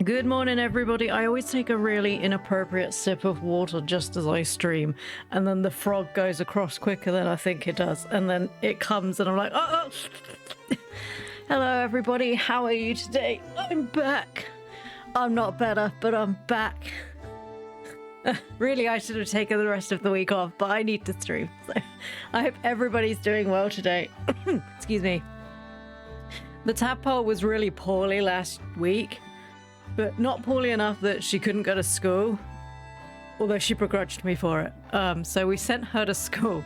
Good morning, everybody. I always take a really inappropriate sip of water just as I stream, and then the frog goes across quicker than I think it does, and then it comes and I'm like, oh. Hello, everybody. How are you today? I'm back. I'm not better, but I'm back. Really, I should have taken the rest of the week off, but I need to stream. So I hope everybody's doing well today. Excuse me. The tadpole was really poorly last week, but not poorly enough that she couldn't go to school, although she begrudged me for it. So we sent her to school.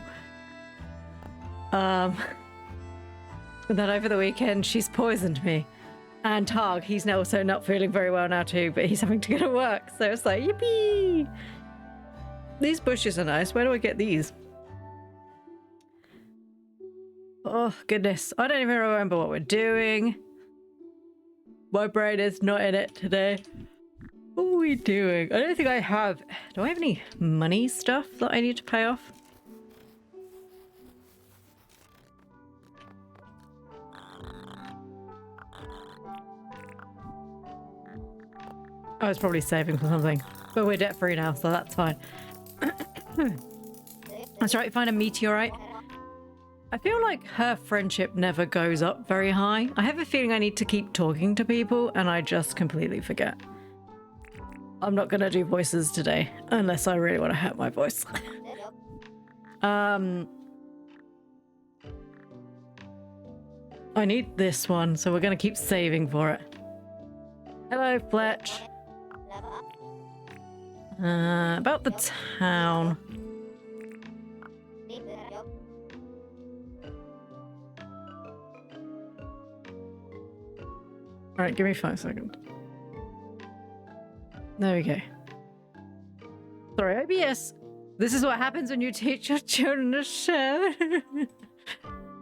And then over the weekend, she's poisoned me. And Targ, he's now also not feeling very well now too, but he's having to go to work. So it's like, yippee! These bushes are nice. Where do I get these? Oh, goodness. I don't even remember what we're doing. My brain is not in it today. What are we doing? I don't think I have... Do I have any money stuff that I need to pay off? I was probably saving for something. But we're debt free now, so that's fine. That's right, find a meteorite. I feel like her friendship never goes up very high. I have a feeling I need to keep talking to people and I just completely forget. I'm not gonna do voices today unless I really want to hurt my voice. I need this one, so we're gonna keep saving for it. Hello, Fletch. About the town. Alright, give me 5 seconds. There we go. Sorry, OBS. This is what happens when you teach your children to share.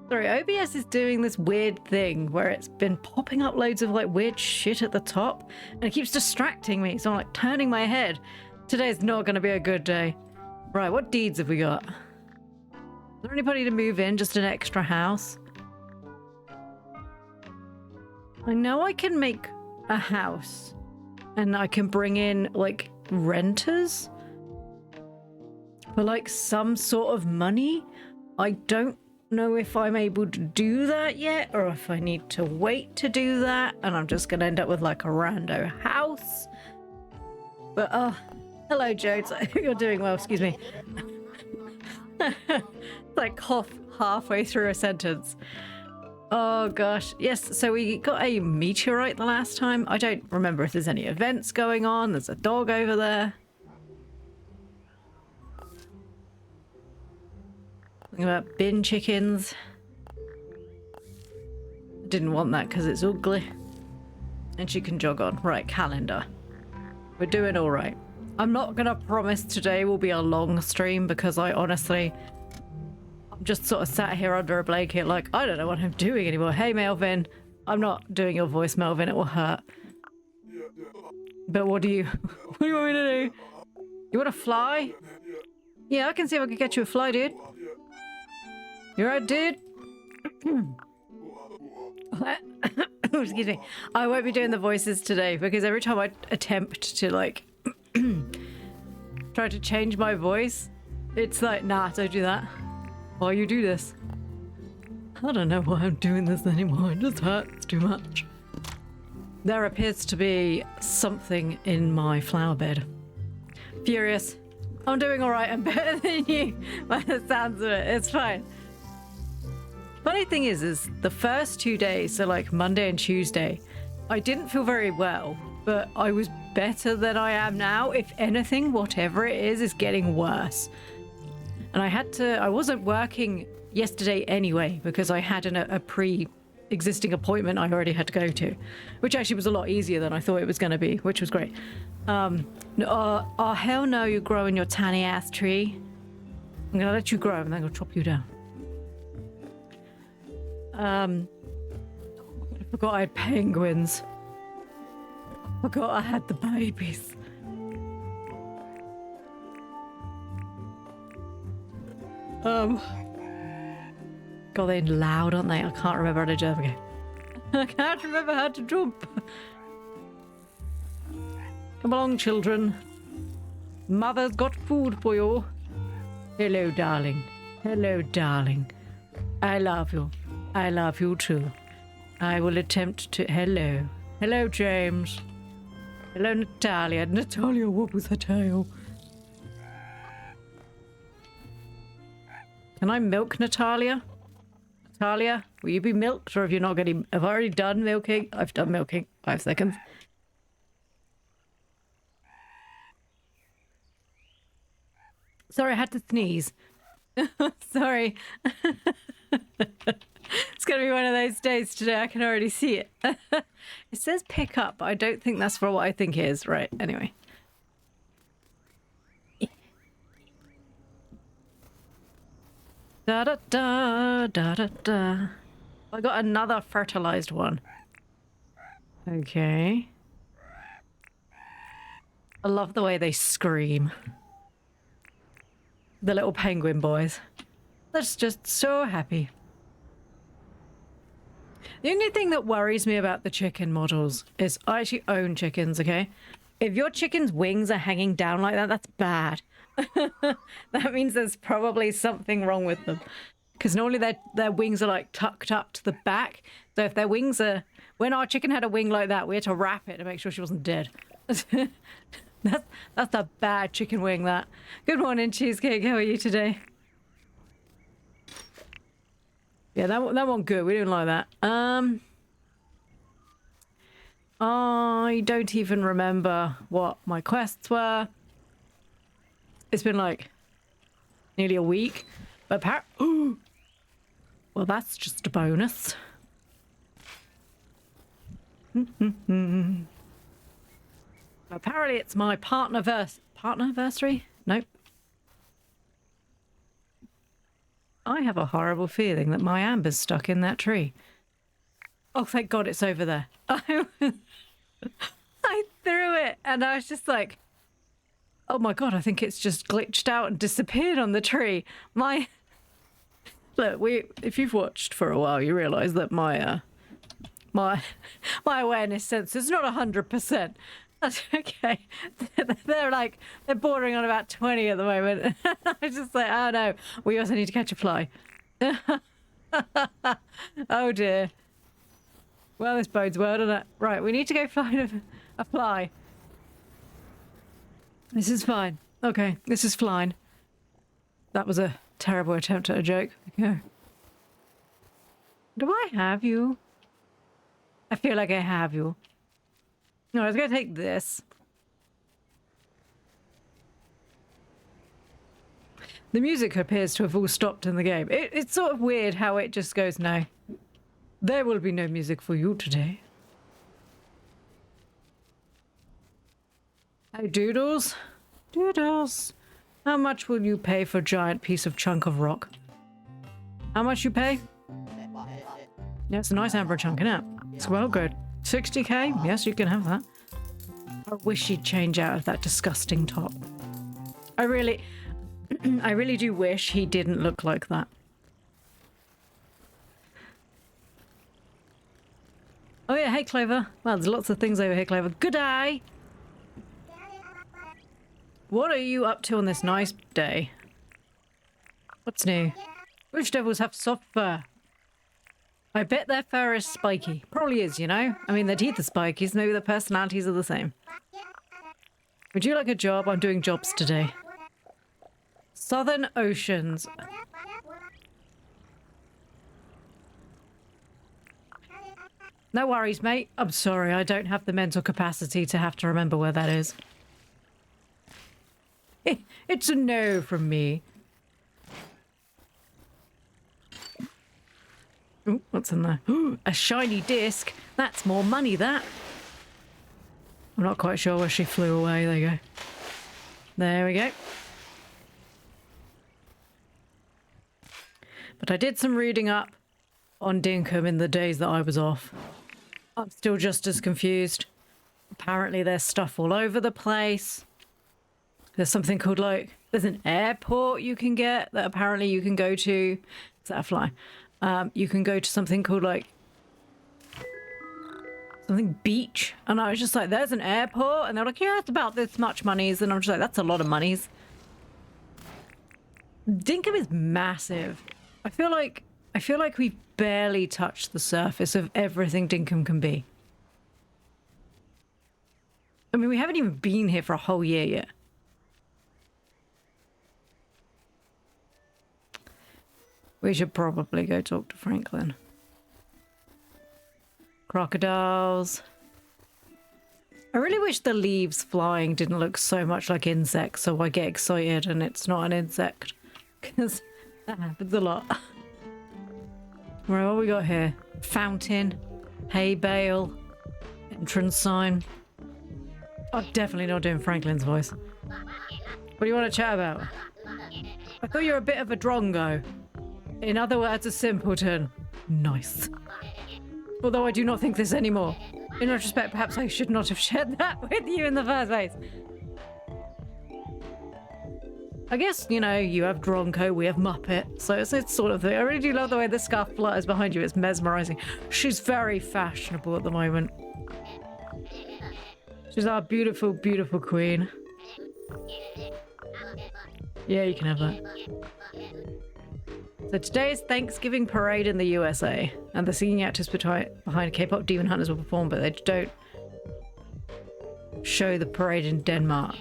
Sorry, OBS is doing this weird thing where it's been popping up loads of like weird shit at the top and it keeps distracting me, so I'm like turning my head. Today's not going to be a good day. Right, what deeds have we got? Is there anybody to move in? Just an extra house? I know I can make a house and I can bring in like renters for like some sort of money. I don't know if I'm able to do that yet or if I need to wait to do that and I'm just gonna end up with like a rando house. But hello Jodes, I hope you're doing well, excuse me. Like cough halfway through a sentence. Oh gosh, yes, so we got a meteorite the last time. I don't remember if there's any events going on. There's a dog over there. Thinking about bin chickens. Didn't want that because it's ugly. And she can jog on. Right, calendar. We're doing all right. I'm not going to promise today will be a long stream because I honestly... just sort of sat here under a blanket like, I don't know what I'm doing anymore. Hey, Melvin. I'm not doing your voice, Melvin. It will hurt. But what do you... what do you want me to do? You want to fly? Yeah, I can see if I can get you a fly, dude. You right, dude? Excuse me. I won't be doing the voices today because every time I attempt to, like, try to change my voice, it's like, nah, don't do that. Why you do this? I don't know why I'm doing this anymore. It just hurts too much. There appears to be something in my flower bed. Furious. I'm doing alright. I'm better than you by the sounds of it. It's fine. Funny thing is the first 2 days, so like Monday and Tuesday, I didn't feel very well, but I was better than I am now. If anything, whatever it is getting worse. And I wasn't working yesterday anyway because I had a pre-existing appointment I already had to go to, which actually was a lot easier than I thought it was going to be, which was great. Oh, hell no, you're growing your tiny ass tree. I'm going to let you grow and then I'm going to chop you down. I forgot I had penguins. I forgot I had the babies. God, they're loud, aren't they? I can't remember how to jump again. I can't remember how to jump. Come along, children. Mother's got food for you. Hello, darling. Hello, darling. I love you. I love you too. I will attempt to... Hello. Hello, James. Hello, Natalia. Natalia, what was her tail? Can I milk Natalia? Natalia, will you be milked, or have you not getting... Have I already done milking? I've done milking. 5 seconds. Sorry, I had to sneeze. Sorry. It's going to be one of those days today. I can already see it. It says pick up, but I don't think that's for what I think it is. Right, anyway. Da da da da da da. I got another fertilized one. Okay. I love the way they scream. The little penguin boys. That's just so happy. The only thing that worries me about the chicken models is I actually own chickens, okay? If your chicken's wings are hanging down like that, that's bad. That means there's probably something wrong with them. Because normally their wings are like tucked up to the back. So if their wings are... When our chicken had a wing like that, we had to wrap it to make sure she wasn't dead. That's a bad chicken wing, that. Good morning, Cheesecake. How are you today? Yeah, that one good. We didn't like that. I don't even remember what my quests were. It's been like nearly a week. But apparently... Well, that's just a bonus. Apparently it's my partnerversary? Nope. I have a horrible feeling that my amber's stuck in that tree. Oh, thank God it's over there. I threw it and I was just like, oh my God, I think it's just glitched out and disappeared on the tree. Look, if you've watched for a while, you realise that my awareness sense is not 100%. That's okay. They're bordering on about 20 at the moment. I'm just like, oh no, we also need to catch a fly. Oh dear. Well, this bodes well, doesn't it? Right, we need to go find a fly. This is fine. Okay, this is fine. That was a terrible attempt at a joke. Okay. Do I have you? I feel like I have you. No, I was going to take this. The music appears to have all stopped in the game. It's sort of weird how it just goes, no. There will be no music for you today. Hey, Doodles. Doodles. How much will you pay for a giant piece of chunk of rock? How much you pay? Yeah, it's a nice amber chunk, isn't it? It's well good. 60k? Yes, you can have that. I wish he'd change out of that disgusting top. I really do wish he didn't look like that. Oh yeah, hey Clover. Well, there's lots of things over here, Clover. Good day! What are you up to on this nice day? What's new? Which devils have soft fur? I bet their fur is spiky. Probably is, you know? I mean, their teeth are spiky, so maybe their personalities are the same. Would you like a job? I'm doing jobs today. Southern Oceans. No worries, mate. I'm sorry, I don't have the mental capacity to have to remember where that is. It's a no from me. Ooh, what's in there? Ooh, a shiny disc. That's more money, that. I'm not quite sure where she flew away. There you go. There we go. But I did some reading up on Dinkum in the days that I was off. I'm still just as confused. Apparently there's stuff all over the place. There's something called there's an airport you can get that apparently you can go to. Is that a fly? You can go to something called something beach. And I was just like, there's an airport. And they're like, yeah, it's about this much monies. And I'm just like, that's a lot of monies. Dinkum is massive. I feel like we've barely touched the surface of everything Dinkum can be. I mean, we haven't even been here for a whole year yet. We should probably go talk to Franklin. Crocodiles. I really wish the leaves flying didn't look so much like insects, so I get excited and it's not an insect. Because that happens a lot. Right, what we got here? Fountain, hay bale, entrance sign. I'm definitely not doing Franklin's voice. What do you want to chat about? I thought you were a bit of a drongo. In other words, a simpleton. Nice. Although I do not think this anymore. In retrospect, perhaps I should not have shared that with you in the first place. I guess, you know, you have Dronko, we have Muppet, so it's sort of thing. I really do love the way the scarf flutters behind you. It's mesmerizing. She's very fashionable at the moment. She's our beautiful, beautiful queen. Yeah, you can have that. So today's Thanksgiving parade in the USA, and the singing actors behind K-pop Demon Hunters will perform, but they don't show the parade in Denmark.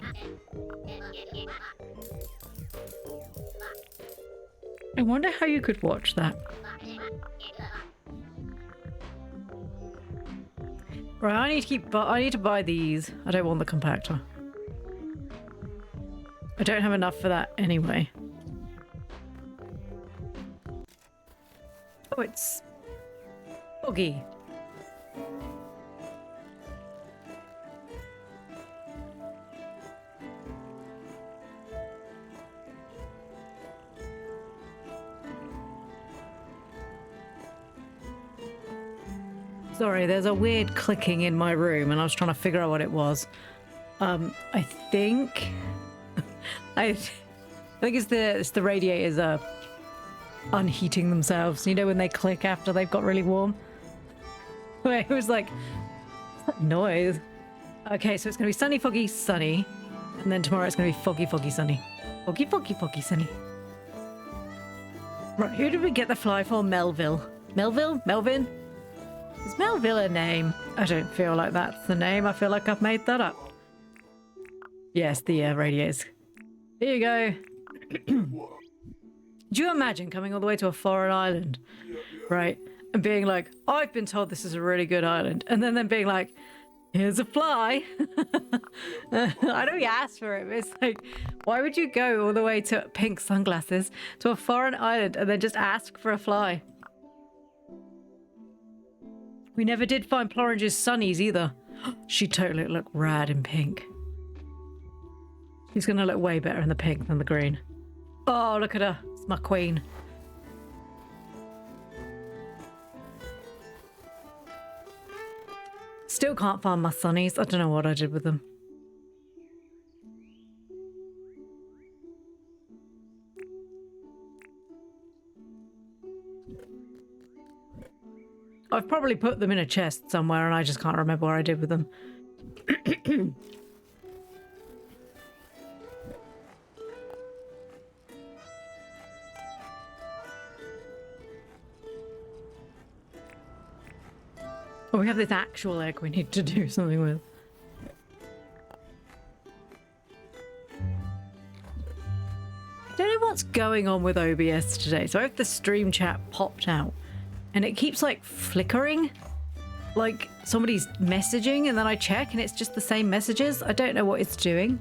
I wonder how you could watch that. Right, I need to buy these. I don't want the compactor. I don't have enough for that anyway. Oh, it's foggy. Sorry, there's a weird clicking in my room and I was trying to figure out what it was. I think I think it's the radiators unheating themselves. You know when they click after they've got really warm? Where it was like, what's that noise? Okay, so it's gonna be sunny, foggy, sunny. And then tomorrow it's gonna be foggy, foggy, sunny. Foggy, foggy, foggy, sunny. Right, who did we get the fly for? Melville. Melville? Melvin? Is Melville a name? I don't feel like that's the name. I feel like I've made that up. Yes, the radiators. Here you go. Do you imagine coming all the way to a foreign island, right? And being like, I've been told this is a really good island. And then being like, here's a fly. I know you asked for it, but it's like, why would you go all the way to pink sunglasses to a foreign island and then just ask for a fly? We never did find Plorange's sunnies either. She totally look rad in pink. She's gonna look way better in the pink than the green. Oh, look at her. It's my queen. Still can't find my sunnies. I don't know what I did with them. I've probably put them in a chest somewhere and I just can't remember what I did with them. Oh, we have this actual egg we need to do something with. I don't know what's going on with OBS today. So I have the stream chat popped out and it keeps like flickering. Like somebody's messaging and then I check and it's just the same messages. I don't know what it's doing.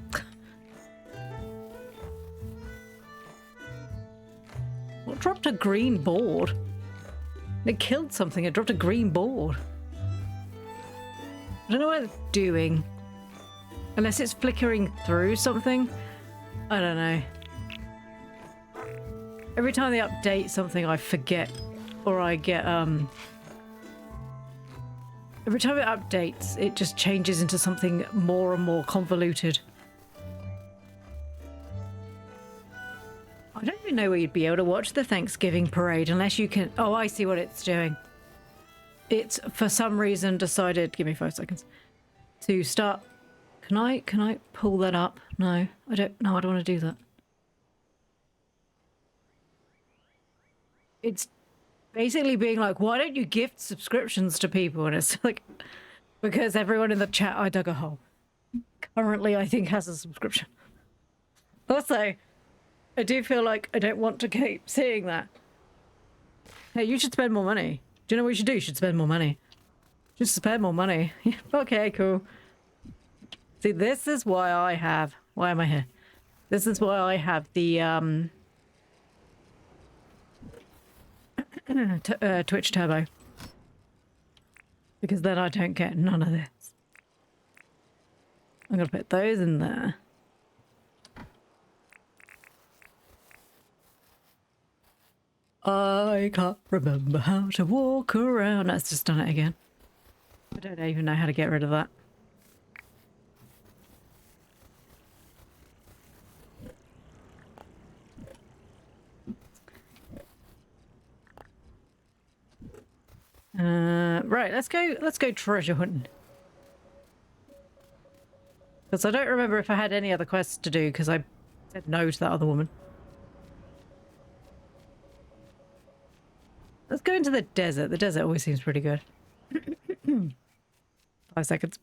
What dropped a green board? It killed something. It dropped a green board. I don't know what it's doing. Unless it's flickering through something. I don't know. Every time they update something, I forget. Or I get, every time it updates, it just changes into something more and more convoluted. I don't even know where you'd be able to watch the Thanksgiving parade unless you can... Oh, I see what it's doing. it's for some reason decided, give me 5 seconds, to start. Can I pull that up? No, I don't want to do that. It's basically being like, why don't you gift subscriptions to people? And it's like, because everyone in the chat, I dug a hole. Currently, I think has a subscription. Also, I do feel like I don't want to keep seeing that. Hey, you should spend more money. Do you know what you should do? You should spend more money. Just spend more money. Okay, cool. See, this is why I have... Why am I here? This is why I have the, Twitch Turbo. Because then I don't get none of this. I'm gonna put those in there. I can't remember how to walk around. Let's just done it again. I don't even know how to get rid of that. Right, let's go treasure hunting. Because I don't remember if I had any other quests to do because I said no to that other woman. Let's go into the desert. The desert always seems pretty good. 5 seconds.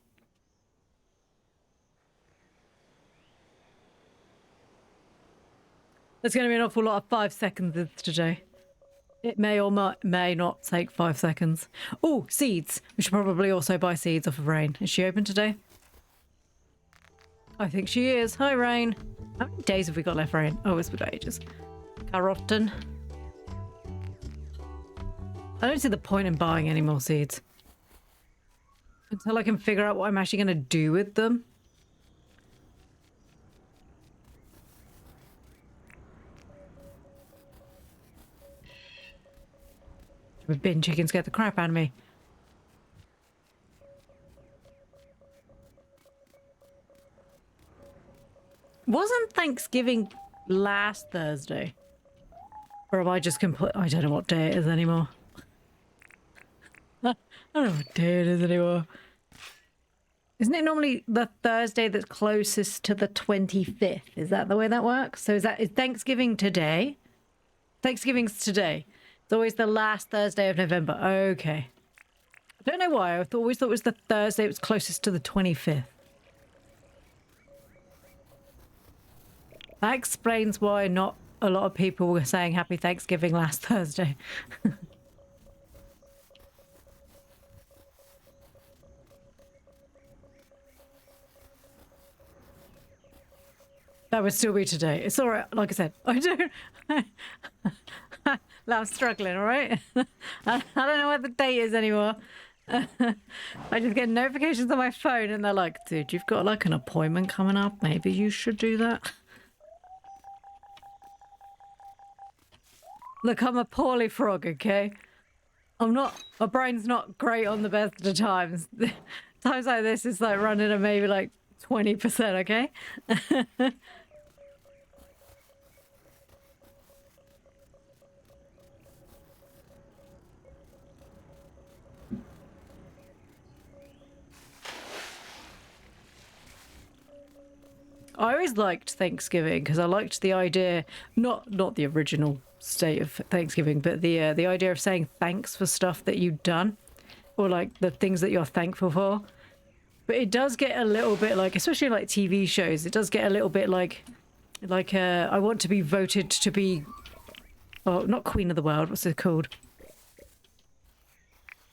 There's going to be an awful lot of 5 seconds today. It may or may not take 5 seconds. Oh, seeds. We should probably also buy seeds off of Rain. Is she open today? I think she is. Hi, Rain. How many days have we got left, Rain? Oh, it's been ages. Carrotin. I don't see the point in buying any more seeds. Until I can figure out what I'm actually going to do with them. Bin chickens get the crap out of me. Wasn't Thanksgiving last Thursday? Or am I just complete? I don't know what day it is anymore. I don't know what day it is anymore. Isn't it normally the Thursday that's closest to the 25th? Is that the way that works? So is Thanksgiving today? Thanksgiving's today. It's always the last Thursday of November. Okay. I don't know why. I always thought it was the Thursday that was closest to the 25th. That explains why not a lot of people were saying Happy Thanksgiving last Thursday. That would still be today. It's all right. Like I said, I don't... I'm struggling, all right? I don't know what the date is anymore. I just get notifications on my phone and they're like, dude, you've got like an appointment coming up. Maybe you should do that. Look, I'm a poorly frog, okay? I'm not... My brain's not great on the best of times. Times like this, it's like running at maybe like 20%, okay? I always liked Thanksgiving because I liked the idea, not the original state of Thanksgiving, but the idea of saying thanks for stuff that you've done, or like the things that you're thankful for. But it does get a little bit like, especially like TV shows, it does get a little bit like I want to be voted to be, oh, not Queen of the World, what's it called?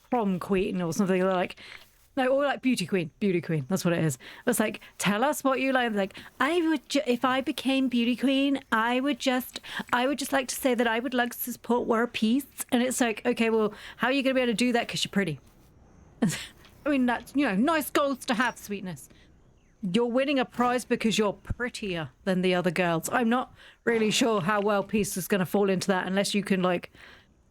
Prom Queen or something like. No, or like beauty queen, that's what it is. It's like, tell us what you like. Like, I would, if I became beauty queen, I would just like to say that I would like to support world peace. And it's like, okay, well, how are you going to be able to do that? Because you're pretty. I mean, that's, you know, nice goals to have, sweetness. You're winning a prize because you're prettier than the other girls. I'm not really sure how well peace is going to fall into that unless you can like...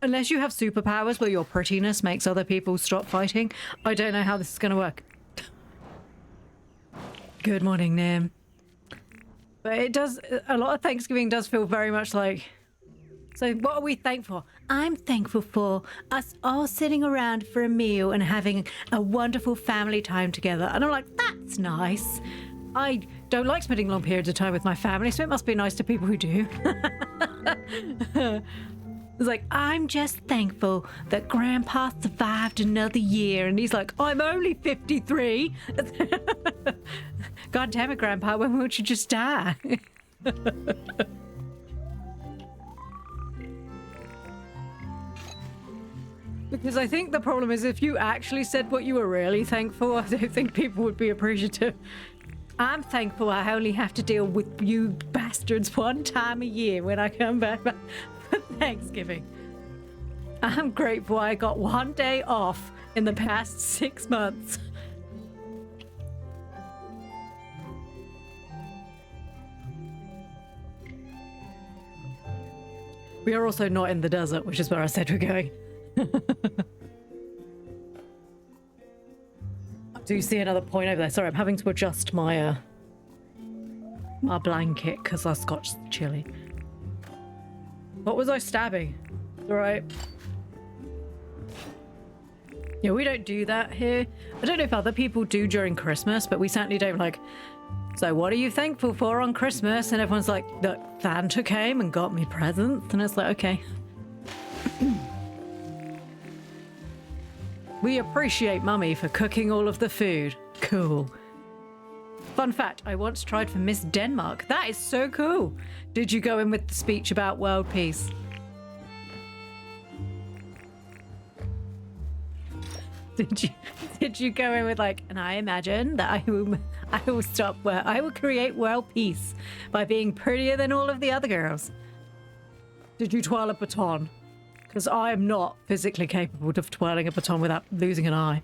Unless you have superpowers where your prettiness makes other people stop fighting, I don't know how this is going to work. Good morning, Nim. But it does, a lot of Thanksgiving does feel very much like So what are we thankful for? I'm thankful for us all sitting around for a meal and having a wonderful family time together. And I'm like, that's nice. I don't like spending long periods of time with my family, so it must be nice to people who do. It's like, I'm just thankful that Grandpa survived another year. And he's like, I'm only 53. God damn it, Grandpa, when won't you just die? Because I think the problem is if you actually said what you were really thankful, I don't think people would be appreciative. I'm thankful I only have to deal with you bastards one time a year when I come back for Thanksgiving. I'm grateful I got one day off in the past 6 months. We are also not in the desert, which is where I said we're going. Do you see another point over there? Sorry, I'm having to adjust my my blanket because I got chilly. What was I stabbing? All right. Yeah, we don't do that here. I don't know if other people do during Christmas, but we certainly don't. Like, so what are you thankful for on Christmas? And everyone's like, that Santa came and got me presents. And it's like, okay. We appreciate Mummy for cooking all of the food. Cool. Fun fact, I once tried for Miss Denmark. That is so cool. Did you go in with the speech about world peace? Did you go in with like, and I imagine that I will create world peace by being prettier than all of the other girls? Did you twirl a baton? Because I am not physically capable of twirling a baton without losing an eye.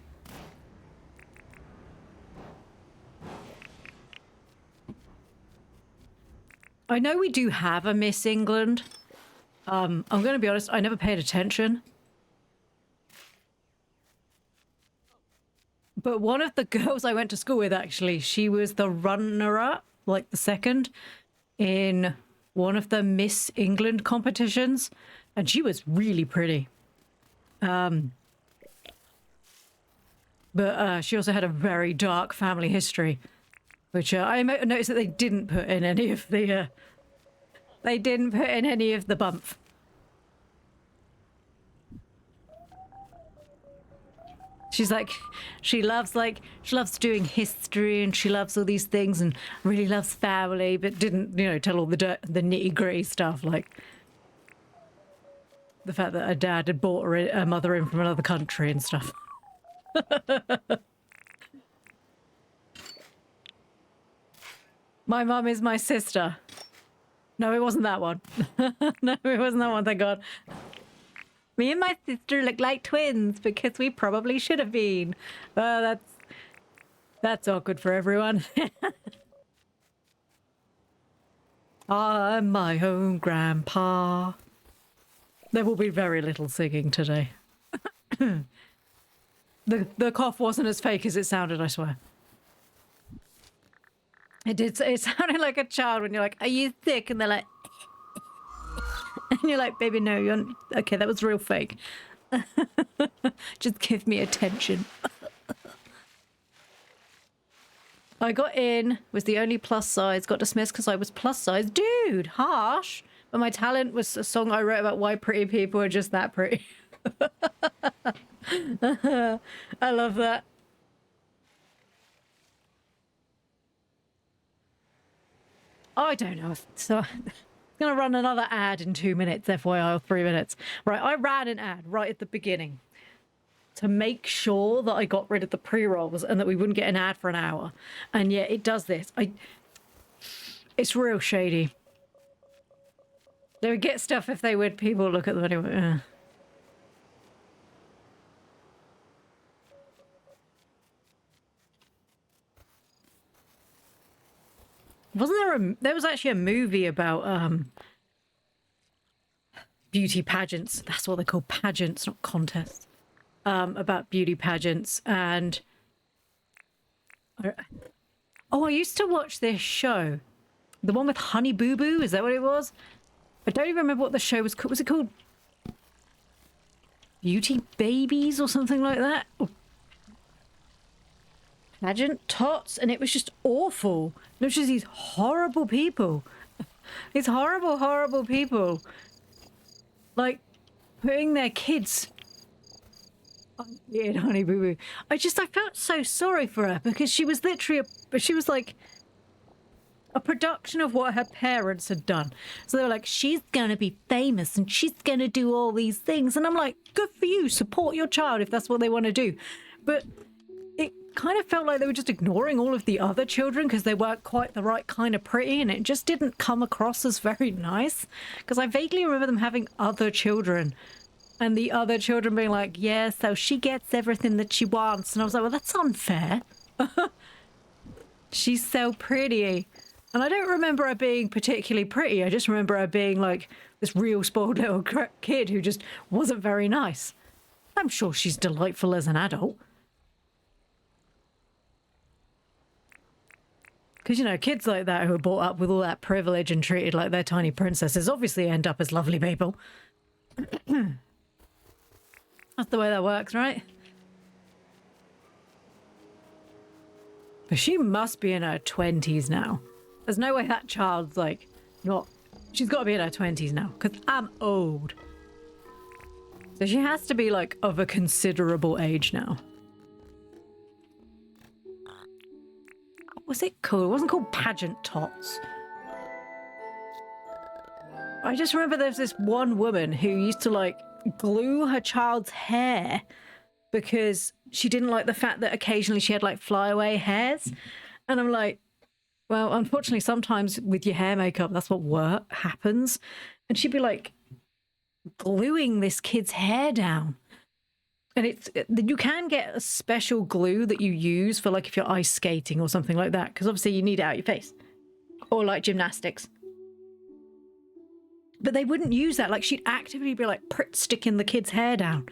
I know we do have a Miss England. I'm going to be honest, I never paid attention. But one of the girls I went to school with, actually, she was the runner-up, like the second, in one of the Miss England competitions. And she was really pretty. But she also had a very dark family history, which I noticed that they didn't put in any of the... they didn't put in any of the bump. She's like, she loves doing history and she loves all these things and really loves family, but didn't, you know, tell all the nitty gritty stuff, like the fact that her dad had brought her mother in from another country and stuff. My mum is my sister. No, it wasn't that one. No, it wasn't that one, thank God. Me and my sister look like twins because we probably should have been. That's awkward for everyone. I'm my own grandpa. There will be very little singing today. The cough wasn't as fake as it sounded, I swear. It sounded like a child when you're like, are you sick? And they're like, and you're like, baby, no, you're... Okay, that was real fake. Just give me attention. I got in, was the only plus size, got dismissed because I was plus size. Dude, harsh. But my talent was a song I wrote about why pretty people are just that pretty. I love that. I don't know. So I'm going to run another ad in 2 minutes, FYI, or 3 minutes. Right, I ran an ad right at the beginning to make sure that I got rid of the pre-rolls and that we wouldn't get an ad for an hour. And yeah, it does this. It's real shady. They would get stuff if they would. People look at them anyway. Wasn't there was actually a movie about beauty pageants. That's what they're called, pageants, not contests. About beauty pageants. And I used to watch this show, the one with Honey Boo Boo. Is that what it was? I don't even remember what the show was called. Was it called Beauty Babies or something like that? Or Pageant Tots? And it was just awful. It was just these horrible people. These horrible, horrible people. Like, putting their kids... Yeah, honey boo boo. I felt so sorry for her because she was literally she was like a production of what her parents had done. So they were like, she's gonna be famous and she's gonna do all these things. And I'm like, good for you. Support your child if that's what they want to do. But it kind of felt like they were just ignoring all of the other children because they weren't quite the right kind of pretty, and it just didn't come across as very nice. Because I vaguely remember them having other children. And the other children being like, yeah, so she gets everything that she wants. And I was like, well, that's unfair. She's so pretty. And I don't remember her being particularly pretty. I just remember her being like this real spoiled little kid who just wasn't very nice. I'm sure she's delightful as an adult. Because, you know, kids like that who are brought up with all that privilege and treated like they're tiny princesses obviously end up as lovely people. That's the way that works, right? But she must be in her 20s now. There's no way that child's like not... She's got to be in her 20s now, because I'm old. So she has to be like of a considerable age now. What was it called? It wasn't called Pageant Tots. I just remember there's this one woman who used to like glue her child's hair because she didn't like the fact that occasionally she had like flyaway hairs. And I'm like, well, unfortunately, sometimes with your hair makeup, that's what happens. And she'd be like gluing this kid's hair down. And you can get a special glue that you use for like if you're ice skating or something like that, because obviously you need it out your face, or like gymnastics. But they wouldn't use that. Like, she'd actively be like sticking the kid's hair down.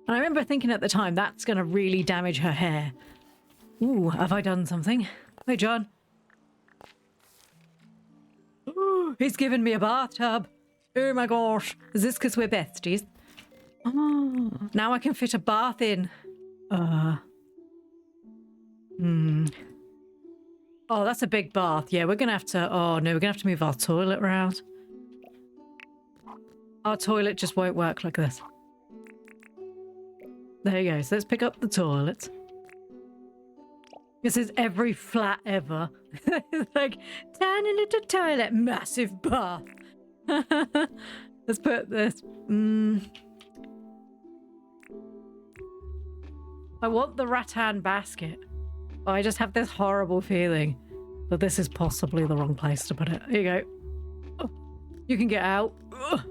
And I remember thinking at the time, that's going to really damage her hair. Ooh, have I done something? Hey, John. Ooh, he's given me a bathtub. Oh my gosh. Is this because we're besties? Oh, now I can fit a bath in. Oh, that's a big bath. Yeah, we're going to have to... Oh, no, we're going to have to move our toilet around. Our toilet just won't work like this. There you go. So let's pick up the toilet. This is every flat ever. It's like, tiny little toilet, massive bath. Let's put this... I want the rattan basket. But I just have this horrible feeling that this is possibly the wrong place to put it. Here you go. Oh, you can get out. Ugh.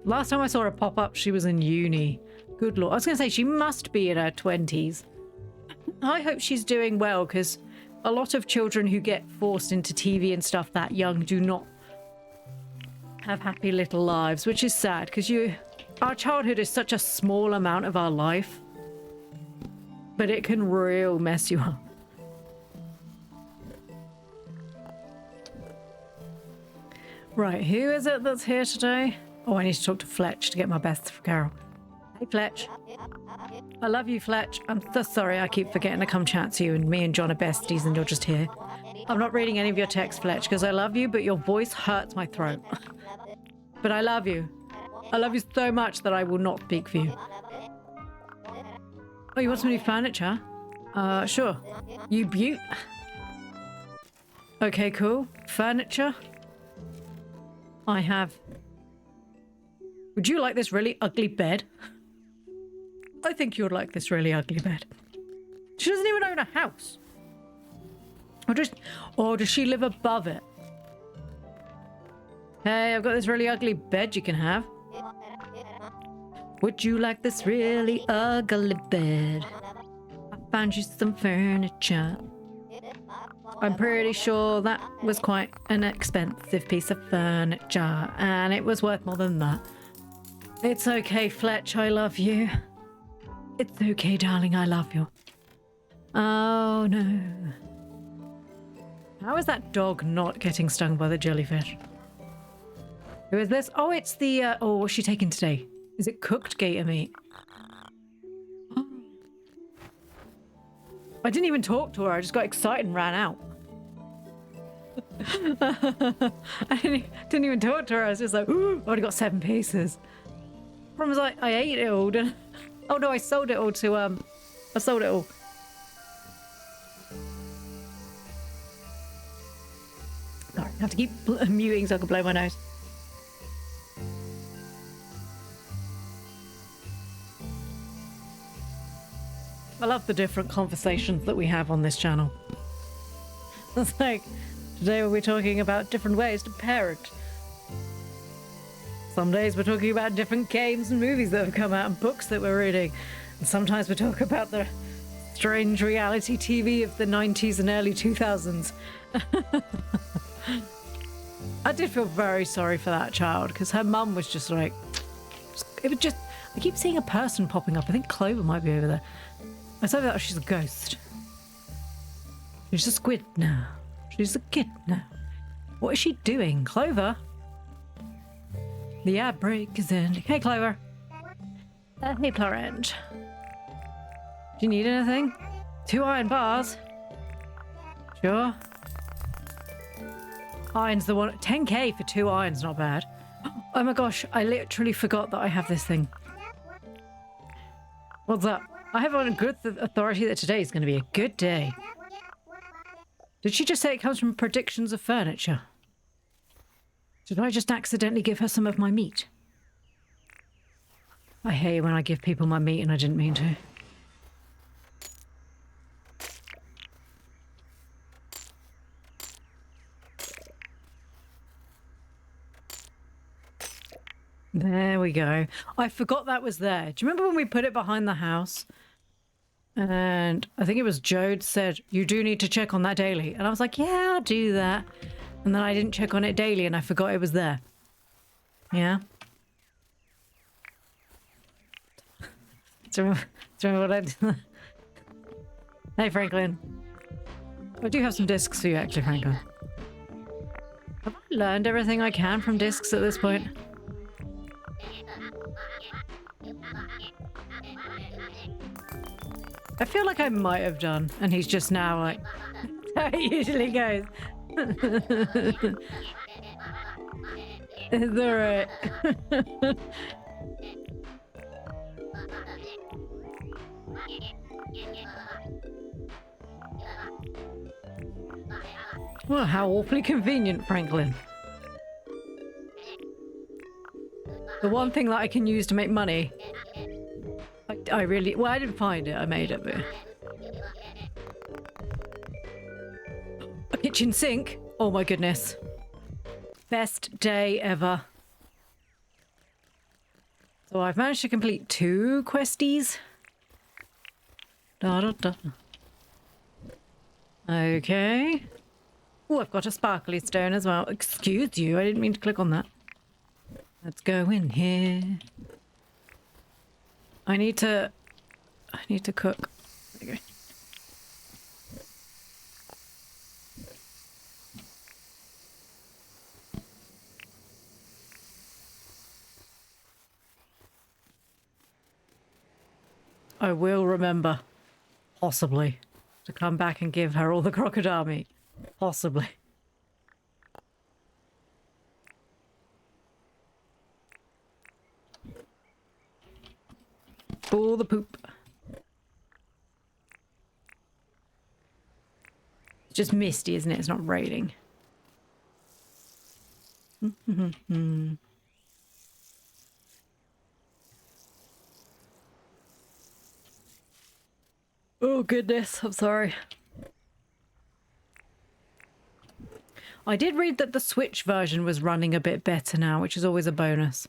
Last time I saw her pop up, she was in uni. Good lord. I was going to say, she must be in her 20s. I hope she's doing well, because a lot of children who get forced into TV and stuff that young do not have happy little lives, which is sad, because our childhood is such a small amount of our life. But it can real mess you up. Right, who is it that's here today? Oh, I need to talk to Fletch to get my best for Carol. Hey, Fletch. I love you, Fletch. I'm so sorry I keep forgetting to come chat to you, and me and John are besties and you're just here. I'm not reading any of your texts, Fletch, because I love you, but your voice hurts my throat. But I love you. I love you so much that I will not speak for you. Oh, you want some new furniture? Sure. You beaut. Okay, cool. Furniture. I have... Would you like this really ugly bed? I think you would like this really ugly bed. She doesn't even own a house. Or does she live above it? Hey, I've got this really ugly bed you can have. Would you like this really ugly bed? I found you some furniture. I'm pretty sure that was quite an expensive piece of furniture, and it was worth more than that. It's okay, Fletch, I love you. It's okay, darling, I love you. Oh, no. How is that dog not getting stung by the jellyfish? Who is this? Oh, it's the... oh, what's she taking today? Is it cooked gator meat? I didn't even talk to her. I just got excited and ran out. I didn't even talk to her. I was just like, ooh, I've already got 7 pieces. Problem was like, I ate it all. Didn't... Oh no, I sold it all to, I sold it all. Sorry, I have to keep muting so I can blow my nose. I love the different conversations that we have on this channel. It's like, today we'll be talking about different ways to parent. Some days we're talking about different games and movies that have come out and books that we're reading. And sometimes we talk about the strange reality TV of the 90s and early 2000s. I did feel very sorry for that child because her mum was just like... It was just... I keep seeing a person popping up. I think Clover might be over there. I thought that she's a ghost. She's a squid now. She's a kid now. What is she doing? Clover? The ad break is ending. Hey, Clover. Hey, Plorange. Do you need anything? 2 iron bars? Sure. Iron's the one. 10k for 2 irons, not bad. Oh my gosh, I literally forgot that I have this thing. What's up? I have on good authority that today is going to be a good day. Did she just say it comes from predictions of furniture? Did I just accidentally give her some of my meat? I hate when I give people my meat and I didn't mean to. There we go. I forgot that was there. Do you remember when we put it behind the house? And I think it was Jode said, you do need to check on that daily. And I was like, yeah, I'll do that. And then I didn't check on it daily and I forgot it was there. Yeah. Do you remember what I did? Hey, Franklin. I do have some discs for you, actually, Franklin. Have I learned everything I can from discs at this point? I feel like I might have done, and he's just now like, how it usually goes. It's alright. Well, how awfully convenient, Franklin. The one thing that I can use to make money. I really... Well, I didn't find it. I made it, but... A kitchen sink? Oh my goodness. Best day ever. So I've managed to complete 2 questies. Da, da, da. Okay. Oh, I've got a sparkly stone as well. Excuse you, I didn't mean to click on that. Let's go in here. I need to cook. There you go. I will remember, possibly, to come back and give her all the crocodile meat. Possibly. All the poop. It's just misty, isn't it? It's not raining. Oh goodness, I'm sorry. I did read that the Switch version was running a bit better now, which is always a bonus.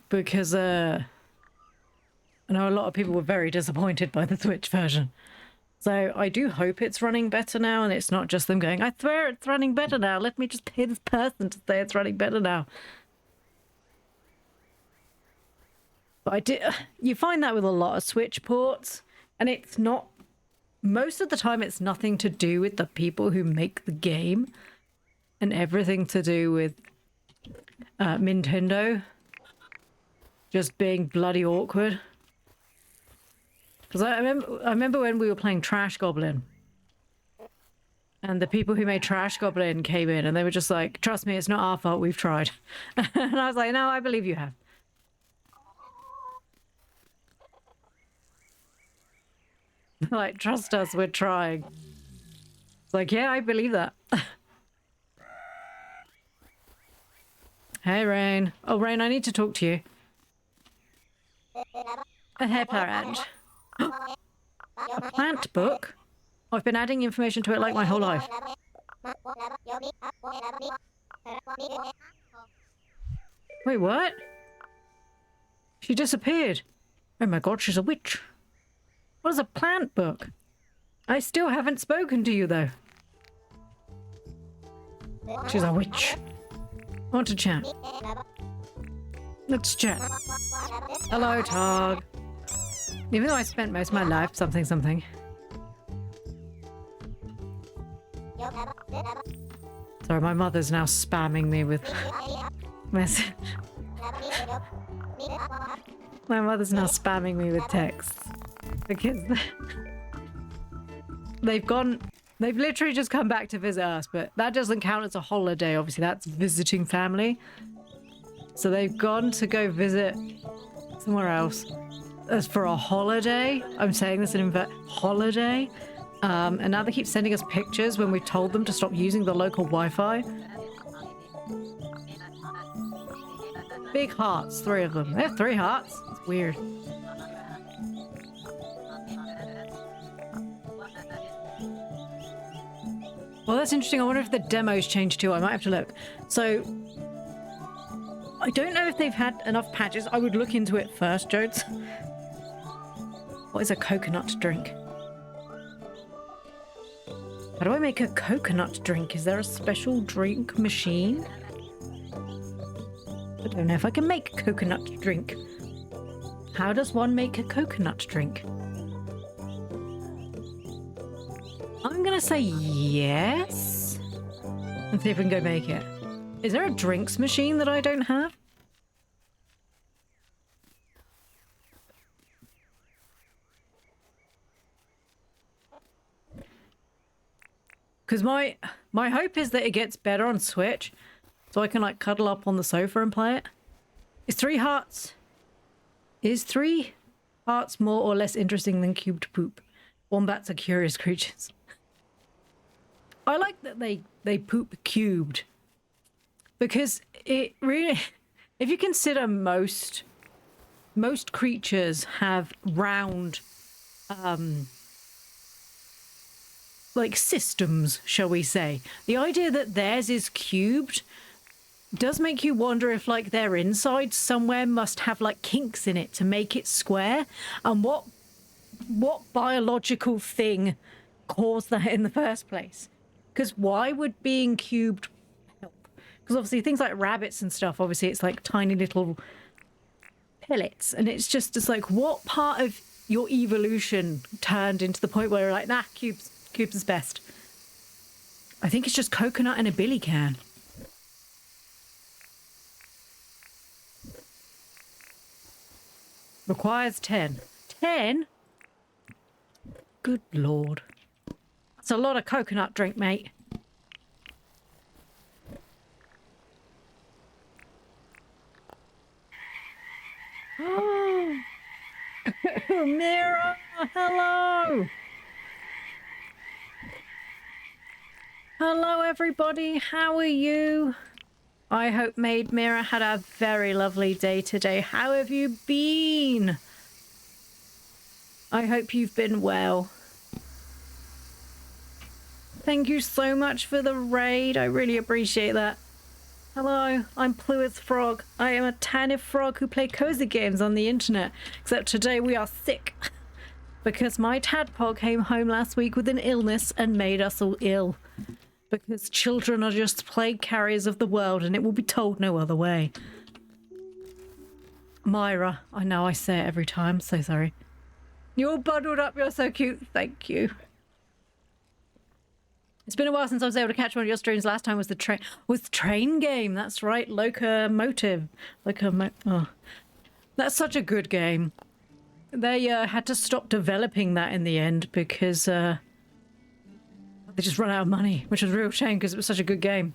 Because, I know a lot of people were very disappointed by the Switch version. So I do hope it's running better now and it's not just them going, I swear it's running better now. Let me just pay this person to say it's running better now. But you find that with a lot of Switch ports and it's not most of the time it's nothing to do with the people who make the game and everything to do with Nintendo just being bloody awkward. Because I remember when we were playing Trash Goblin and the people who made Trash Goblin came in and they were just like, trust me, it's not our fault, we've tried. And I was like, no, I believe you have. Like, trust us, we're trying. It's like, yeah, I believe that. Hey, Rain. Oh, Rain, I need to talk to you. Hey, Plorange. A plant book? I've been adding information to it like my whole life. Wait, what? She disappeared. Oh my god, she's a witch. What is a plant book? I still haven't spoken to you, though. She's a witch. I want to chat. Let's chat. Hello, Tog. Even though I spent most of my life something. Sorry, my mother's now spamming me with message. My mother's now spamming me with texts. Because they've literally just come back to visit us, but that doesn't count as a holiday, obviously. That's visiting family. So they've gone to go visit somewhere else. As for a holiday, I'm saying this in holiday, and now they keep sending us pictures when we told them to stop using the local Wi-Fi. Big hearts, 3 of them. They have 3 hearts. It's weird. Well, that's interesting. I wonder if the demo's changed too. I might have to look. So, I don't know if they've had enough patches. I would look into it first, Jodes. What is a coconut drink? How do I make a coconut drink? Is there a special drink machine? I don't know if I can make a coconut drink. How does one make a coconut drink? I'm gonna say yes. And see if we can go make it. Is there a drinks machine that I don't have? Because my hope is that it gets better on Switch, so I can like cuddle up on the sofa and play it. Is 3 hearts more or less interesting than cubed poop? Wombats are curious creatures. I like that they poop cubed, because it really, if you consider most creatures have round like systems, shall we say. The idea that theirs is cubed does make you wonder if like their inside somewhere must have like kinks in it to make it square, and what biological thing caused that in the first place? Because why would being cubed help? Because obviously things like rabbits and stuff, obviously it's like tiny little pellets, and it's just like, what part of your evolution turned into the point where you're like, nah, cubes is best? I think it's just coconut and a billy can. Requires 10. 10? Good lord. That's a lot of coconut drink, mate. Oh, Mira, hello. Hello, everybody. How are you? I hope Maid Mira had a very lovely day today. How have you been? I hope you've been well. Thank you so much for the raid. I really appreciate that. Hello, I'm Ploo Frog. I am a tiny frog who play cozy games on the internet. Except today we are sick. Because my tadpole came home last week with an illness and made us all ill. Because children are just plague carriers of the world, and it will be told no other way. Myra, I know I say it every time, so sorry. You're all bundled up, you're so cute. Thank you. It's been a while since I was able to catch one of your streams. Last time was the train game. That's right, locomotive. Oh, that's such a good game. They had to stop developing that in the end because they just run out of money, which was a real shame because it was such a good game.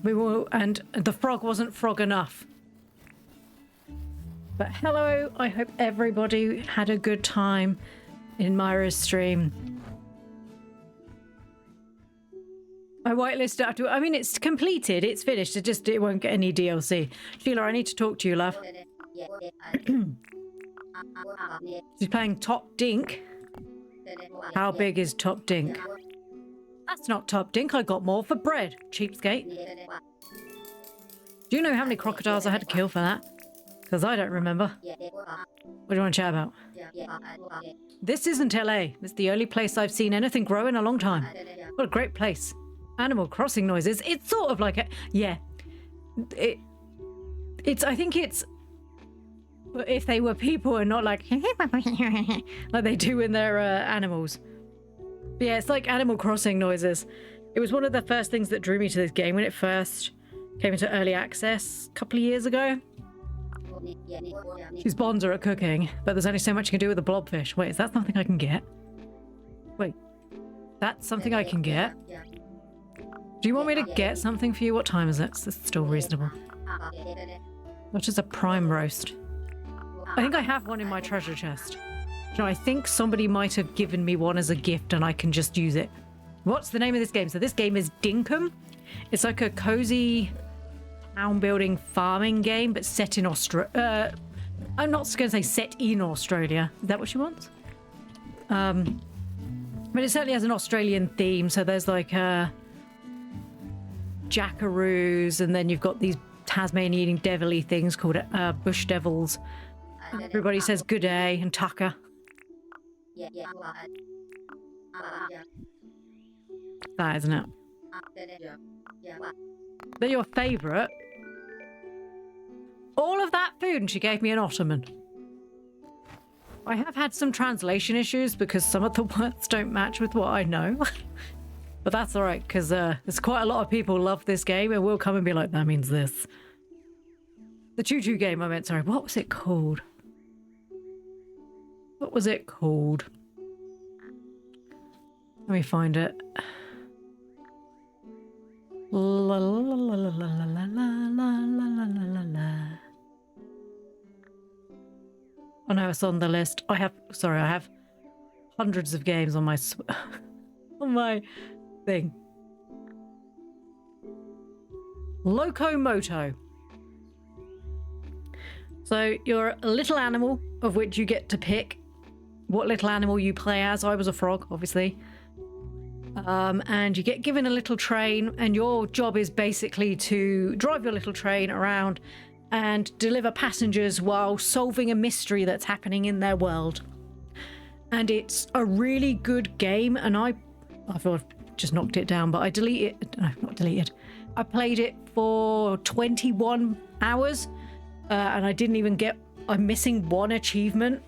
And the frog wasn't frog enough. But hello, I hope everybody had a good time in Myra's stream. I whitelisted after. I mean, it's completed, it's finished. It won't get any DLC. Sheila, I need to talk to you, love. She's playing Top Dink. How big is Top Dink? That's not Top Dink. I got more for bread, cheapskate. Do you know how many crocodiles I had to kill for that? Because I don't remember. What do you want to chat about? This isn't LA. It's the only place I've seen anything grow in a long time. What a great place. Animal Crossing noises. It's sort of like a... Yeah. I think it's... If they were people and not like... like they do in their animals. But yeah, it's like Animal Crossing noises. It was one of the first things that drew me to this game when it first came into early access a couple of years ago. She's bonzer at cooking, but there's only so much you can do with a blobfish. Wait, is that something I can get? Wait, that's something I can get? Do you want me to get something for you? What time is it? 'Cause it's still reasonable. Which is a prime roast. I think I have one in my treasure chest. You know, I think somebody might have given me one as a gift and I can just use it. What's the name of this game? So this game is Dinkum. It's like a cozy town building farming game, but set in Australia. I'm not going to say set in Australia. Is that what she wants? But it certainly has an Australian theme. So there's like jackaroos, and then you've got these Tasmanian eating devilly things called bush devils. Everybody says good day and tucker. That, isn't it? They're your favourite. All of that food, and she gave me an ottoman. I have had some translation issues because some of the words don't match with what I know. But that's alright, because there's quite a lot of people love this game and will come and be like, that means this. The choo-choo game, I meant, sorry. What was it called? What was it called? Let me find it. La la la la la la la la la la. Oh no, it's on the list. I have hundreds of games on my on my thing. Locomoto. So you're a little animal of which you get to pick what little animal you play as. I was a frog, obviously. And you get given a little train, and your job is basically to drive your little train around and deliver passengers while solving a mystery that's happening in their world. And it's a really good game, and I feel I've just knocked it down, but I not deleted. I played it for 21 hours, and I didn't even get... I'm missing one achievement.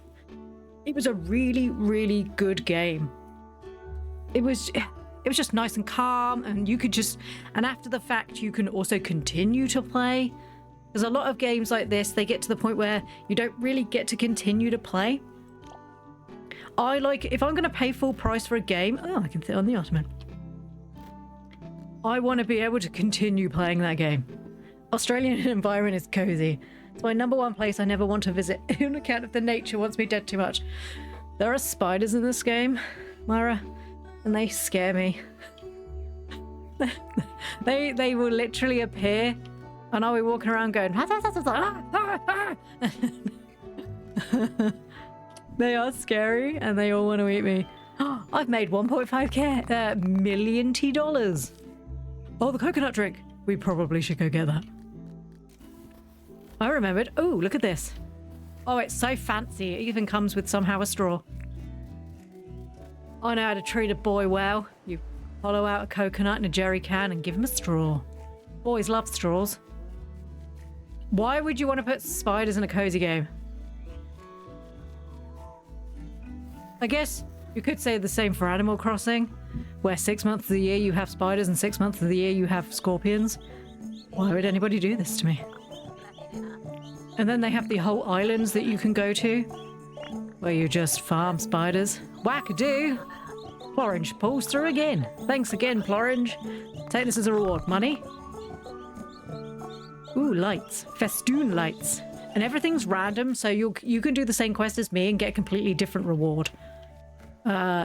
It was a really, really good game. It was just nice and calm, and you could just... And after the fact, you can also continue to play. There's a lot of games like this, they get to the point where you don't really get to continue to play. I like... If I'm going to pay full price for a game... Oh, I can sit on the ottoman. I want to be able to continue playing that game. Australian environment is cozy. It's my #1 place I never want to visit on account of the nature wants me dead too much. There are spiders in this game, Myra, and they scare me. they will literally appear, and I'll be walking around going... They are scary, and they all want to eat me. I've made $1.5 million. Oh, the coconut drink. We probably should go get that. I remembered. Oh, look at this. Oh, it's so fancy. It even comes with somehow a straw. I know how to treat a boy well. You hollow out a coconut in a jerry can and give him a straw. Boys love straws. Why would you want to put spiders in a cozy game? I guess You could say the same for Animal Crossing, where 6 months of the year you have spiders and 6 months of the year you have scorpions. Why would anybody do this to me? And then they have the whole islands that you can go to, where you just farm spiders. Wackadoo! Plorange pulls through again. Thanks again, Plorange. Take this as a reward. Money? Ooh, lights. Festoon lights. And everything's random, so you can do the same quest as me and get a completely different reward.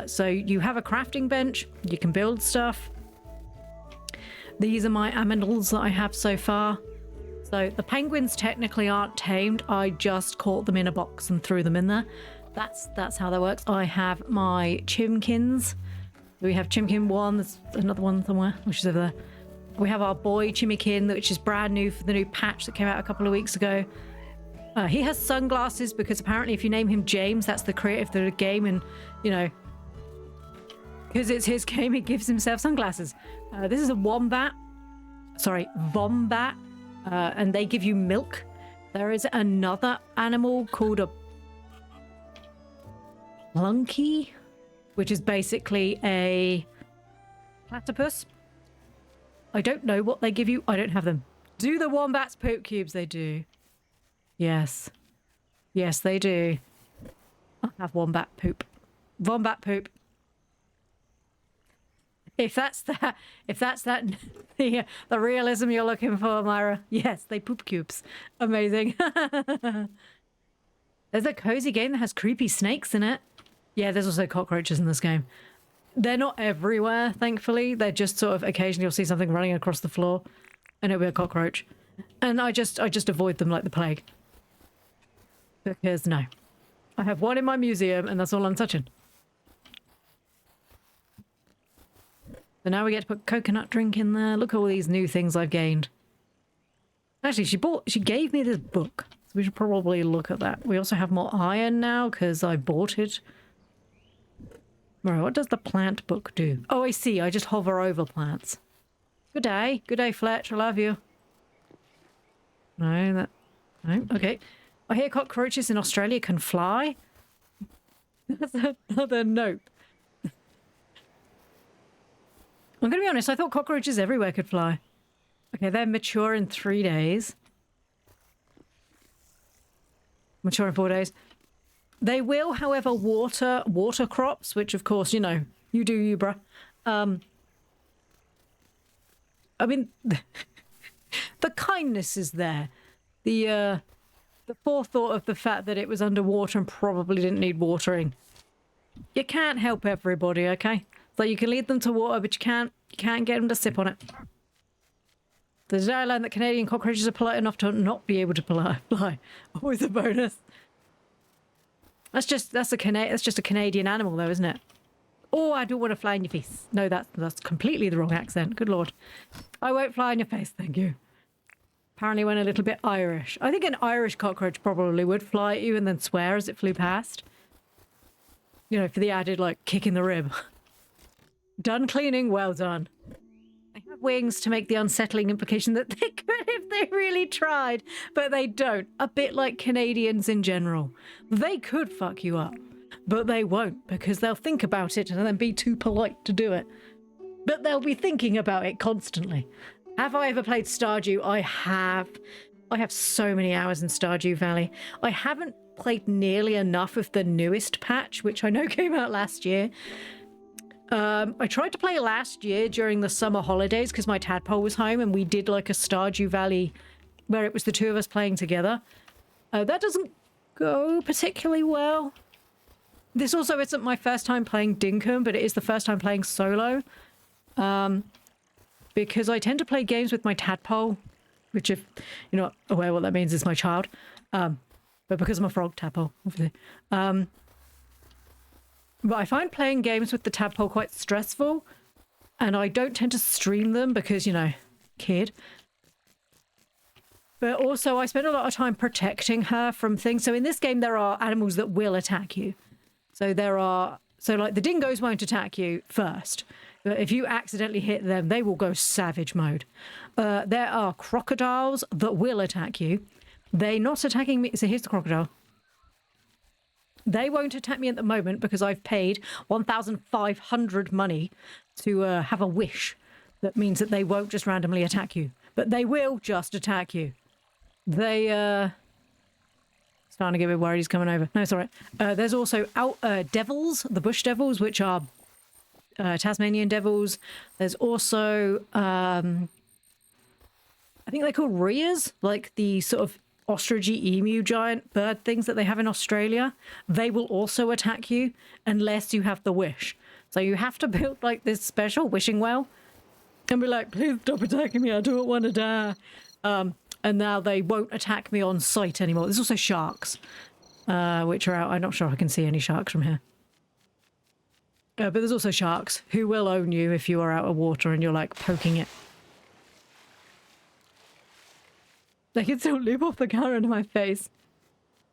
So you have a crafting bench. You can build stuff. These are my aminals that I have so far. So the penguins technically aren't tamed. I just caught them in a box and threw them in there. That's how that works. I have my chimkins. We have Chimkin 1. There's another one somewhere, which is over there. We have our boy Chimikin, which is brand new for the new patch that came out a couple of weeks ago. He has sunglasses because apparently if you name him James, that's the creator of the game, and, you know, because it's his game, he gives himself sunglasses. This is a wombat. Sorry, vombat. And they give you milk. There is another animal called a plunky, which is basically a platypus. I don't know what they give you. I don't have them. Do the wombats poop cubes? They do. Yes. Yes, they do. I have wombat poop. Wombat poop. If that's that, the realism you're looking for, Myra. Yes, they poop cubes. Amazing. There's a cozy game that has creepy snakes in it. Yeah, there's also cockroaches in this game. They're not everywhere, thankfully. They're just sort of occasionally you'll see something running across the floor and it'll be a cockroach. And I just avoid them like the plague. Because no. I have one in my museum and that's all I'm touching. So now we get to put coconut drink in there. Look at all these new things I've gained. Actually, she gave me this book. So we should probably look at that. We also have more iron now because I bought it. Right, what does the plant book do? Oh, I see. I just hover over plants. Good day. Good day, Fletch. I love you. No. Okay. I hear cockroaches in Australia can fly. That's another note. I'm going to be honest, I thought cockroaches everywhere could fly. Okay, they're mature in 3 days. Mature in 4 days. They will, however, water crops, which of course, you know, you do you, bruh. I mean, the kindness is there. The forethought of the fact that it was underwater and probably didn't need watering. You can't help everybody, okay? So you can lead them to water, but you can't get them to sip on it. Today I learned that Canadian cockroaches are polite enough to not be able to fly. Always a bonus. That's just a Canadian animal, though, isn't it? Oh, I don't want to fly in your face. No, that's completely the wrong accent. Good lord. I won't fly in your face, thank you. Apparently went a little bit Irish. I think an Irish cockroach probably would fly at you and then swear as it flew past. You know, for the added, like, kick in the rib. Done cleaning, well done. They have wings to make the unsettling implication that they could if they really tried, but they don't. A bit like Canadians in general. They could fuck you up, but they won't because they'll think about it and then be too polite to do it. But they'll be thinking about it constantly. Have I ever played Stardew? I have. I have so many hours in Stardew Valley. I haven't played nearly enough of the newest patch, which I know came out last year. I tried to play last year during the summer holidays because my tadpole was home and we did like a Stardew Valley where it was the two of us playing together. That doesn't go particularly well. This also isn't my first time playing Dinkum, but it is the first time playing solo. Because I tend to play games with my tadpole, which if you're not aware what that means is my child. But because I'm a frog tadpole, obviously. But I find playing games with the tadpole quite stressful, and I don't tend to stream them because, you know, kid. But also I spend a lot of time protecting her from things. So in this game there are animals that will attack you. So like the dingoes won't attack you first. But if you accidentally hit them, they will go savage mode. There are crocodiles that will attack you. They're not attacking me. So here's the crocodile. They won't attack me at the moment because I've paid 1,500 money to have a wish. That means that they won't just randomly attack you. But they will just attack you. They, starting to get a bit worried he's coming over. No, it's all right. There's also devils, the bush devils, which are Tasmanian devils. There's also, I think they're called rheas, like the sort of ostrichy emu giant bird things that they have in Australia. They will also attack you unless you have the wish. So you have to build like this special wishing well and be like, please stop attacking me, I don't want to die. And now they won't attack me on sight anymore. There's also sharks, which are out. I'm not sure I can see any sharks from here. But there's also sharks who will own you if you are out of water and you're like poking it. They can still leap off the counter into my face.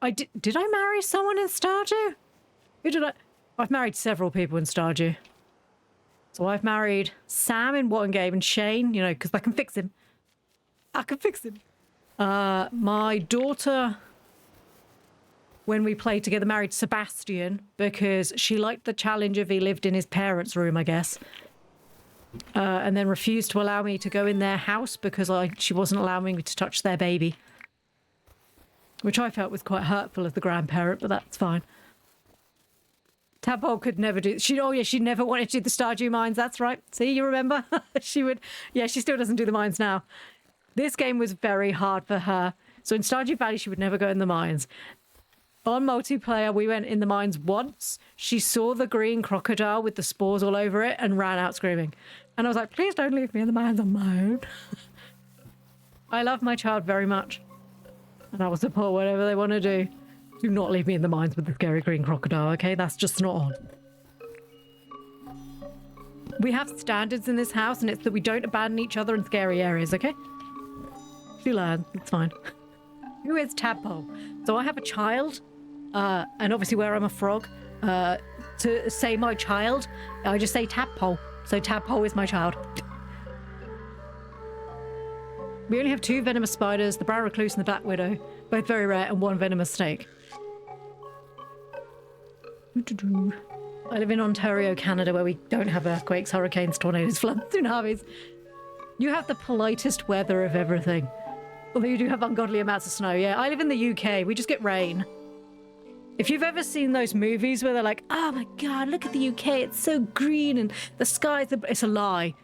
Did I marry someone in Stardew? Who did I? I've married several people in Stardew. So I've married Sam in What and Game and Shane, you know, because I can fix him. I can fix him. My daughter, when we played together, married Sebastian because she liked the challenge of he lived in his parents' room, I guess. And then refused to allow me to go in their house because she wasn't allowing me to touch their baby. Which I felt was quite hurtful of the grandparent, but that's fine. Tadpole could never do... she never wanted to do the Stardew mines, that's right. See, you remember? She would... yeah, she still doesn't do the mines now. This game was very hard for her. So in Stardew Valley, she would never go in the mines. On multiplayer, we went in the mines once. She saw the green crocodile with the spores all over it and ran out screaming. And I was like, please don't leave me in the mines on my own. I love my child very much. And I will support whatever they want to do. Do not leave me in the mines with the scary green crocodile, okay? That's just not on. We have standards in this house, and it's that we don't abandon each other in scary areas, okay? She learns. It's fine. Who is Tadpole? So I have a child, and obviously where I'm a frog, to say my child, I just say Tadpole. So Tadpole is my child. We only have 2 venomous spiders, the brown recluse and the black widow, both very rare, and 1 venomous snake. I live in Ontario, Canada, where we don't have earthquakes, hurricanes, tornadoes, floods, tsunamis. You have the politest weather of everything. Although you do have ungodly amounts of snow. Yeah, I live in the UK. We just get rain. If you've ever seen those movies where they're like, oh my God, look at the UK. It's so green and the sky. It's a lie.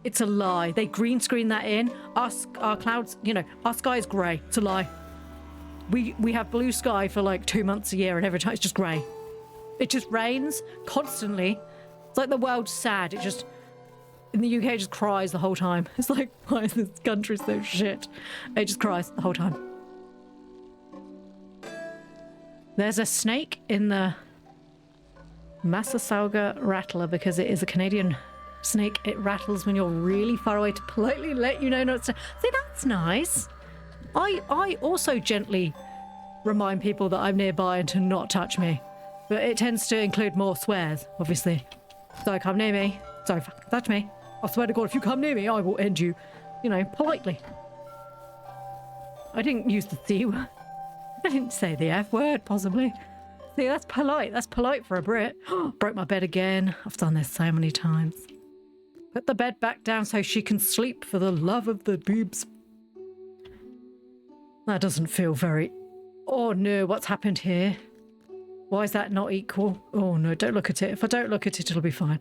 It's a lie. They green screen that in. Our clouds, you know, our sky is grey. It's a lie. We have blue sky for like 2 months a year and every time it's just grey. It just rains constantly. It's like the world's sad. It just... in the UK, it just cries the whole time. It's like, why is this country so shit? It just cries the whole time. There's a snake in the Massasauga rattler because it is a Canadian snake. It rattles when you're really far away to politely let you know not to... see, that's nice. I also gently remind people that I'm nearby and to not touch me. But it tends to include more swears, obviously. So come near me. Don't fucking touch me. I swear to God, if you come near me, I will end you. You know, politely. I didn't use the C word. I didn't say the F word, possibly. See, that's polite. That's polite for a Brit. Broke my bed again. I've done this so many times. Put the bed back down so she can sleep for the love of the boobs. That doesn't feel very... oh no, what's happened here? Why is that not equal? Oh no, don't look at it. If I don't look at it, it'll be fine.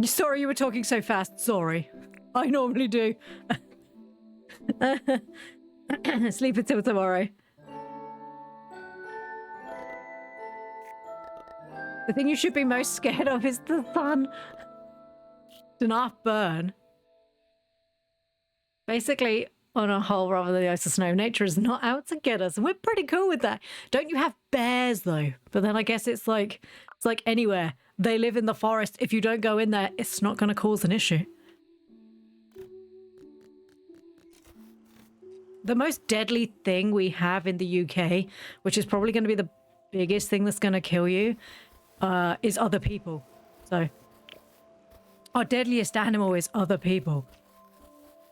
Sorry you were talking so fast. Sorry. I normally do. Sleep until tomorrow. The thing you should be most scared of is the sun. Do not burn. Basically, on a whole, rather than the ice or snow, nature is not out to get us. And we're pretty cool with that. Don't you have bears, though? But then I guess it's like anywhere. They live in the forest. If you don't go in there, it's not going to cause an issue. The most deadly thing we have in the UK, which is probably going to be the biggest thing that's going to kill you, is other people. So, our deadliest animal is other people.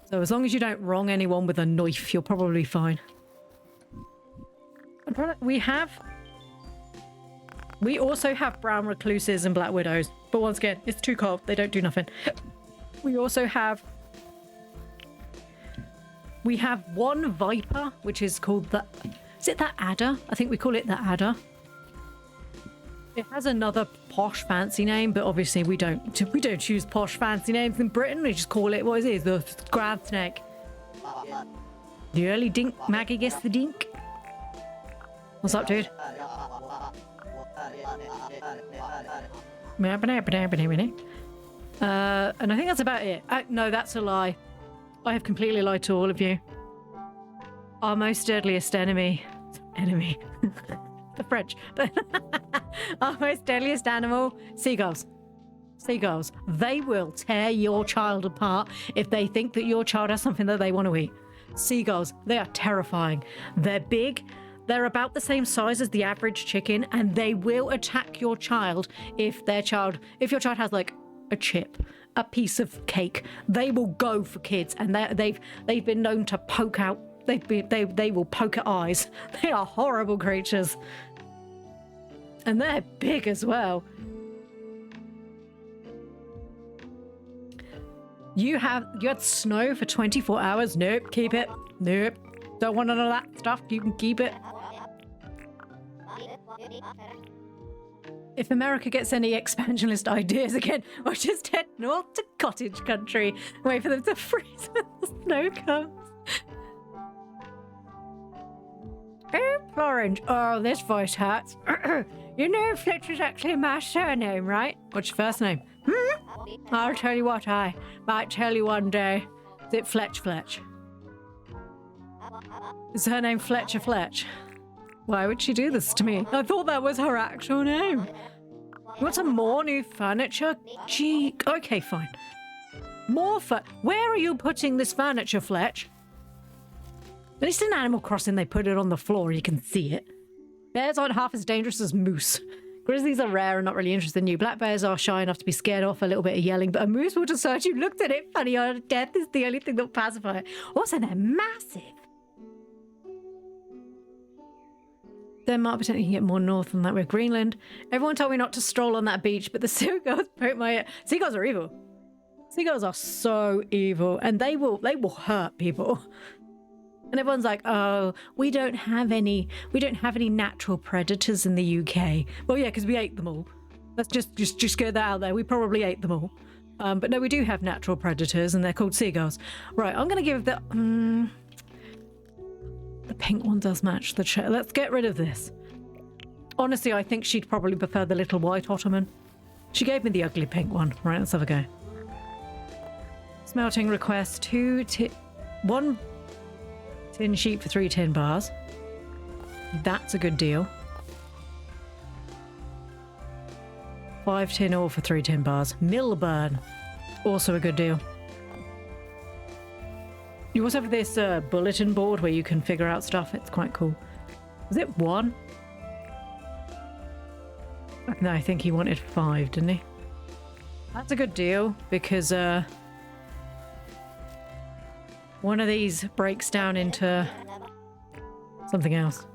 So as long as you don't wrong anyone with a knife, you're probably fine. We also have brown recluses and black widows, but once again, it's too cold. They don't do nothing. We also have one viper, which is called is it the adder? I think we call it the adder. It has another posh fancy name, but obviously we don't choose posh fancy names in Britain. We just call it what it is, the grab snake. The early dink, Maggie gets the dink. What's up, dude? And I think that's about it. No, that's a lie. I have completely lied to all of you. Our most deadliest enemy. The French. Our most deadliest animal, seagulls. Seagulls. They will tear your child apart if they think that your child has something that they want to eat. Seagulls, they are terrifying. They're big. They're about the same size as the average chicken, and they will attack your child if your child has like a chip, a piece of cake. They will go for kids, and they've been known to poke out. They will poke at eyes. They are horrible creatures, and they're big as well. You had snow for 24 hours. Nope, keep it. Nope, don't want none of that stuff. You can keep it. If America gets any expansionist ideas again, we'll just head north to cottage country. Wait for them to freeze when the snow comes. Oh, Plorange. Oh, this voice hurts. You know Fletcher's actually my surname, right? What's your first name? I'll tell you what, I might tell you one day. Is it Fletch? Is her name Fletch? Why would she do this to me? I thought that was her actual name. You want some more new furniture? Gee, okay, fine. More Where are you putting this furniture, Fletch? At least in Animal Crossing, they put it on the floor. You can see it. Bears aren't half as dangerous as moose. Grizzlies are rare and not really interested in you. Black bears are shy enough to be scared off a little bit of yelling, but a moose will just search you. Looked at it funny. Death is the only thing that will pacify it. Also, they're massive. Denmark potentially can get more north than that with Greenland. Everyone told me not to stroll on that beach, but the seagulls poked my ear. Seagulls are evil. Seagulls are so evil, and they will hurt people. And everyone's like, oh, we don't have any natural predators in the UK. Well, yeah, because we ate them all. Let's just get that out there. We probably ate them all. But no, we do have natural predators, and they're called seagulls. Right, I'm going to give the pink one does match the chair. Let's get rid of this. Honestly, I think she'd probably prefer the little white ottoman. She gave me the ugly pink one. Right, let's have a go. Smelting request 1 tin sheet for 3 tin bars. That's a good deal. 5 tin ore for 3 tin bars. Millburn. Also a good deal. You also have this bulletin board where you can figure out stuff. It's quite cool. Was it 1? No, I think he wanted 5, didn't he? That's a good deal because one of these breaks down into something else.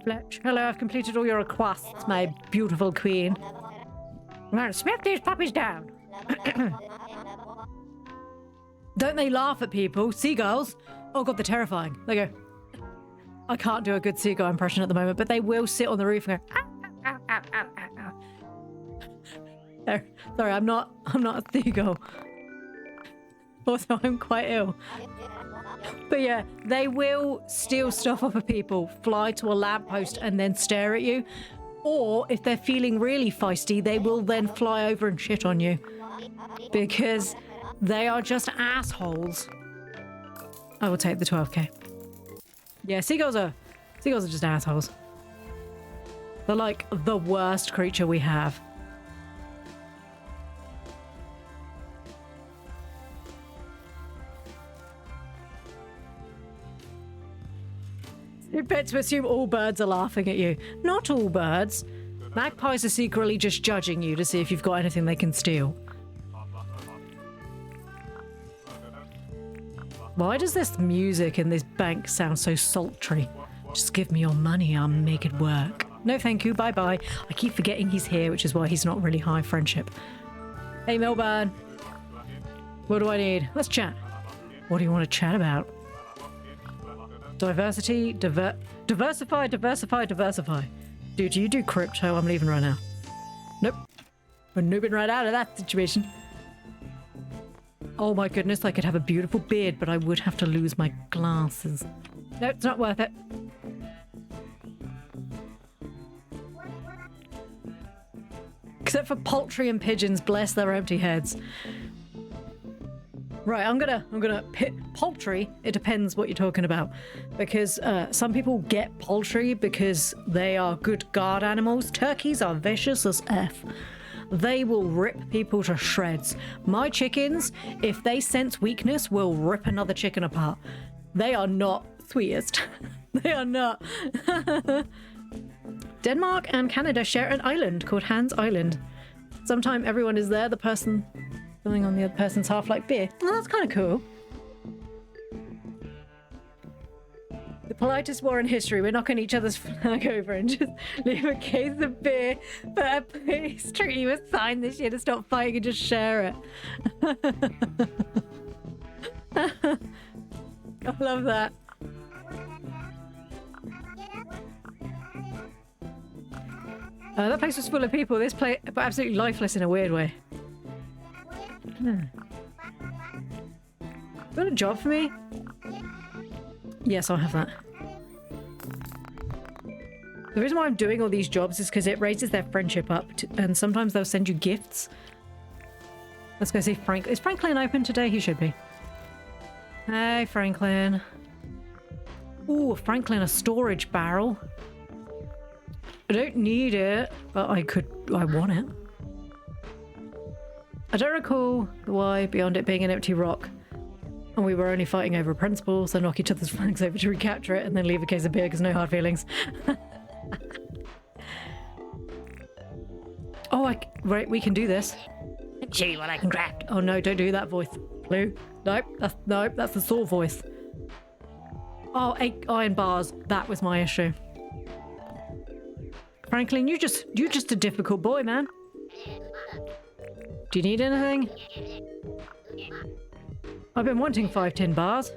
Fletch, hello, I've completed all your requests, my beautiful queen. I'm going to smack these puppies down. Don't they laugh at people? Seagulls? Oh god, they're terrifying. They go. I can't do a good seagull impression at the moment, but they will sit on the roof and go. Ow, ow, ow, ow, ow. Sorry, I'm not a seagull. Also, I'm quite ill. But yeah, they will steal stuff off of people, fly to a lamppost and then stare at you. Or if they're feeling really feisty, they will then fly over and shit on you. Because they are just assholes. I will take the 12k. Yeah, seagulls are just assholes. They're like the worst creature we have. You're meant to assume all birds are laughing at you. Not all birds. Magpies are secretly just judging you to see if you've got anything they can steal. Why does this music in this bank sound so sultry? Just give me your money, I'll make it work. No thank you, bye-bye. I keep forgetting he's here, which is why he's not really high friendship. Hey, Melbourne. What do I need? Let's chat. What do you want to chat about? Diversity, diversify. Dude, you do crypto, I'm leaving right now. Nope. We're noobing right out of that situation. Oh my goodness, I could have a beautiful beard, but I would have to lose my glasses. No, it's not worth it. Except for poultry and pigeons, bless their empty heads. Right, I'm gonna poultry, it depends what you're talking about. Because some people get poultry because they are good guard animals. Turkeys are vicious as F. They will rip people to shreds. My chickens, if they sense weakness, will rip another chicken apart. They are not sweetest. They are not. Denmark and Canada share an island called Hans Island. Sometime everyone is there, the person filling on the other person's half like beer. Well, that's kind of cool. The politest war in history. We're knocking each other's flag over and just leave a case of beer. But please treat you a sign this year to stop fighting and just share it. I love that. That place was full of people. This place, but absolutely lifeless in a weird way. Got a job for me? Yes, I'll have that. The reason why I'm doing all these jobs is because it raises their friendship up, and sometimes they'll send you gifts. Let's go see Frank. Is Franklin open today? He should be. Hey, Franklin. Ooh, Franklin, a storage barrel. I don't need it, but I want it. I don't recall why beyond it being an empty rock. And we were only fighting over a principle, so knock each other's flags over to recapture it and then leave a case of beer because no hard feelings. Oh, right, we can do this. Let's show you what I can craft. Oh no, don't do that voice. Ploo. Nope, that's the saw voice. Oh, 8 iron bars. That was my issue. Franklin, you're just a difficult boy, man. Do you need anything? I've been wanting 5 tin bars.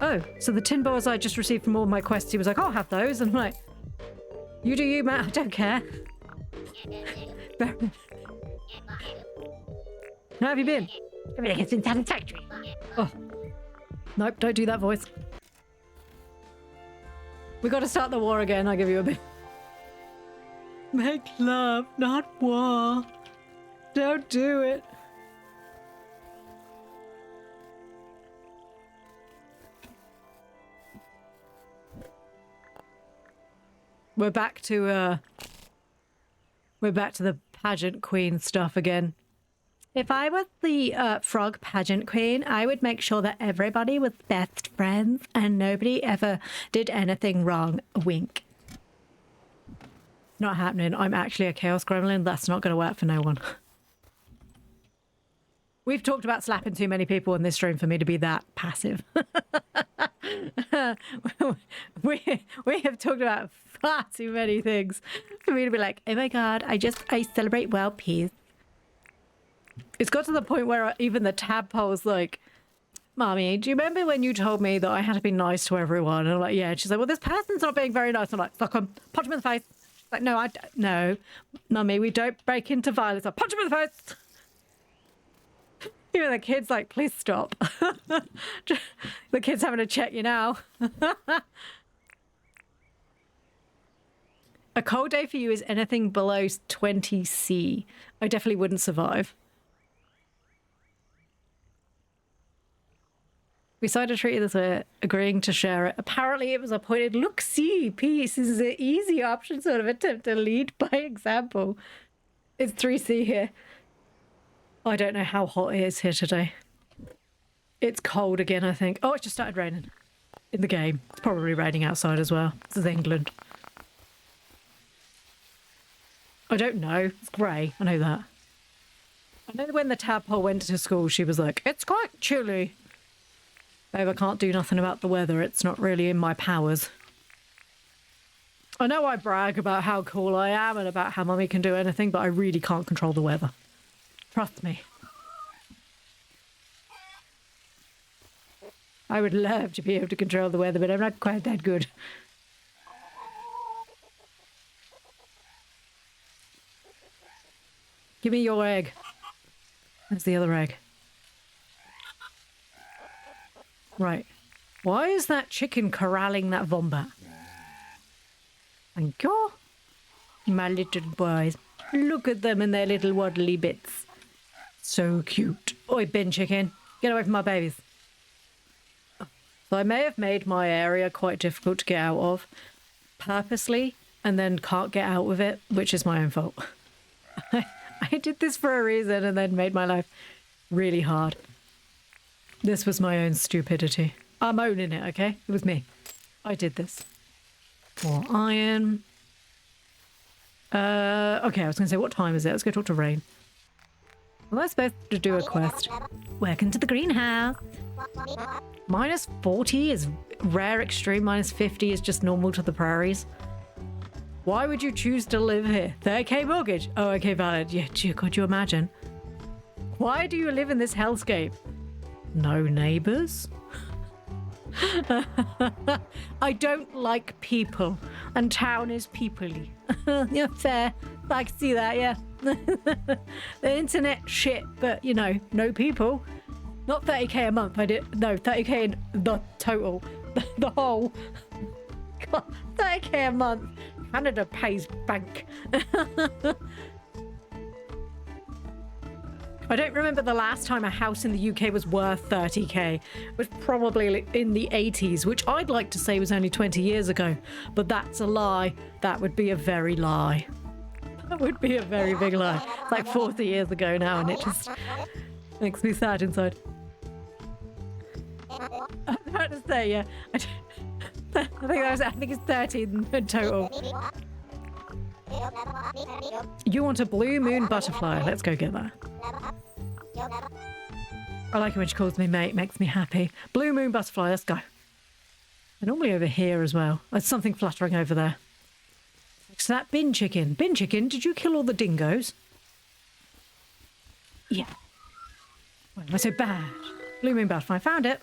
Oh, so the tin bars I just received from all my quests, he was like, I'll have those. And I'm like, you do you, man. I don't care. How have you been? Everything has been satisfactory. Oh. Nope, don't do that voice. We gotta start the war again, I'll give you a bit. Make love, not war. Don't do it. We're back to the pageant queen stuff again. If I was the frog pageant queen, I would make sure that everybody was best friends and nobody ever did anything wrong. Wink. Not happening. I'm actually a chaos gremlin. That's not going to work for no one. We've talked about slapping too many people in this stream for me to be that passive. we have talked about far too many things for me to be like, oh my god, I celebrate world peace. It's got to the point where even the tadpole's like, Mommy, do you remember when you told me that I had to be nice to everyone? And I'm like, yeah. And she's like, well, this person's not being very nice. I'm like, fuck him. Punch him in the face. She's like, no, no. Mummy, we don't break into violence. I punch him in the face. Even the kid's like, please stop. The kid's having to check you now. A cold day for you is anything below 20°C. I definitely wouldn't survive. We decided to treat it as agreeing to share it. Apparently it was a pointed, look, see, peace is an easy option, sort of attempt to lead by example. It's 3C here. I don't know how hot it is here today. It's cold again, I think. Oh, it just started raining in the game. It's probably raining outside as well. This is England. I don't know. It's grey. I know that. I know when the tadpole went to school, she was like, it's quite chilly. Babe, I can't do nothing about the weather. It's not really in my powers. I know I brag about how cool I am and about how mummy can do anything, but I really can't control the weather. Trust me. I would love to be able to control the weather, but I'm not quite that good. Give me your egg. Where's the other egg? Right. Why is that chicken corralling that wombat? Thank you. My little boys. Look at them and their little waddly bits. So cute. Oi, bin chicken. Get away from my babies. So I may have made my area quite difficult to get out of purposely and then can't get out of it, which is my own fault. I did this for a reason and then made my life really hard. This was my own stupidity. I'm owning it, okay? It was me. I did this. More iron. Okay, I was going to say, what time is it? Let's go talk to Rain. Well, I'm supposed to do a quest. Welcome to the greenhouse. Minus 40 is rare extreme. Minus 50 is just normal to the prairies. Why would you choose to live here? 30k mortgage. Oh, okay, valid. Yeah, gee, could you imagine? Why do you live in this hellscape? No neighbours? I don't like people, and town is peoply. Yeah, fair. I can see that, yeah. The internet shit, but you know, no people. Not 30k a month. I did no 30k in the total, the whole. God, 30k a month. Canada pays bank. I don't remember the last time a house in the UK was worth 30k. It was probably in the 80s, which I'd like to say was only 20 years ago. But that's a lie. That would be a very lie. That would be a very big lie. It's like 40 years ago now, and it just makes me sad inside. I'm about to say, yeah. I think it's 30 in total. You want a blue moon butterfly? Let's go get that. I like it when she calls me mate. Makes me happy. Blue moon butterfly. Let's go. They're normally over here as well. There's something fluttering over there. So that bin chicken. Bin chicken, did you kill all the dingoes? Yeah. Why am I so bad? Blue moon butterfly. Found it.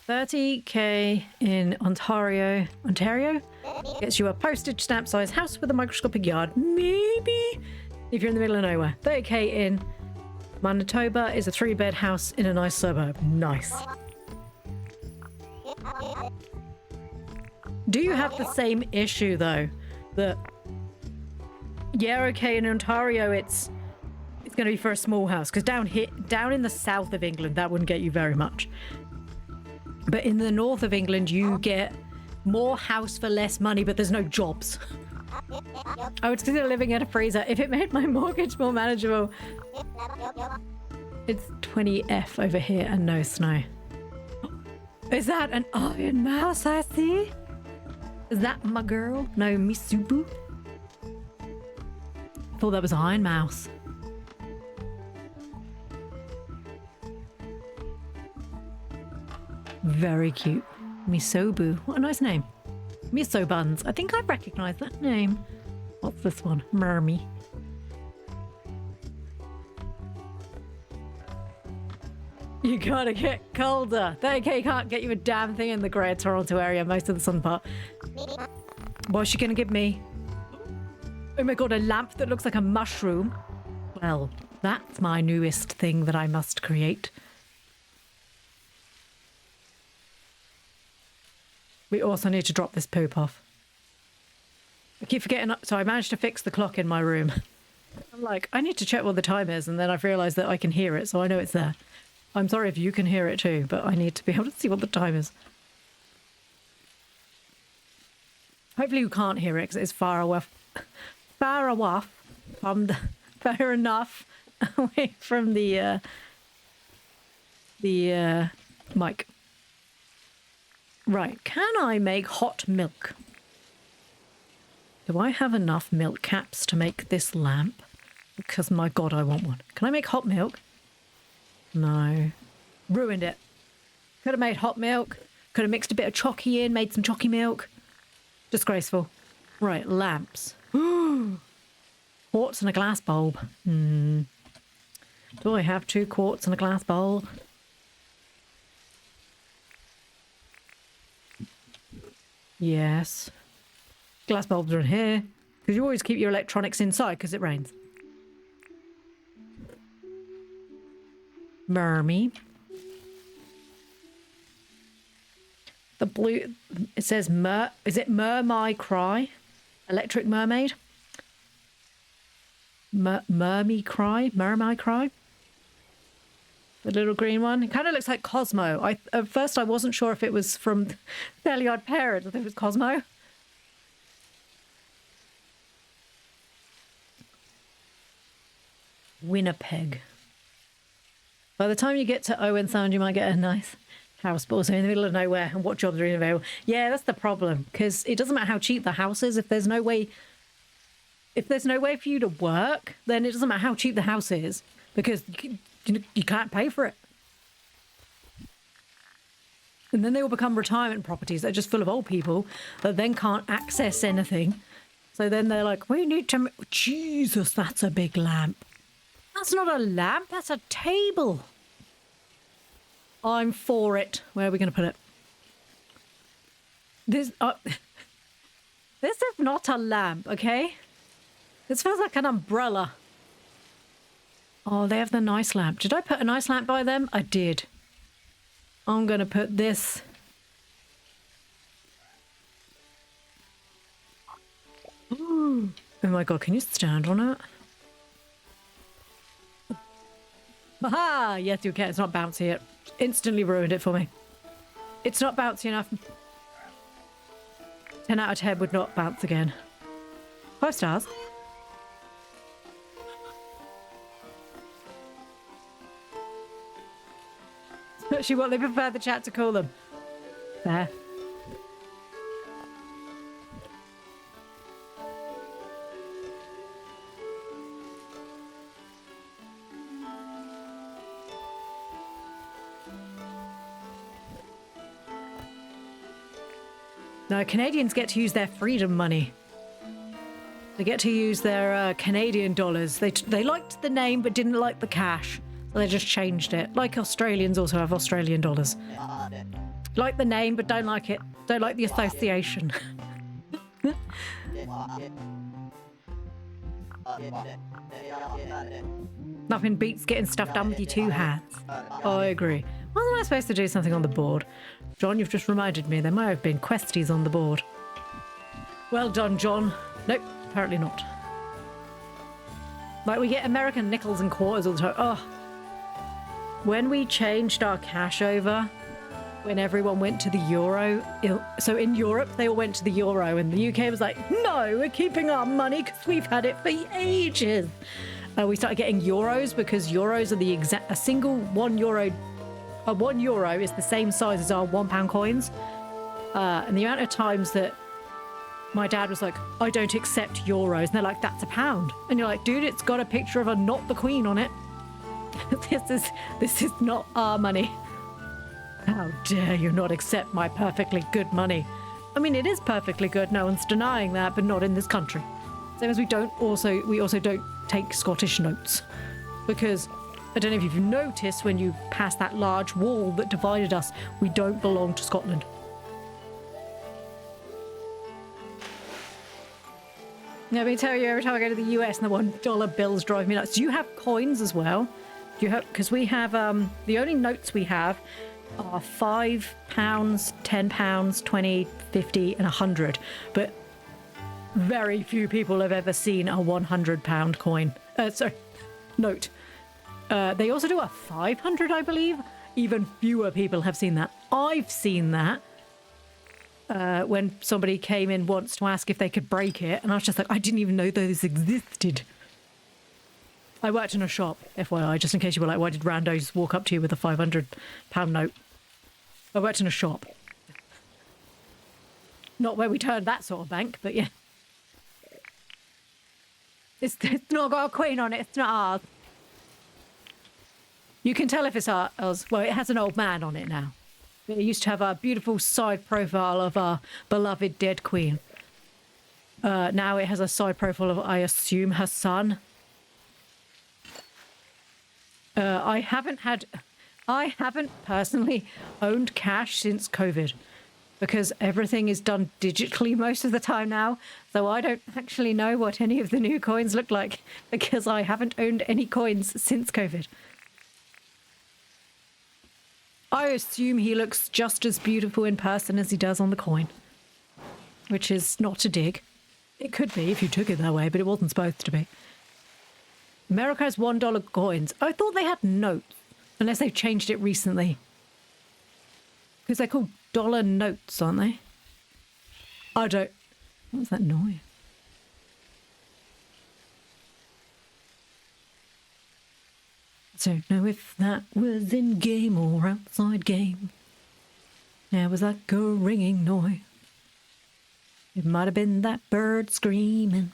30k in Ontario. Ontario? Gets you a postage stamp size house with a microscopic yard. Maybe if you're in the middle of nowhere. 30k in Manitoba is a 3-bed house in a nice suburb. Nice. Do you have the same issue though? That yeah, okay, in Ontario it's going to be for a small house, because down in the south of England that wouldn't get you very much. But in the north of England, you get more house for less money, but there's no jobs. I would consider living in a freezer if it made my mortgage more manageable. It's 20F over here and no snow. Is that an iron mouse I see? Is that my girl? No, Misubu? I thought that was iron mouse. Very cute. Misobu. What a nice name. Miso buns. I think I recognise that name. What's this one? Mermy. You gotta get colder. 30k can't get you a damn thing in the Greater Toronto area, most of the sun part. What's she gonna give me? Oh my god, a lamp that looks like a mushroom. Well, that's my newest thing that I must create. We also need to drop this poop off. I keep forgetting. So I managed to fix the clock in my room. I'm like, I need to check what the time is, and then I've realised that I can hear it, so I know it's there. I'm sorry if you can hear it too, but I need to be able to see what the time is. Hopefully you can't hear it because it's far away. Far enough away from the mic. Right, can I make hot milk? Do I have enough milk caps to make this lamp? Because my god, I want one. Can I make hot milk? No. Ruined it. Could have made hot milk. Could have mixed a bit of chocky in, made some chocky milk. Disgraceful. Right, lamps. Quartz and a glass bulb. Do I have 2 quartz and a glass bulb? Yes. Glass bulbs are in here. Because you always keep your electronics inside because it rains. Mermy. The blue, it says is it Mermy Cry? Electric Mermaid? Mermy Cry? The little green one. It kind of looks like Cosmo. At first I wasn't sure if it was from Fairly Odd Parents. I think it was Cosmo. Winnipeg. By the time you get to Owen Sound, you might get a nice house, but also in the middle of nowhere, and what jobs are available. Yeah, that's the problem, because it doesn't matter how cheap the house is. If there's no way for you to work, then it doesn't matter how cheap the house is, because you can't pay for it. And then they will become retirement properties that are just full of old people that then can't access anything. So then they're like, we need to... Jesus, that's a big lamp. That's not a lamp, that's a table. I'm for it. Where are we going to put it? This is not a lamp, okay? This feels like an umbrella. Oh, they have the nice lamp. Did I put a nice lamp by them? I did. I'm going to put this. Ooh. Oh my god, can you stand on it? Aha! Yes, you can. It's not bouncy. It instantly ruined it for me. It's not bouncy enough. 10 out of 10 would not bounce again. 5 stars. Actually, what they prefer the chat to call them. There. No, Canadians get to use their freedom money. They get to use their Canadian dollars. They liked the name but didn't like the cash. So they just changed it. Like Australians also have Australian dollars. Like the name but don't like it. Don't like the association. Nothing beats getting stuff done with your 2 hands. Oh, I agree. Wasn't I supposed to do something on the board? John, you've just reminded me there might have been questies on the board. Well done, John. Nope, apparently not. Like, we get American nickels and quarters all the time. Oh. When we changed our cash over, when everyone went to the euro, so in Europe, they all went to the euro, and the UK was like, no, we're keeping our money because we've had it for ages. We started getting euros because euros are a single €1. A €1 is the same size as our £1 coins. And the amount of times that my dad was like, I don't accept euros. And they're like, that's £1. And you're like, dude, it's got a picture of a not the queen on it. This is not our money. How dare you not accept my perfectly good money? I mean, it is perfectly good. No one's denying that, but not in this country. Same as we also don't take Scottish notes, because I don't know if you've noticed, when you pass that large wall that divided us, we don't belong to Scotland. Let me tell you, every time I go to the US and the $1 bills drive me nuts. Do you have coins as well? Do you have? Because we have the only notes we have are £5, £10, 20, 50, and 100. But very few people have ever seen a £100 coin. Note. They also do a 500, I believe. Even fewer people have seen that. I've seen that when somebody came in once to ask if they could break it, and I was just like, I didn't even know those existed. I worked in a shop, FYI, just in case you were like, why did randos walk up to you with a £500 note? I worked in a shop. Not where we turned that sort of bank, but yeah. It's not got a queen on it. It's not ours. You can tell if it's ours. Well, it has an old man on it now. It used to have a beautiful side profile of our beloved dead queen. Now it has a side profile of, I assume, her son. I haven't personally owned cash since COVID because everything is done digitally most of the time now. So I don't actually know what any of the new coins look like because I haven't owned any coins since COVID. I assume he looks just as beautiful in person as he does on the coin, which is not a dig. It could be if you took it that way, but it wasn't supposed to be. America has $1 coins. I thought they had notes, unless they've changed it recently. Because they're called dollar notes, aren't they? I don't... What's that noise? Don't know if that was in game or outside game. There was like a ringing noise. It might have been that bird screaming.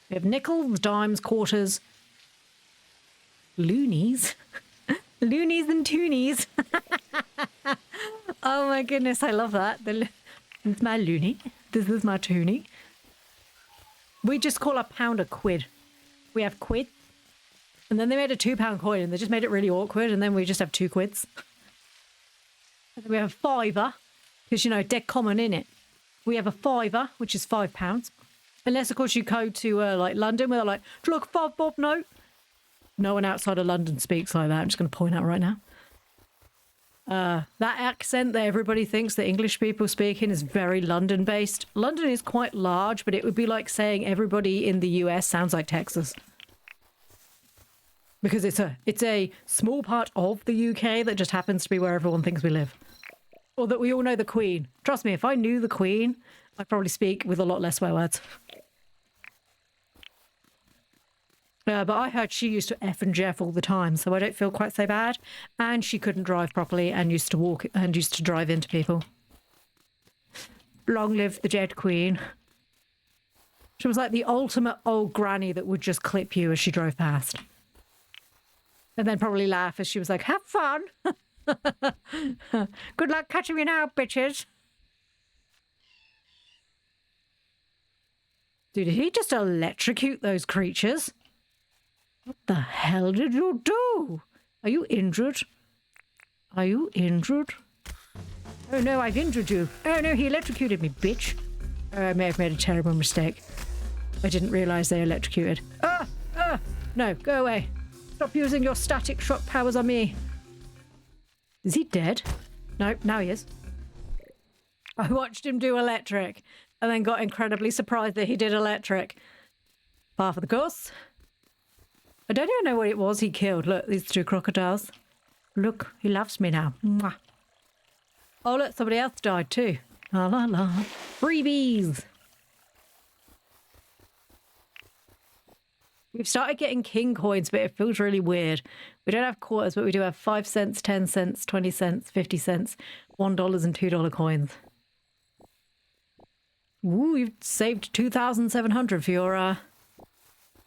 We have nickels, dimes, quarters, loonies. Loonies and toonies. Oh my goodness, I love that. It's my loony. This is my toonie. We just call a pound a quid. We have quid. And then they made a £2 coin and they just made it really awkward. And then we just have 2 quids. And then we have a fiver. Because, you know, dead common in it. We have a fiver, which is £5. Unless, of course, you go to, like, London, where they're like, do you like a 5-bob note? No one outside of London speaks like that. I'm just going to point out right now. That accent that everybody thinks that English people speak in is very London-based. London is quite large, but it would be like saying everybody in the US sounds like Texas. Because it's a small part of the UK that just happens to be where everyone thinks we live. Or that we all know the Queen. Trust me, if I knew the Queen, I'd probably speak with a lot less swear words. But I heard she used to F and Jeff all the time, so I don't feel quite so bad. And she couldn't drive properly and used to walk and used to drive into people. Long live the dead Queen. She was like the ultimate old granny that would just clip you as she drove past. And then probably laugh as she was like, have fun. Good luck catching me now, bitches. Dude, did he just electrocute those creatures? What the hell did you do? Are you injured? Are you injured? Oh no, I've injured you. Oh no, he electrocuted me, bitch. I may have made a terrible mistake. I didn't realise they electrocuted. No, go away. Stop using your static shock powers on me. Is he dead? No, now he is. I watched him do electric and then got incredibly surprised that he did electric. Par for the course. I don't even know what it was he killed. Look, these 2 crocodiles. Look, he loves me now. Mwah. Oh, look, somebody else died too. La la la. Freebies. We've started getting king coins, but it feels really weird. We don't have quarters, but we do have 5 cents, 10 cents, 20 cents, 50 cents, $1 and $2 coins. Ooh, you've saved $2,700 for your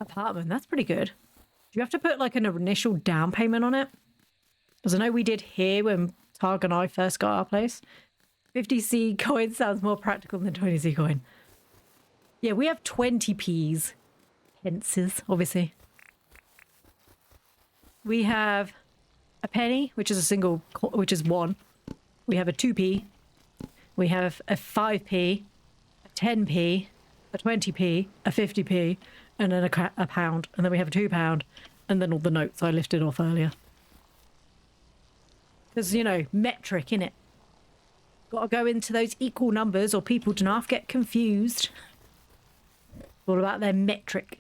apartment. That's pretty good. Do you have to put like an initial down payment on it? Because I know we did here when Targ and I first got our place. 50C coin sounds more practical than 20C coin. Yeah, we have 20Ps. Pences, obviously. We have a penny, which is a single, which is 1. We have a 2p. We have a 5p, a 10p, a 20p, a 50p, and then a pound. And then we have a £2, and then all the notes I lifted off earlier. Because, you know, metric, innit? Got to go into those equal numbers or people do not get confused. All about their metric.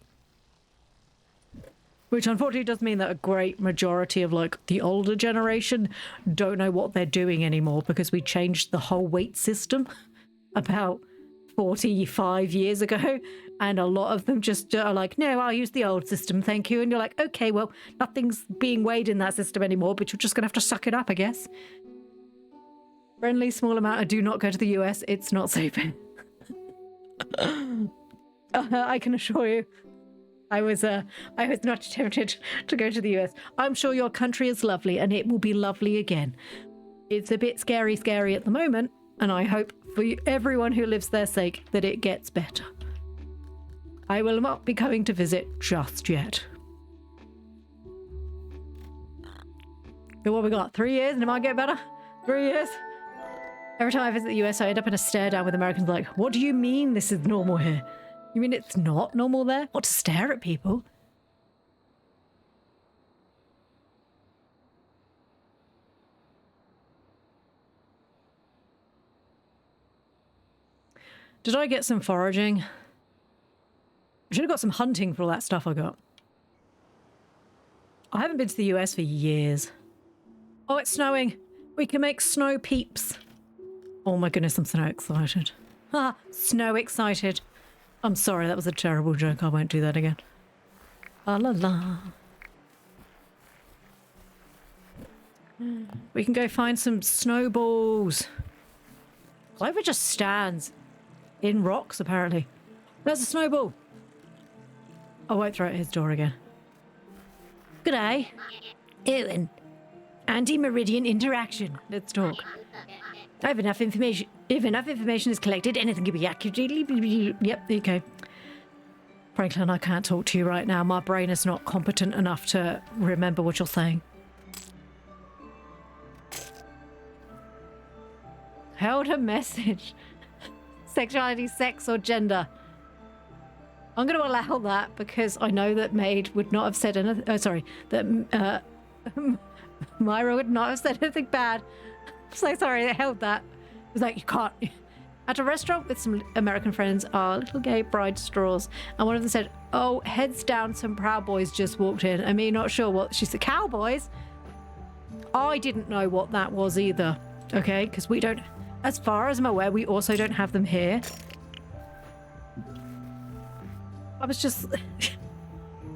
Which unfortunately does mean that a great majority of like the older generation don't know what they're doing anymore because we changed the whole weight system about 45 years ago. And a lot of them just are like, no, I'll use the old system, thank you. And you're like, okay, well, nothing's being weighed in that system anymore, but you're just going to have to suck it up, I guess. Friendly, small amount. I do not go to the US. It's not safe. I can assure you, I was not tempted to go to the US. I'm sure your country is lovely, and it will be lovely again. It's a bit scary at the moment, and I hope for everyone who lives there's sake that it gets better. I will not be coming to visit just yet. But what we got? 3 years, and it might get better? 3 years? Every time I visit the US, I end up in a stare down with Americans like, what do you mean this is normal here? You mean it's not normal there? What, to stare at people? Did I get some foraging? I should have got some hunting for all that stuff I got. I haven't been to the US for years. Oh, it's snowing. We can make snow peeps. Oh my goodness, I'm so excited. Ah, snow excited. I'm sorry, that was a terrible joke. I won't do that again. La la la. We can go find some snowballs. Clover just stands in rocks, apparently. There's a snowball. I won't throw it at his door again. G'day. Ewan. Anti-meridian interaction. Let's talk. I have enough information. If enough information is collected, anything can be accurately... Yep, okay. Franklin, I can't talk to you right now. My brain is not competent enough to remember what you're saying. Held a message. Sexuality, sex, or gender. I'm going to allow that because I know that Maid would not have said anything. Oh, sorry. That Myra would not have said anything bad. I'm so sorry they held that. It was like, you can't. At a restaurant with some American friends are little gay bride straws, and one of them said, oh, heads down, some Proud Boys just walked in. And me not sure what she said. Cowboys? I didn't know what that was either. Okay, because we don't, as far as I'm aware, we also don't have them here. I was just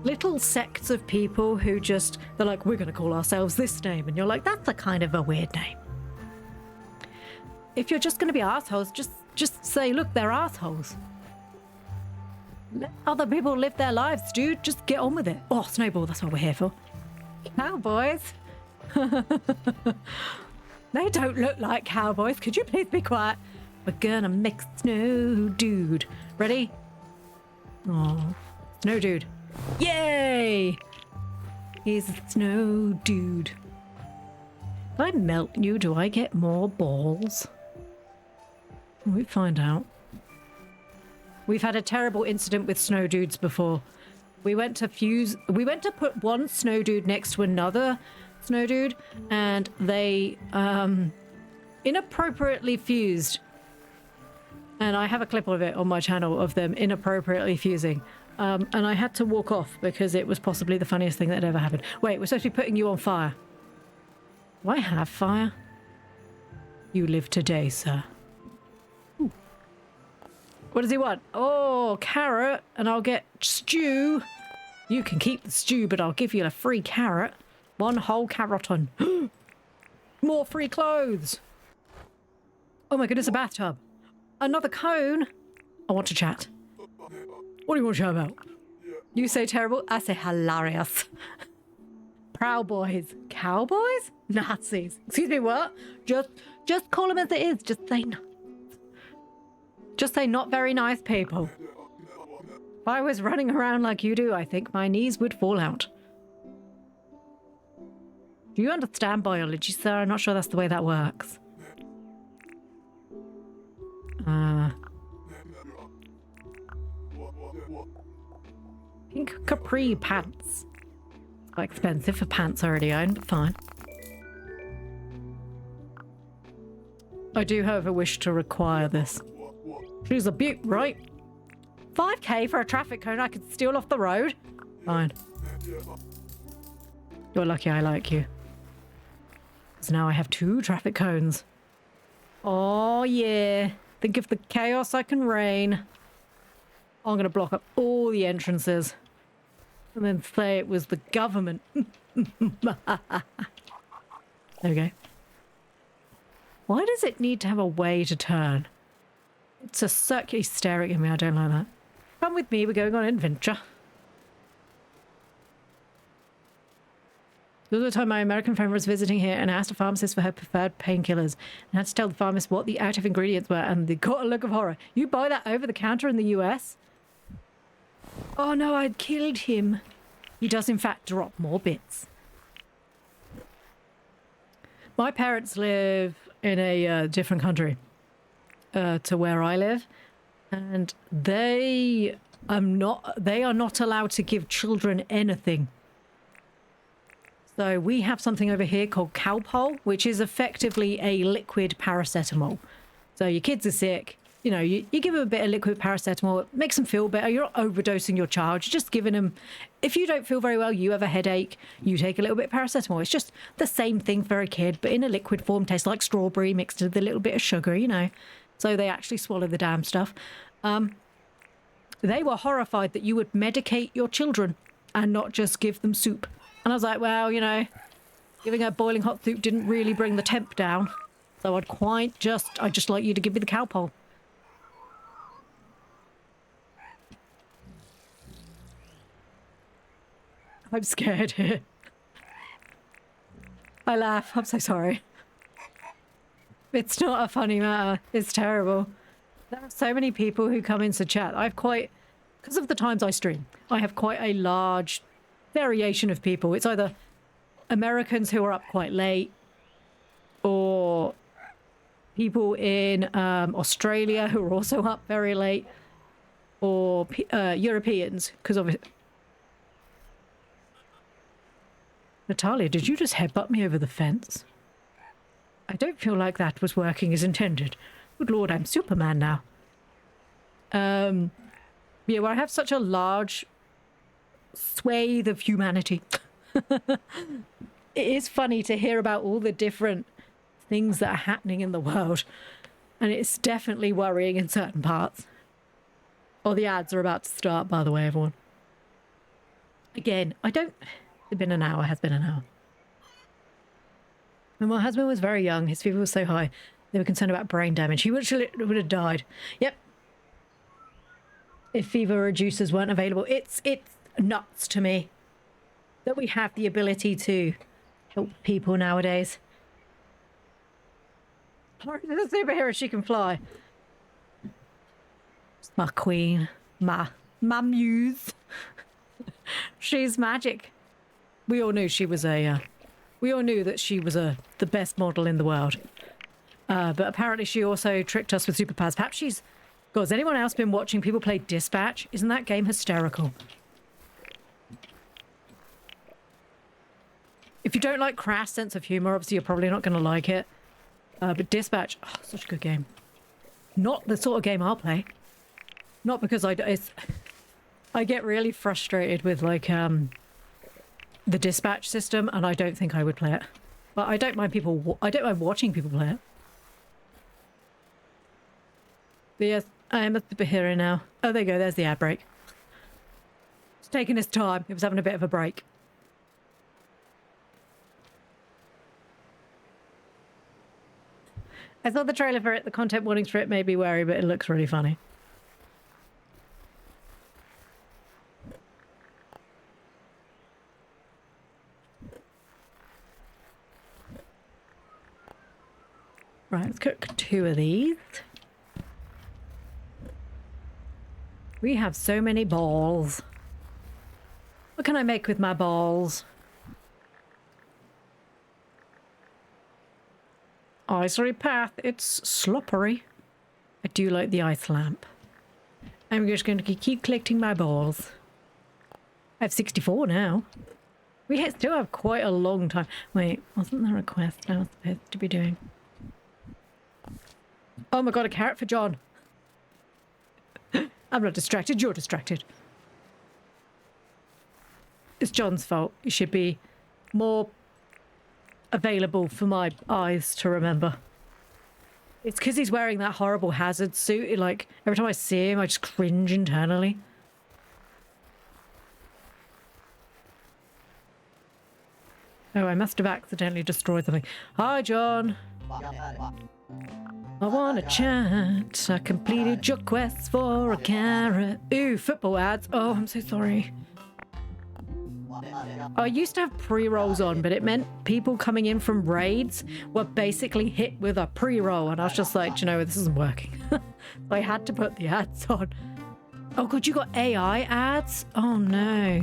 little sects of people who just, they're like, we're going to call ourselves this name. And you're like, that's a kind of a weird name. If you're just going to be assholes, just say, look, they're assholes. Let other people live their lives, dude. Just get on with it. Oh, Snowball, that's what we're here for. Cowboys. They don't look like cowboys. Could you please be quiet? We're gonna make snow dude. Ready? Oh, snow dude. Yay! He's a snow dude. If I melt you, do I get more balls? We find out. We've had a terrible incident with snow dudes before. We went to put one snow dude next to another snow dude, and they inappropriately fused. And I have a clip of it on my channel of them inappropriately fusing. And I had to walk off because it was possibly the funniest thing that had ever happened. Wait, we're supposed to be putting you on fire. Do I have fire? You live today, sir. Ooh. What does he want? Oh, carrot, and I'll get stew. You can keep the stew, but I'll give you a free carrot. One whole carroton. More free clothes. Oh my goodness, a bathtub. Another cone. I want to chat. What do you want to chat about? You say terrible, I say hilarious. Proud Boys. Cowboys? Nazis. Excuse me, what? Just call them as it is. Just say not very nice people. If I was running around like you do, I think my knees would fall out. Do you understand biology, sir? I'm not sure that's the way that works. Pink capri pants. Quite expensive for pants I already own, but fine. I do, however, wish to require this. She's a beaut, right? 5k for a traffic cone I could steal off the road? Fine. You're lucky I like you. So now I have 2 traffic cones. Oh yeah. Think of the chaos I can rain. I'm going to block up all the entrances. And then say it was the government. There we go. Why does it need to have a way to turn? It's a circular staring at me. I don't like that. Come with me. We're going on an adventure. The other time my American friend was visiting here and asked a pharmacist for her preferred painkillers and had to tell the pharmacist what the active ingredients were, and they got a look of horror. You buy that over the counter in the US? Oh no, I'd killed him. He does in fact drop more bits. My parents live in a different country to where I live, and they are not allowed to give children anything. So we have something over here called Calpol, which is effectively a liquid paracetamol. So your kids are sick, you know, you give them a bit of liquid paracetamol, it makes them feel better. You're not overdosing your child. You're just giving them, if you don't feel very well, you have a headache, you take a little bit of paracetamol. It's just the same thing for a kid, but in a liquid form, tastes like strawberry mixed with a little bit of sugar, you know. So they actually swallow the damn stuff. They were horrified that you would medicate your children and not just give them soup. And I was like, well, you know, giving her boiling hot soup didn't really bring the temp down. So I'd just like you to give me the Calpol. I'm scared here. I laugh. I'm so sorry. It's not a funny matter. It's terrible. There are so many people who come into chat. Because of the times I stream, I have quite a large variation of people. It's either Americans who are up quite late, or people in Australia who are also up very late, or Europeans, because obviously... Natalia, did you just headbutt me over the fence? I don't feel like that was working as intended. Good lord, I'm Superman now. Yeah, well, I have such a large swathe of humanity. It is funny to hear about all the different things that are happening in the world, and it's definitely worrying in certain parts. Oh, the ads are about to start, by the way, everyone. Again, it's been an hour, has been an hour. When my husband was very young, his fever was so high, they were concerned about brain damage. He would have died. Yep. If fever reducers weren't available. It's nuts to me that we have the ability to help people nowadays. Plorange is a superhero, she can fly. My queen. My muse. She's magic. We all knew she was we all knew that she was the best model in the world. But apparently she also tricked us with superpowers. Perhaps she's... God, has anyone else been watching people play Dispatch? Isn't that game hysterical? If you don't like crass sense of humor, obviously you're probably not going to like it. But Dispatch, oh, such a good game. Not the sort of game I'll play. Not because I get really frustrated with like the dispatch system, and I don't think I would play it. But I don't mind I don't mind watching people play it. But yes, I am a superhero now. Oh, there you go. There's the ad break. It's taking its time. It was having a bit of a break. I saw the trailer for it. The content warnings for it made me wary, but it looks really funny. Right, let's cook 2 of these. We have so many balls. What can I make with my balls? Icy path, it's slippery. I do like the ice lamp. I'm just going to keep collecting my balls. I have 64 now. We still have quite a long time. Wait, wasn't there a quest I was supposed to be doing? Oh my god, a carrot for John. I'm not distracted, you're distracted. It's John's fault. He should be more available for my eyes to remember. It's because he's wearing that horrible hazard suit. Like, every time I see him, I just cringe internally. Oh, I must have accidentally destroyed something. Hi, John. I wanna chat. I completed your quest for a carrot. Ooh, football ads. Oh, I'm so sorry. I used to have pre-rolls on, but it meant people coming in from raids were basically hit with a pre-roll, and I was just like, do you know what, this isn't working. I had to put the ads on. Oh god, you got AI ads? Oh no.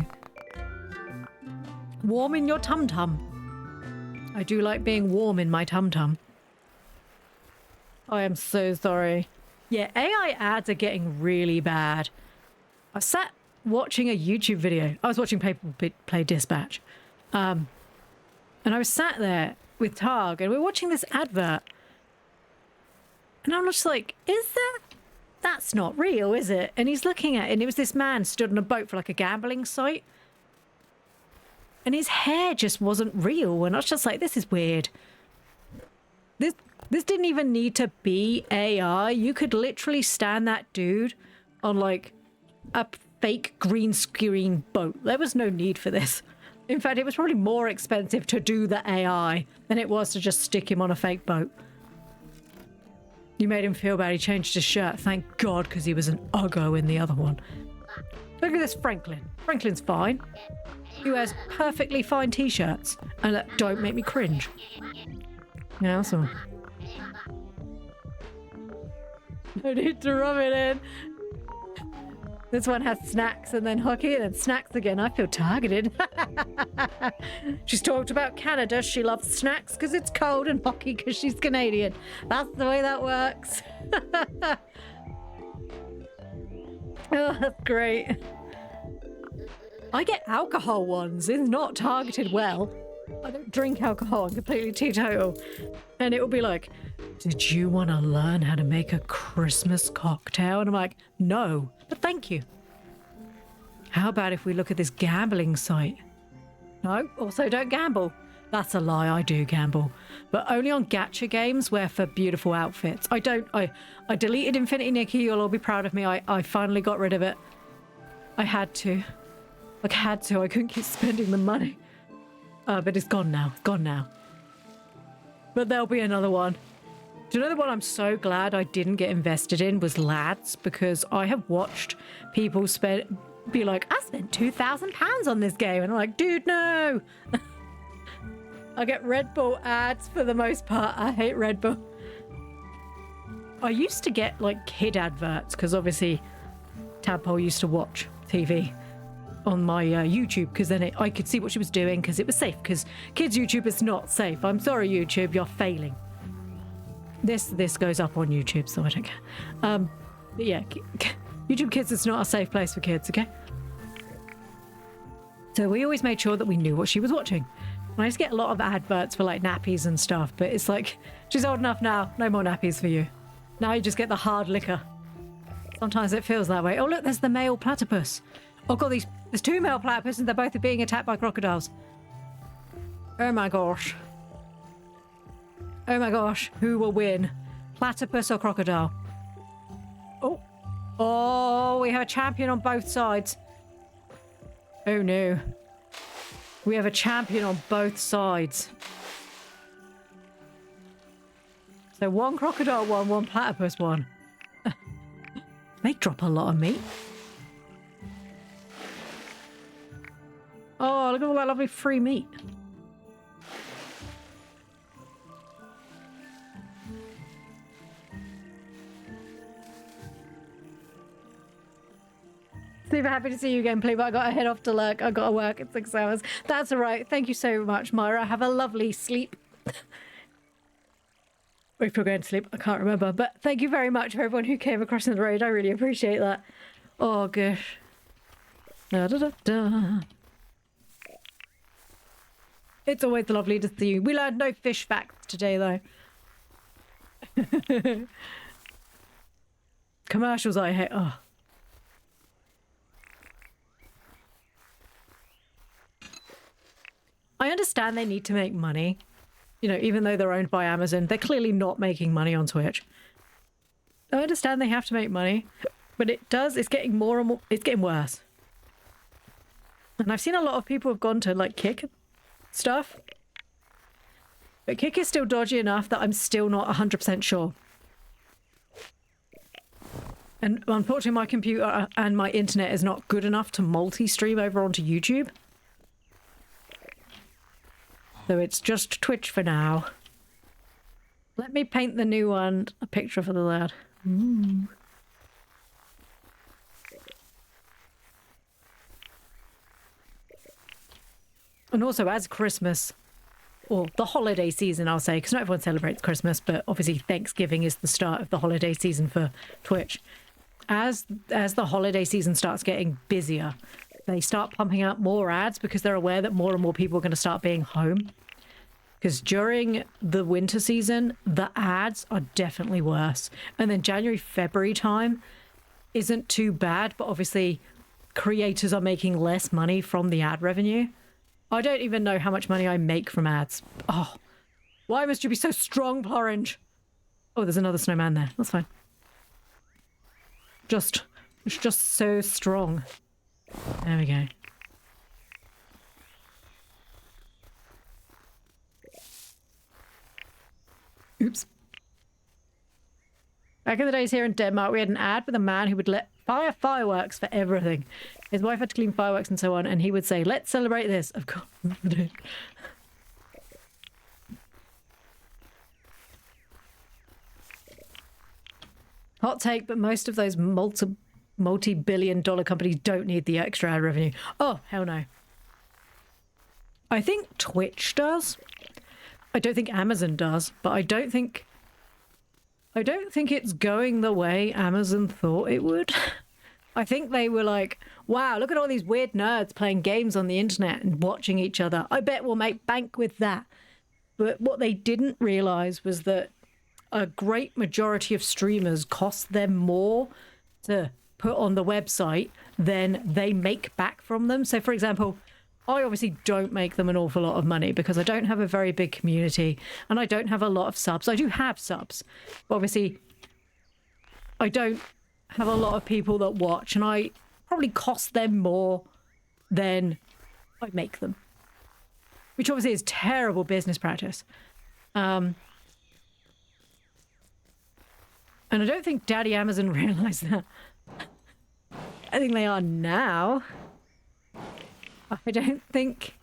Warm in your tum-tum. I do like being warm in my tum-tum. I am so sorry. Yeah, AI ads are getting really bad. I sat watching a YouTube video. I was watching people play Dispatch. And I was sat there with Targ and we were watching this advert. And I'm just like, that's not real, is it? And he's looking at it and it was this man stood on a boat for like a gambling site. And his hair just wasn't real. And I was just like, this is weird. This didn't even need to be AI. You could literally stand that dude on like a fake green screen boat. There was no need for this. In fact, it was probably more expensive to do the AI than it was to just stick him on a fake boat. You made him feel bad. He changed his shirt. Thank God, because he was an uggo in the other one. Look at this Franklin. Franklin's fine. He wears perfectly fine t-shirts. And don't make me cringe. Yeah, that's all. No need to rub it in. This one has snacks and then hockey and then snacks again. I feel targeted. She's talked about Canada. She loves snacks because it's cold and hockey because she's Canadian. That's the way that works. Oh, that's great. I get alcohol ones. It's not targeted well. I don't drink alcohol. I'm completely teetotal. And it will be like, did you want to learn how to make a Christmas cocktail? And I'm like, no, but thank you. How about if we look at this gambling site? No, also don't gamble. That's a lie, I do gamble. But only on gacha games where for beautiful outfits. I deleted Infinity Nikki, you'll all be proud of me. I finally got rid of it. I had to. I couldn't keep spending the money. But it's gone now. It's gone now. But there'll be another one. Do you know the one I'm so glad I didn't get invested in was Lads? Because I have watched people be like, I spent £2,000 on this game. And I'm like, dude, no. I get Red Bull ads for the most part. I hate Red Bull. I used to get like kid adverts because obviously Tadpole used to watch TV on my YouTube because then I could see what she was doing because it was safe, because kids YouTube is not safe. I'm sorry, YouTube, you're failing. This goes up on YouTube, so I don't care. But yeah, YouTube Kids is not a safe place for kids, okay? So we always made sure that we knew what she was watching. And I just get a lot of adverts for like nappies and stuff, but it's like, she's old enough now, no more nappies for you. Now you just get the hard liquor. Sometimes it feels that way. Oh look, there's the male platypus. Oh god, there's two male platypus and they're both being attacked by crocodiles. Oh my gosh. Oh my gosh, who will win? Platypus or crocodile? Oh. Oh, we have a champion on both sides. Oh no. We have a champion on both sides. So one crocodile won, one platypus won. They drop a lot of meat. Oh, look at all that lovely free meat. Super happy to see you again, Ploo, but I got to head off to work. I got to work in 6 hours. That's all right. Thank you so much, Myra. Have a lovely sleep. Or if you're going to sleep, I can't remember. But thank you very much for everyone who came across in the road. I really appreciate that. Oh, gosh. Da, da, da, da. It's always lovely to see you. We learned no fish facts today, though. Commercials I hate. Oh. I understand they need to make money. You know, even though they're owned by Amazon, they're clearly not making money on Twitch. I understand they have to make money, but it's getting more and more, it's getting worse. And I've seen a lot of people have gone to like Kick stuff. But Kick is still dodgy enough that I'm still not 100% sure. And unfortunately, my computer and my internet is not good enough to multi-stream over onto YouTube. So it's just Twitch for now. Let me paint the new one a picture for the lad. Ooh. And also, as Christmas, or the holiday season, I'll say, because not everyone celebrates Christmas, but obviously Thanksgiving is the start of the holiday season for Twitch. As the holiday season starts getting busier, they start pumping out more ads because they're aware that more and more people are going to start being home. Because during the winter season, the ads are definitely worse. And then January, February time isn't too bad, but obviously creators are making less money from the ad revenue. I don't even know how much money I make from ads. Oh, why must you be so strong, Plorange? Oh, there's another snowman there. That's fine. It's just so strong. There we go. Oops. Back in the days here in Denmark, we had an ad with a man who would let fire fireworks for everything. His wife had to clean fireworks and so on, and he would say, "Let's celebrate this." Of course. Hot take, but most of those multi-billion-dollar companies don't need the extra ad revenue. Oh, hell no. I think Twitch does. I don't think Amazon does, but I don't think it's going the way Amazon thought it would. I think they were like, wow, look at all these weird nerds playing games on the internet and watching each other. I bet we'll make bank with that. But what they didn't realize was that a great majority of streamers cost them more to put on the website than they make back from them. So, for example, I obviously don't make them an awful lot of money because I don't have a very big community and I don't have a lot of subs. I do have subs, but obviously I don't have a lot of people that watch, and I probably cost them more than I make them, which obviously is terrible business practice. And I don't think Daddy Amazon realized that. I think they are now. I don't think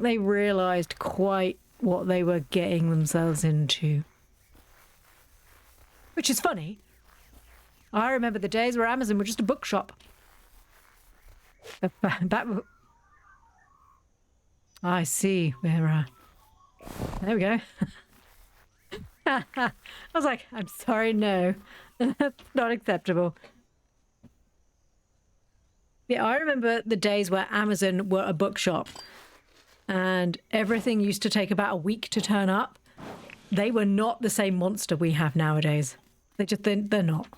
they realized quite what they were getting themselves into. Which is funny. I remember the days where Amazon were just a bookshop. I see. There we go. I was like, I'm sorry, no. That's not acceptable. Yeah, I remember the days where Amazon were a bookshop and everything used to take about a week to turn up. They were not the same monster we have nowadays. They're not.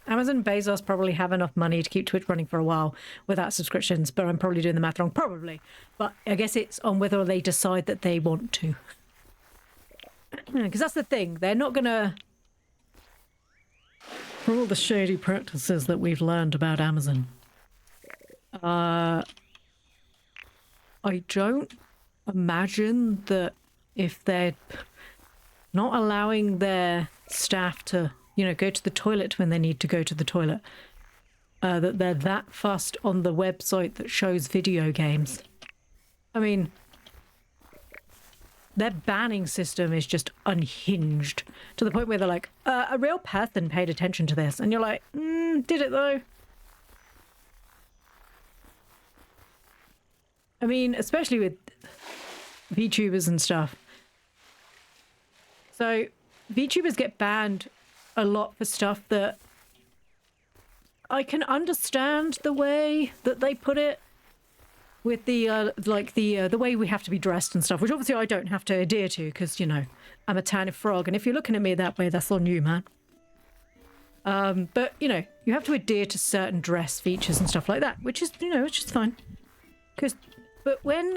Amazon Bezos probably have enough money to keep Twitch running for a while without subscriptions, but I'm probably doing the math wrong. Probably. But I guess it's on whether they decide that they want to. Because that's the thing. They're not going to... For all the shady practices that we've learned about Amazon, I don't imagine that if they're not allowing their staff to, you know, go to the toilet when they need to go to the toilet, that they're that fussed on the website that shows video games. I mean, their banning system is just unhinged to the point where they're like, a real person paid attention to this. And you're like, did it though? I mean, especially with VTubers and stuff. So VTubers get banned a lot for stuff that I can understand the way that they put it with the the way we have to be dressed and stuff, which obviously I don't have to adhere to because, you know, I'm a tiny frog, and if you're looking at me that way, that's on you, man. But you know, you have to adhere to certain dress features and stuff like that, which is, you know, it's just fine. But when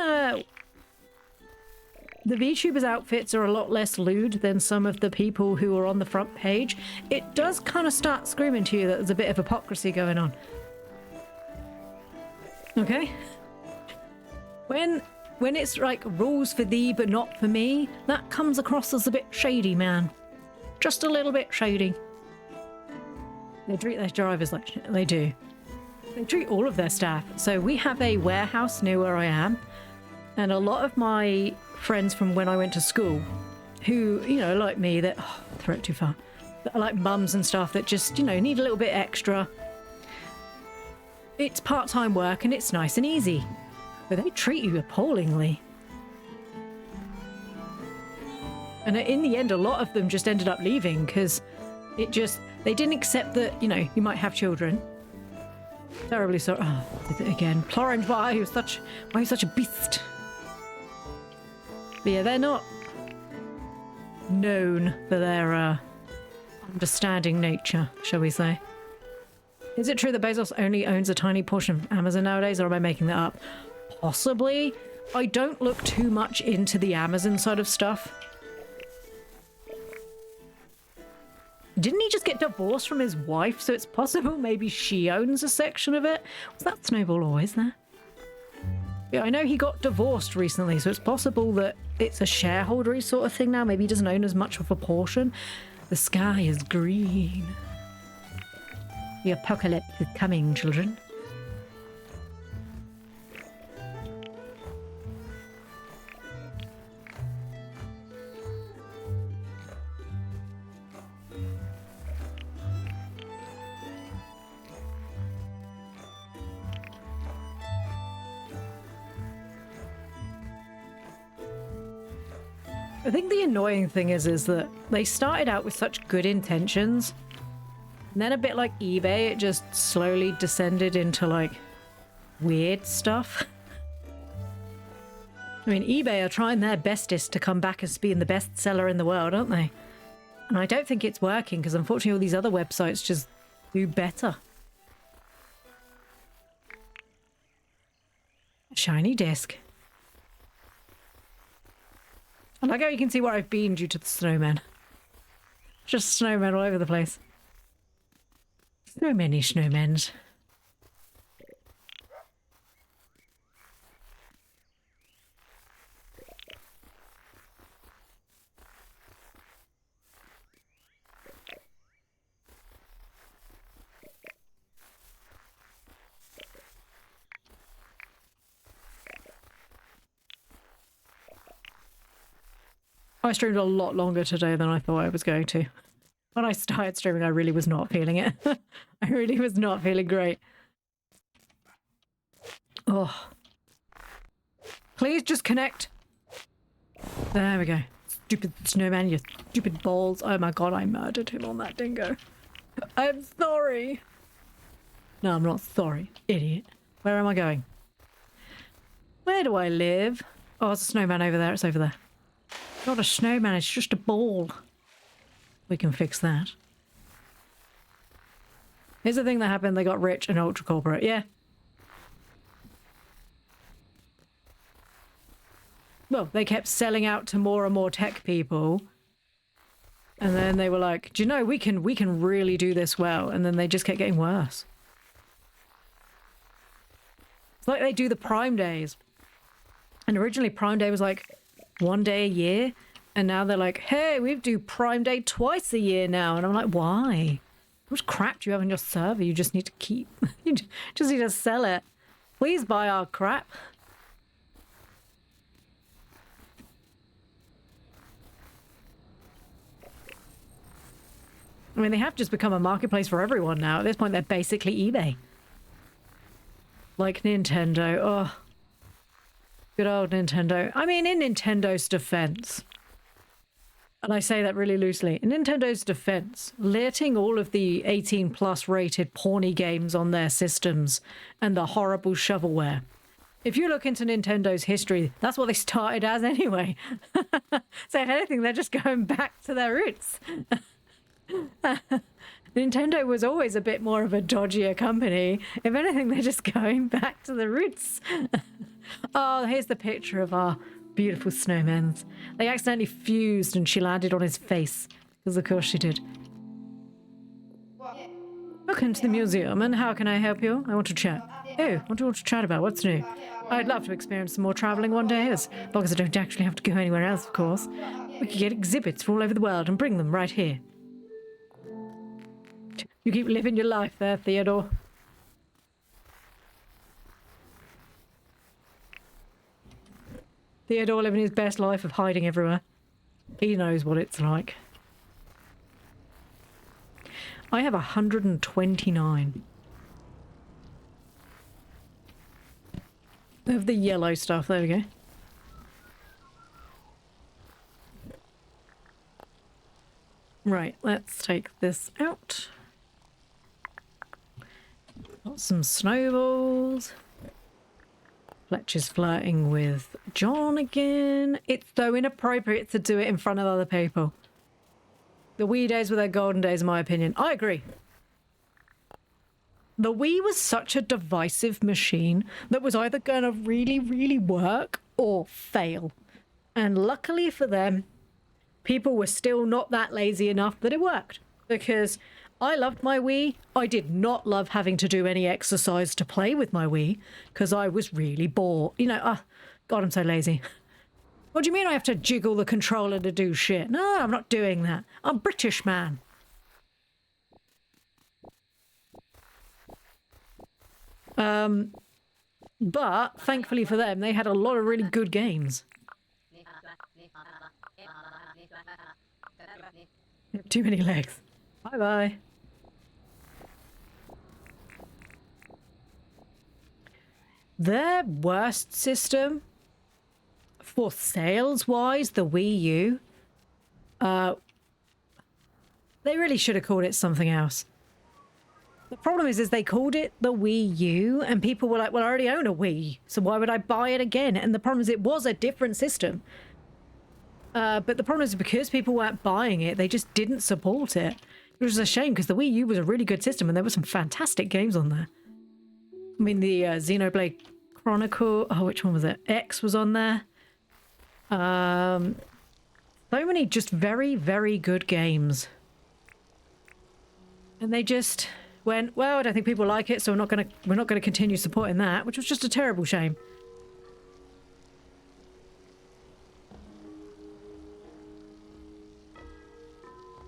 the VTubers' outfits are a lot less lewd than some of the people who are on the front page, it does kind of start screaming to you that there's a bit of hypocrisy going on. Okay? When it's like rules for thee but not for me, that comes across as a bit shady, man. Just a little bit shady. They treat their drivers like shit. They do. They treat all of their staff. So we have a warehouse near where I am, and a lot of my friends from when I went to school who, you know, like me, that throw it too far, that are like mums and stuff that just, you know, need a little bit extra. It's part-time work and it's nice and easy, but they treat you appallingly. And in the end, a lot of them just ended up leaving because they didn't accept that, you know, you might have children. Terribly sorry. Oh, did it again. Plorange, why are you such a beast? But yeah, they're not known for their understanding nature, shall we say. Is it true that Bezos only owns a tiny portion of Amazon nowadays, or am I making that up? Possibly. I don't look too much into the Amazon side of stuff. Didn't he just get divorced from his wife? So it's possible maybe she owns a section of it? Was that Snowball always there? Yeah, I know he got divorced recently, so it's possible that it's a shareholdery sort of thing now. Maybe he doesn't own as much of a portion. The sky is green. The apocalypse is coming, children. I think the annoying thing is that they started out with such good intentions, and then a bit like eBay, it just slowly descended into like weird stuff. I mean, eBay are trying their bestest to come back as being the best seller in the world, aren't they? And I don't think it's working because unfortunately all these other websites just do better. Shiny disc. I like how you can see where I've been due to the snowmen. Just snowmen all over the place. So many snowmen. I streamed a lot longer today than I thought I was going to. When I started streaming, I really was not feeling it. I really was not feeling great. Oh. Please just connect. There we go. Stupid snowman, you stupid balls. Oh my god, I murdered him on that dingo. I'm sorry. No, I'm not sorry, idiot. Where am I going? Where do I live? Oh, there's a snowman over there. It's over there. Not a snowman, it's just a ball. We can fix that. Here's the thing that happened. They got rich and ultra corporate. Yeah. Well, they kept selling out to more and more tech people. And then they were like, do you know, we can really do this well. And then they just kept getting worse. It's like they do the Prime days. And originally Prime Day was like one day a year, and now they're like, hey, we do Prime Day twice a year now. And I'm like, why? How much crap do you have on your server? You just need to keep. You just need to sell it. Please buy our crap. I mean, they have just become a marketplace for everyone now. At this point, they're basically eBay. Like Nintendo. Oh. Good old Nintendo. I mean, in Nintendo's defense, and I say that really loosely, in Nintendo's defense, letting all of the 18+ rated porny games on their systems and the horrible shovelware. If you look into Nintendo's history, that's what they started as anyway. So if anything, they're just going back to their roots. Nintendo was always a bit more of a dodgier company. If anything, they're just going back to the roots. Oh, here's the picture of our Beautiful snowmen. They accidentally fused and she landed on his face. Because of course she did. Welcome to the museum, and how can I help you? I want to chat. Oh, what do you want to chat about? What's new? I'd love to experience some more travelling one day, as long as I don't actually have to go anywhere else, of course. We could get exhibits from all over the world and bring them right here. You keep living your life there, Theodore. Theodore living his best life of hiding everywhere. He knows what it's like. I have 129 of the yellow stuff. There we go. Right, let's take this out. Got some snowballs. Fletcher's flirting with John again. It's so inappropriate to do it in front of other people. The Wii days were their golden days, in my opinion. I agree. The Wii was such a divisive machine that was either going to really, really work or fail. And luckily for them, people were still not that lazy enough that it worked. Because I loved my Wii. I did not love having to do any exercise to play with my Wii because I was really bored. You know, God, I'm so lazy. What do you mean I have to jiggle the controller to do shit? No, I'm not doing that. I'm British, man. But thankfully for them, they had a lot of really good games. Too many legs. Bye-bye. Their worst system for sales-wise, the Wii U, they really should have called it something else. The problem is they called it the Wii U, and people were like, well, I already own a Wii, so why would I buy it again? And the problem is it was a different system. But the problem is because people weren't buying it, they just didn't support it. Which was a shame, because the Wii U was a really good system, and there were some fantastic games on there. I mean, the Xenoblade Chronicle... Oh, which one was it? X was on there. So many just very, very good games. And they just went, well, I don't think people like it, so we're not gonna continue supporting that, which was just a terrible shame.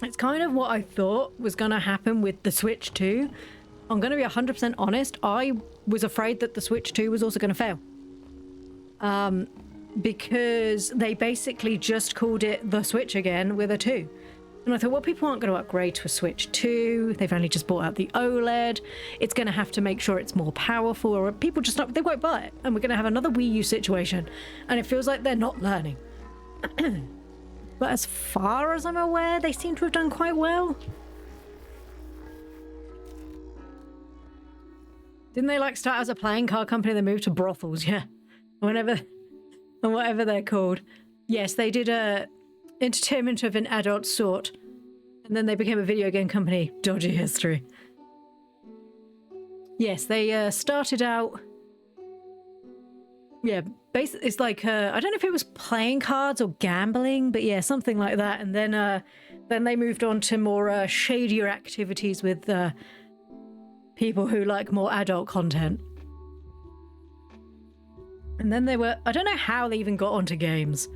It's kind of what I thought was gonna happen with the Switch 2. I'm gonna be 100% honest, I was afraid that the Switch 2 was also gonna fail. Because they basically just called it the Switch again with a 2. And I thought, well, people aren't going to upgrade to a Switch 2. They've only just bought out the OLED. It's going to have to make sure it's more powerful, or people just not, they won't buy it. And we're going to have another Wii U situation. And it feels like they're not learning. But as far as I'm aware, they seem to have done quite well. Didn't they like start as a playing card company, then move to brothels? Yeah. Whatever they're called. Yes, they did entertainment of an adult sort, and then they became a video game company. Dodgy history. Yes, they started out, yeah, basically it's like I don't know if it was playing cards or gambling, but yeah, something like that. And then they moved on to more shadier activities with people who like more adult content. And then they were, I don't know how they even got onto games.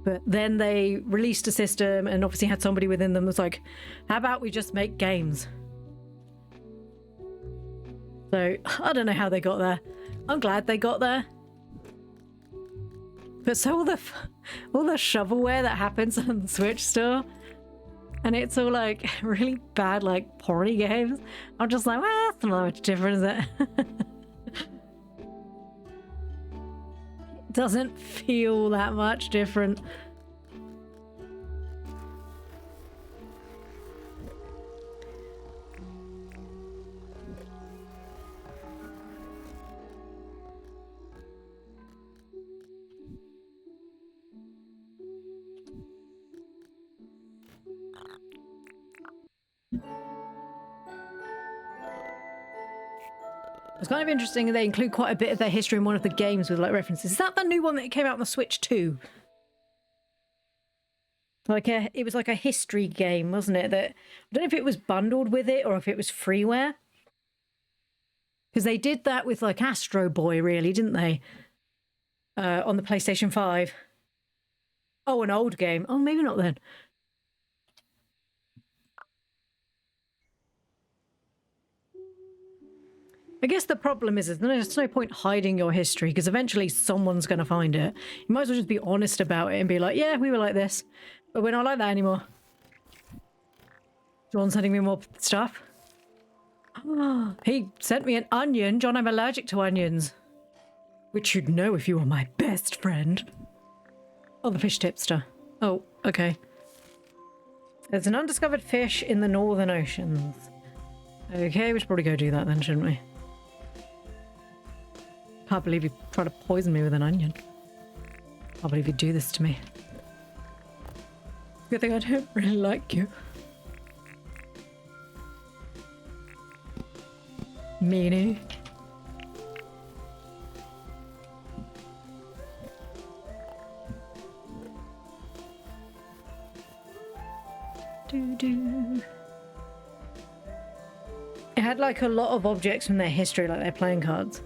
But then they released a system and obviously had somebody within them was like, how about we just make games? So, I don't know how they got there. I'm glad they got there. But so all the shovelware that happens on the Switch store, and it's all like really bad, like porny games. I'm just like, well, that's not much different, is it? Doesn't feel that much different. It's kind of interesting they include quite a bit of their history in one of the games with like references. Is that the new one that came out on the Switch too? Like it was like a history game, wasn't it? That I don't know if it was bundled with it or if it was freeware. Because they did that with like Astro Boy, really, didn't they? On the PlayStation 5. Oh, an old game. Oh, maybe not then. I guess the problem is there's no point hiding your history because eventually someone's going to find it. You might as well just be honest about it and be like, yeah, we were like this, but we're not like that anymore. John's sending me more stuff. He sent me an onion. John, I'm allergic to onions. Which you'd know if you were my best friend. Oh, the fish tipster. Oh, okay. There's an undiscovered fish in the Northern Oceans. Okay, we should probably go do that then, shouldn't we? Can't believe you tried to poison me with an onion. Can't believe you'd do this to me. Good thing I don't really like you. Meanie. Doo-doo. It had like a lot of objects from their history, like their playing cards.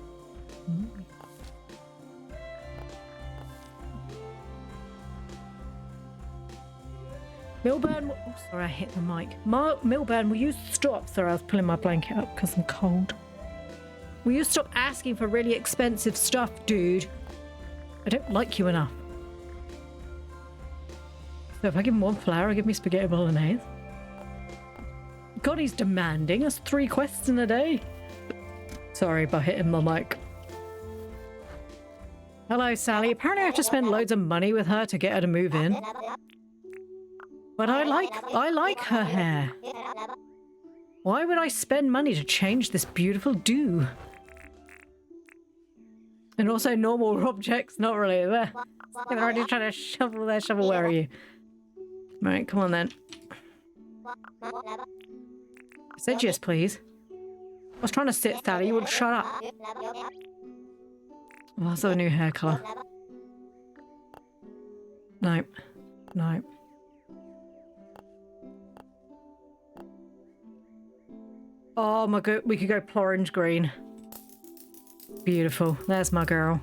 Milburn, oh sorry, I hit the mic. Milburn, will you stop? Sorry, I was pulling my blanket up because I'm cold. Will you stop asking for really expensive stuff, dude? I don't like you enough. So if I give him one flower, give me spaghetti bolognese. God, he's demanding. That's 3 quests in a day. Sorry about hitting my mic. Hello, Sally. Apparently I have to spend loads of money with her to get her to move in. But I like her hair. Why would I spend money to change this beautiful do? And also normal objects, not really. They're already trying to shovel their shovel. Where are you? Right, come on then. I said yes, please. I was trying to sit, Sally. You wouldn't shut up. Oh, that's a new hair colour. Nope. Nope. Oh my god, we could go Plorange green. Beautiful. There's my girl.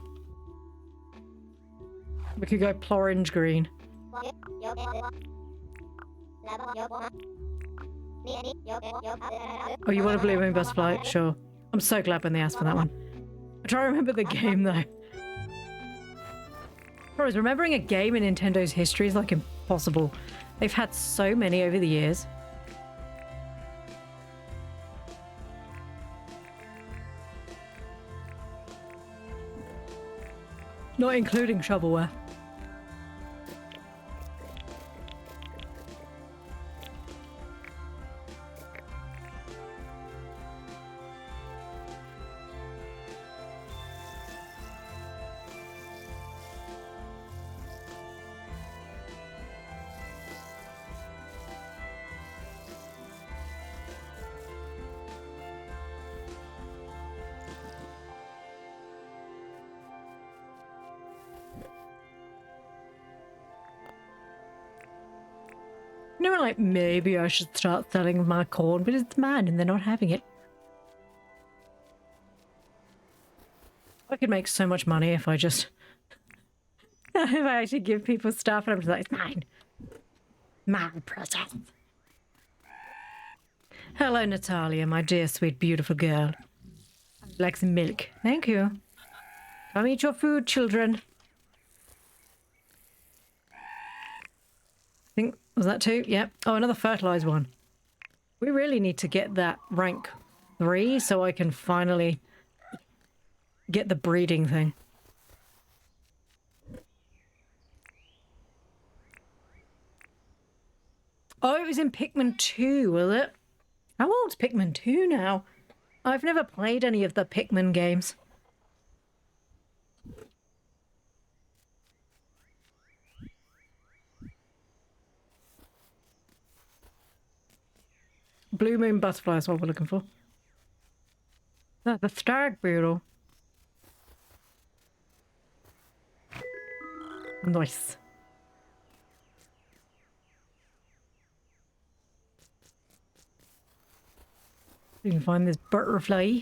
We could go Plorange green. Oh, you want a blue moon butterfly? Sure. I'm so glad when they asked for that one. I try to remember the game though. Bros, remembering a game in Nintendo's history is like impossible. They've had so many over the years. Not including shovelware. You know, like, maybe I should start selling my corn, but it's mine and they're not having it. I could make so much money if I just... if I actually give people stuff and I'm just like, it's mine. My present. Hello, Natalia, my dear, sweet, beautiful girl. Like some milk. Thank you. Come eat your food, children. Was that 2? Yep. Oh, another fertilized one. We really need to get that rank 3 so I can finally get the breeding thing. Oh, it was in Pikmin 2, was it? How old's Pikmin 2 now? I've never played any of the Pikmin games. Blue moon butterfly is what we're looking for. The stag beetle. Nice. You can find this butterfly.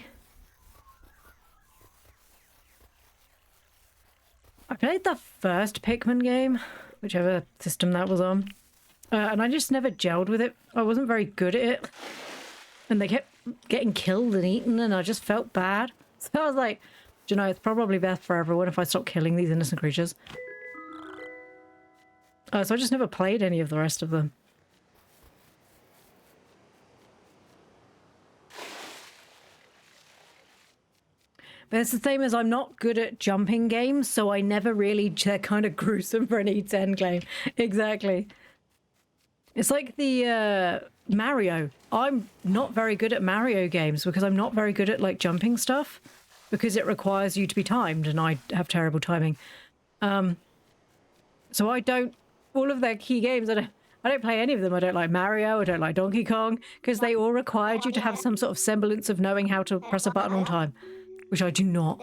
I played the first Pikmin game, whichever system that was on, and I just never gelled with it. I wasn't very good at it, and they kept getting killed and eaten, and I just felt bad. So I was like, do you know, it's probably best for everyone if I stop killing these innocent creatures. So I just never played any of the rest of them. But it's the same as I'm not good at jumping games, so I never really... They're kind of gruesome for an E10 game. Exactly. It's like the Mario. I'm not very good at Mario games because I'm not very good at like jumping stuff because it requires you to be timed and I have terrible timing. So I don't... All of their key games, I don't play any of them. I don't like Mario, I don't like Donkey Kong because they all required you to have some sort of semblance of knowing how to press a button on time. Which I do not.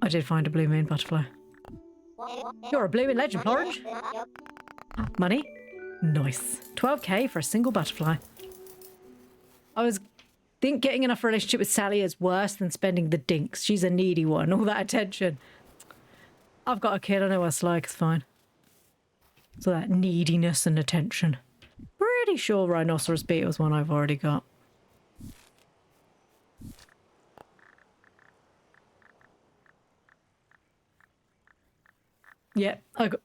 I did find a blue moon butterfly. You're a blooming legend, Plorange. Money? Nice. 12k for a single butterfly. I think getting enough relationship with Sally is worse than spending the dinks. She's a needy one. All that attention. I've got a kid. I know what it's like. It's fine. So that neediness and attention. Pretty sure Rhinoceros Beetle's one I've already got. Yeah, I got...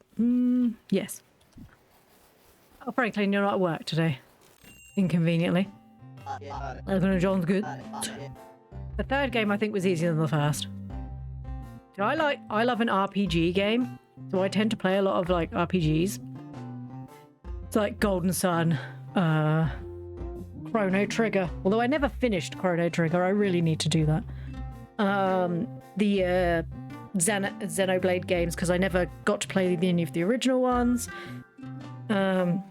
yes. Oh, Franklin, you're not at work today. Inconveniently. John's good. The third game I think was easier than the first. I love an RPG game, so I tend to play a lot of like RPGs. It's like Golden Sun, Chrono Trigger. Although I never finished Chrono Trigger, I really need to do that. The Xenoblade games, because I never got to play any of the original ones. So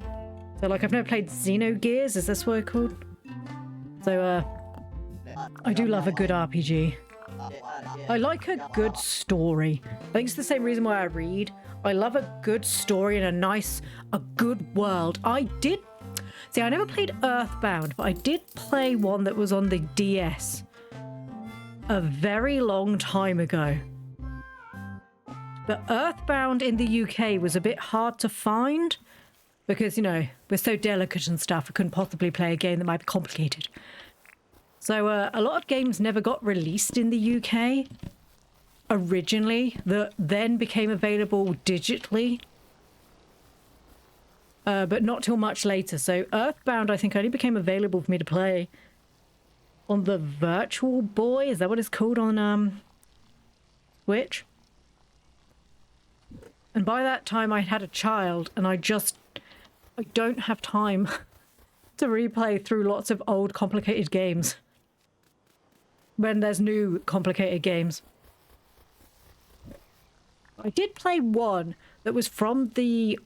like I've never played Xenogears, is this what it's called? So I do love a good RPG. I like a good story. I think it's the same reason why I read. I love a good story and a good world. I never played Earthbound, but I did play one that was on the DS a very long time ago. But Earthbound in the UK was a bit hard to find because, you know, we're so delicate and stuff. I couldn't possibly play a game that might be complicated. So a lot of games never got released in the UK originally that then became available digitally. But not till much later. So Earthbound, I think, only became available for me to play on the Virtual Boy. Is that what it's called on Switch? And by that time I had a child and I don't have time to replay through lots of old complicated games when there's new complicated games. I did play one that was from the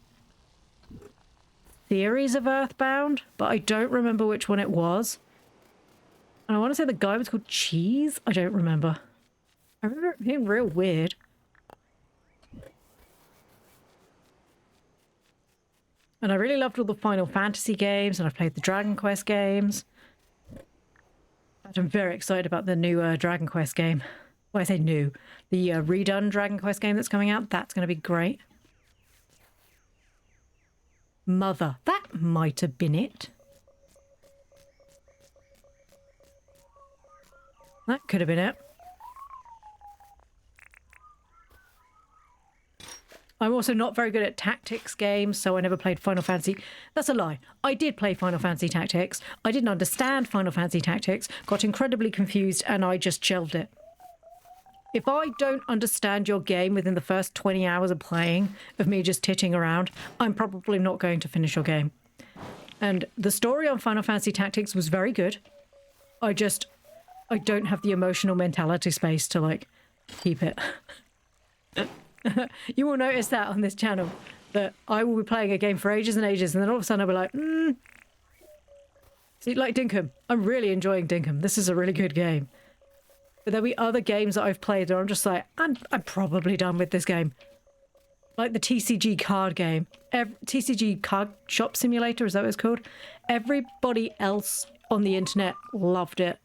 series of Earthbound, but I don't remember which one it was. And I want to say the guy was called Cheese? I don't remember. I remember it being real weird. And I really loved all the Final Fantasy games, and I've played the Dragon Quest games. I'm very excited about the new Dragon Quest game. Well, I say new. The redone Dragon Quest game that's coming out. That's going to be great. Mother. That might have been it. That could have been it. I'm also not very good at tactics games, so I never played Final Fantasy. That's a lie. I did play Final Fantasy Tactics. I didn't understand Final Fantasy Tactics, got incredibly confused, and I just shelved it. If I don't understand your game within the first 20 hours of playing, of me just titting around, I'm probably not going to finish your game. And the story on Final Fantasy Tactics was very good. I don't have the emotional mentality space to, like, keep it. You will notice that on this channel, that I will be playing a game for ages and ages, and then all of a sudden I'll be like, See, like Dinkum. I'm really enjoying Dinkum. This is a really good game. But there'll be other games that I've played that I'm just like, I'm probably done with this game. Like the TCG card game. TCG Card Shop Simulator, is that what it's called? Everybody else on the internet loved it.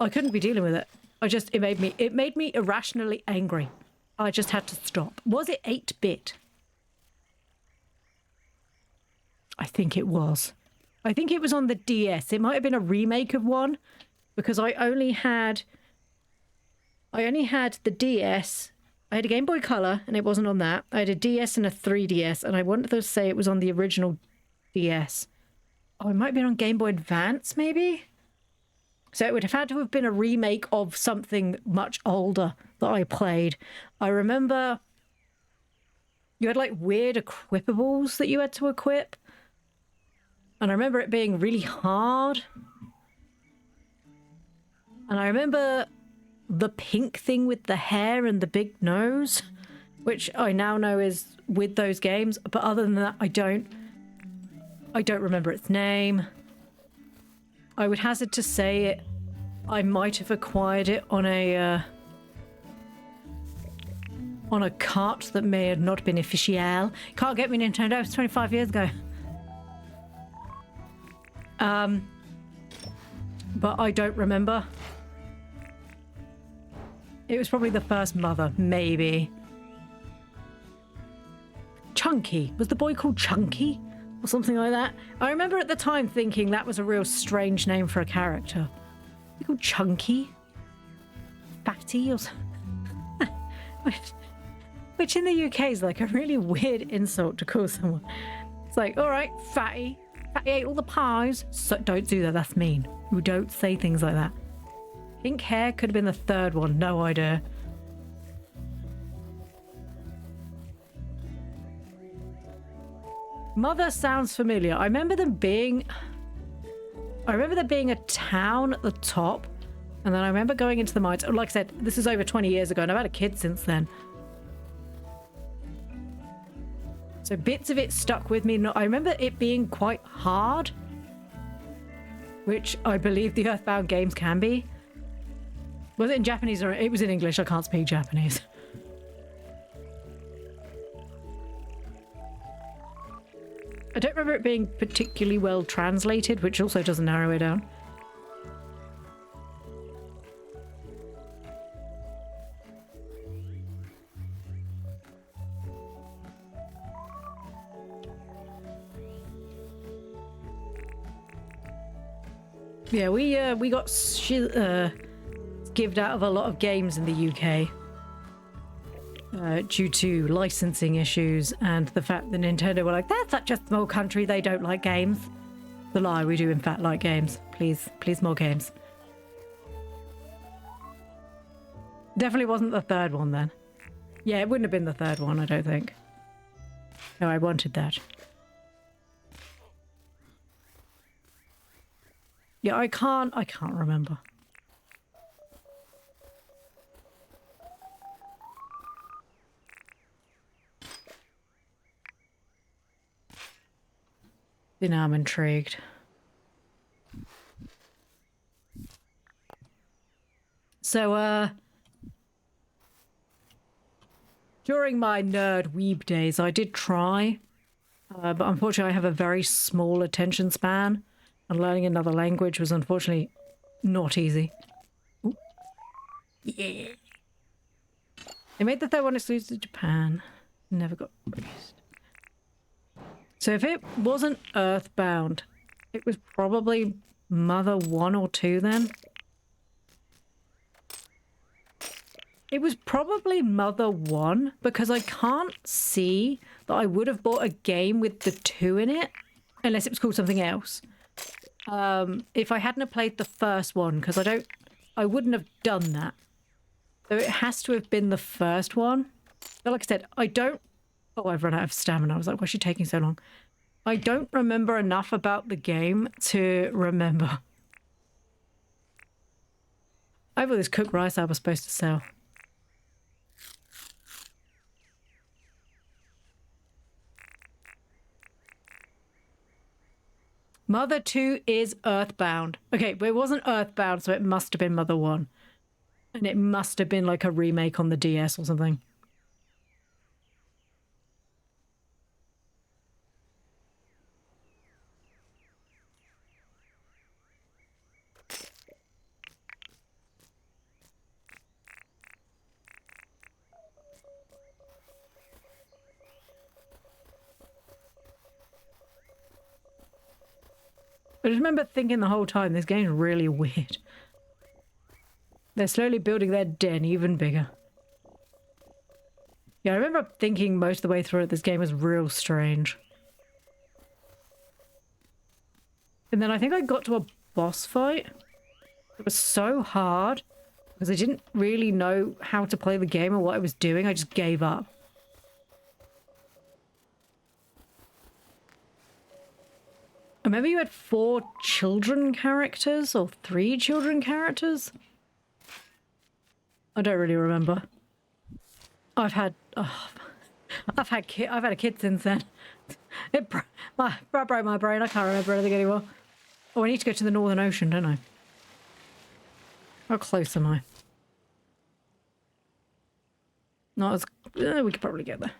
I couldn't be dealing with it. It made me irrationally angry. I just had to stop. Was it 8-bit? I think it was. I think it was on the DS. It might have been a remake of one, because I only had the DS. I had a Game Boy Color, and it wasn't on that. I had a DS and a 3DS, and I wanted to say it was on the original DS. Oh, it might have been on Game Boy Advance, maybe? So it would have had to have been a remake of something much older that I played. I remember you had like weird equipables that you had to equip. And I remember it being really hard. And I remember the pink thing with the hair and the big nose, which I now know is with those games. But other than that, I don't remember its name. I would hazard to say I might have acquired it on a cart that may have not been official. Can't get me Nintendo, it's 25 years ago. But I don't remember. It was probably the first Mother, maybe. Chunky. Was the boy called Chunky? Or something like that? I remember at the time thinking that was a real strange name for a character. He called Chunky? Fatty or something? Which in the UK is like a really weird insult to call someone. It's like, all right, fatty. Fatty ate all the pies. So don't do that, that's mean. You don't say things like that. Pink hair could have been the third one, no idea. Mother sounds familiar. I remember there being a town at the top, and then I remember going into the mines. Like I said, this is over 20 years ago, and I've had a kid since then. So bits of it stuck with me. I remember it being quite hard, which I believe the Earthbound games can be. Was it in Japanese or it was in English? I can't speak Japanese. I don't remember it being particularly well translated, which also doesn't narrow it down. Yeah, we got skivved out of a lot of games in the UK due to licensing issues and the fact that Nintendo were like, that's such a small country, they don't like games. The lie, we do in fact like games. Please more games. Definitely wasn't the third one then. Yeah, it wouldn't have been the third one, I don't think. No, I wanted that. Yeah, I can't remember. Now I'm intrigued. So, during my nerd weeb days, I did try, but unfortunately I have a very small attention span, and learning another language was unfortunately not easy. Ooh. Yeah. They made the third one exclusive to Japan. Never got released. So if it wasn't Earthbound, it was probably Mother 1 or 2 then. It was probably Mother 1 because I can't see that I would have bought a game with the 2 in it unless it was called something else. If I hadn't have played the first one, because I wouldn't have done that. So it has to have been the first one. But like I said, oh, I've run out of stamina. I was like, why is she taking so long? I don't remember enough about the game to remember. I have all this cooked rice I was supposed to sell. Mother 2 is Earthbound. Okay, but it wasn't Earthbound, so it must have been Mother 1. And it must have been like a remake on the DS or something. I just remember thinking the whole time, this game's really weird. They're slowly building their den even bigger. Yeah, I remember thinking most of the way through it, this game was real strange. And then I think I got to a boss fight. It was so hard because I didn't really know how to play the game or what I was doing. I just gave up. I remember you had 4 children characters or 3 children characters. I don't really remember. I've had a kid since then. It broke my brain. I can't remember anything anymore. Oh, I need to go to the Northern Ocean, don't I? How close am I? Not as... we could probably get there.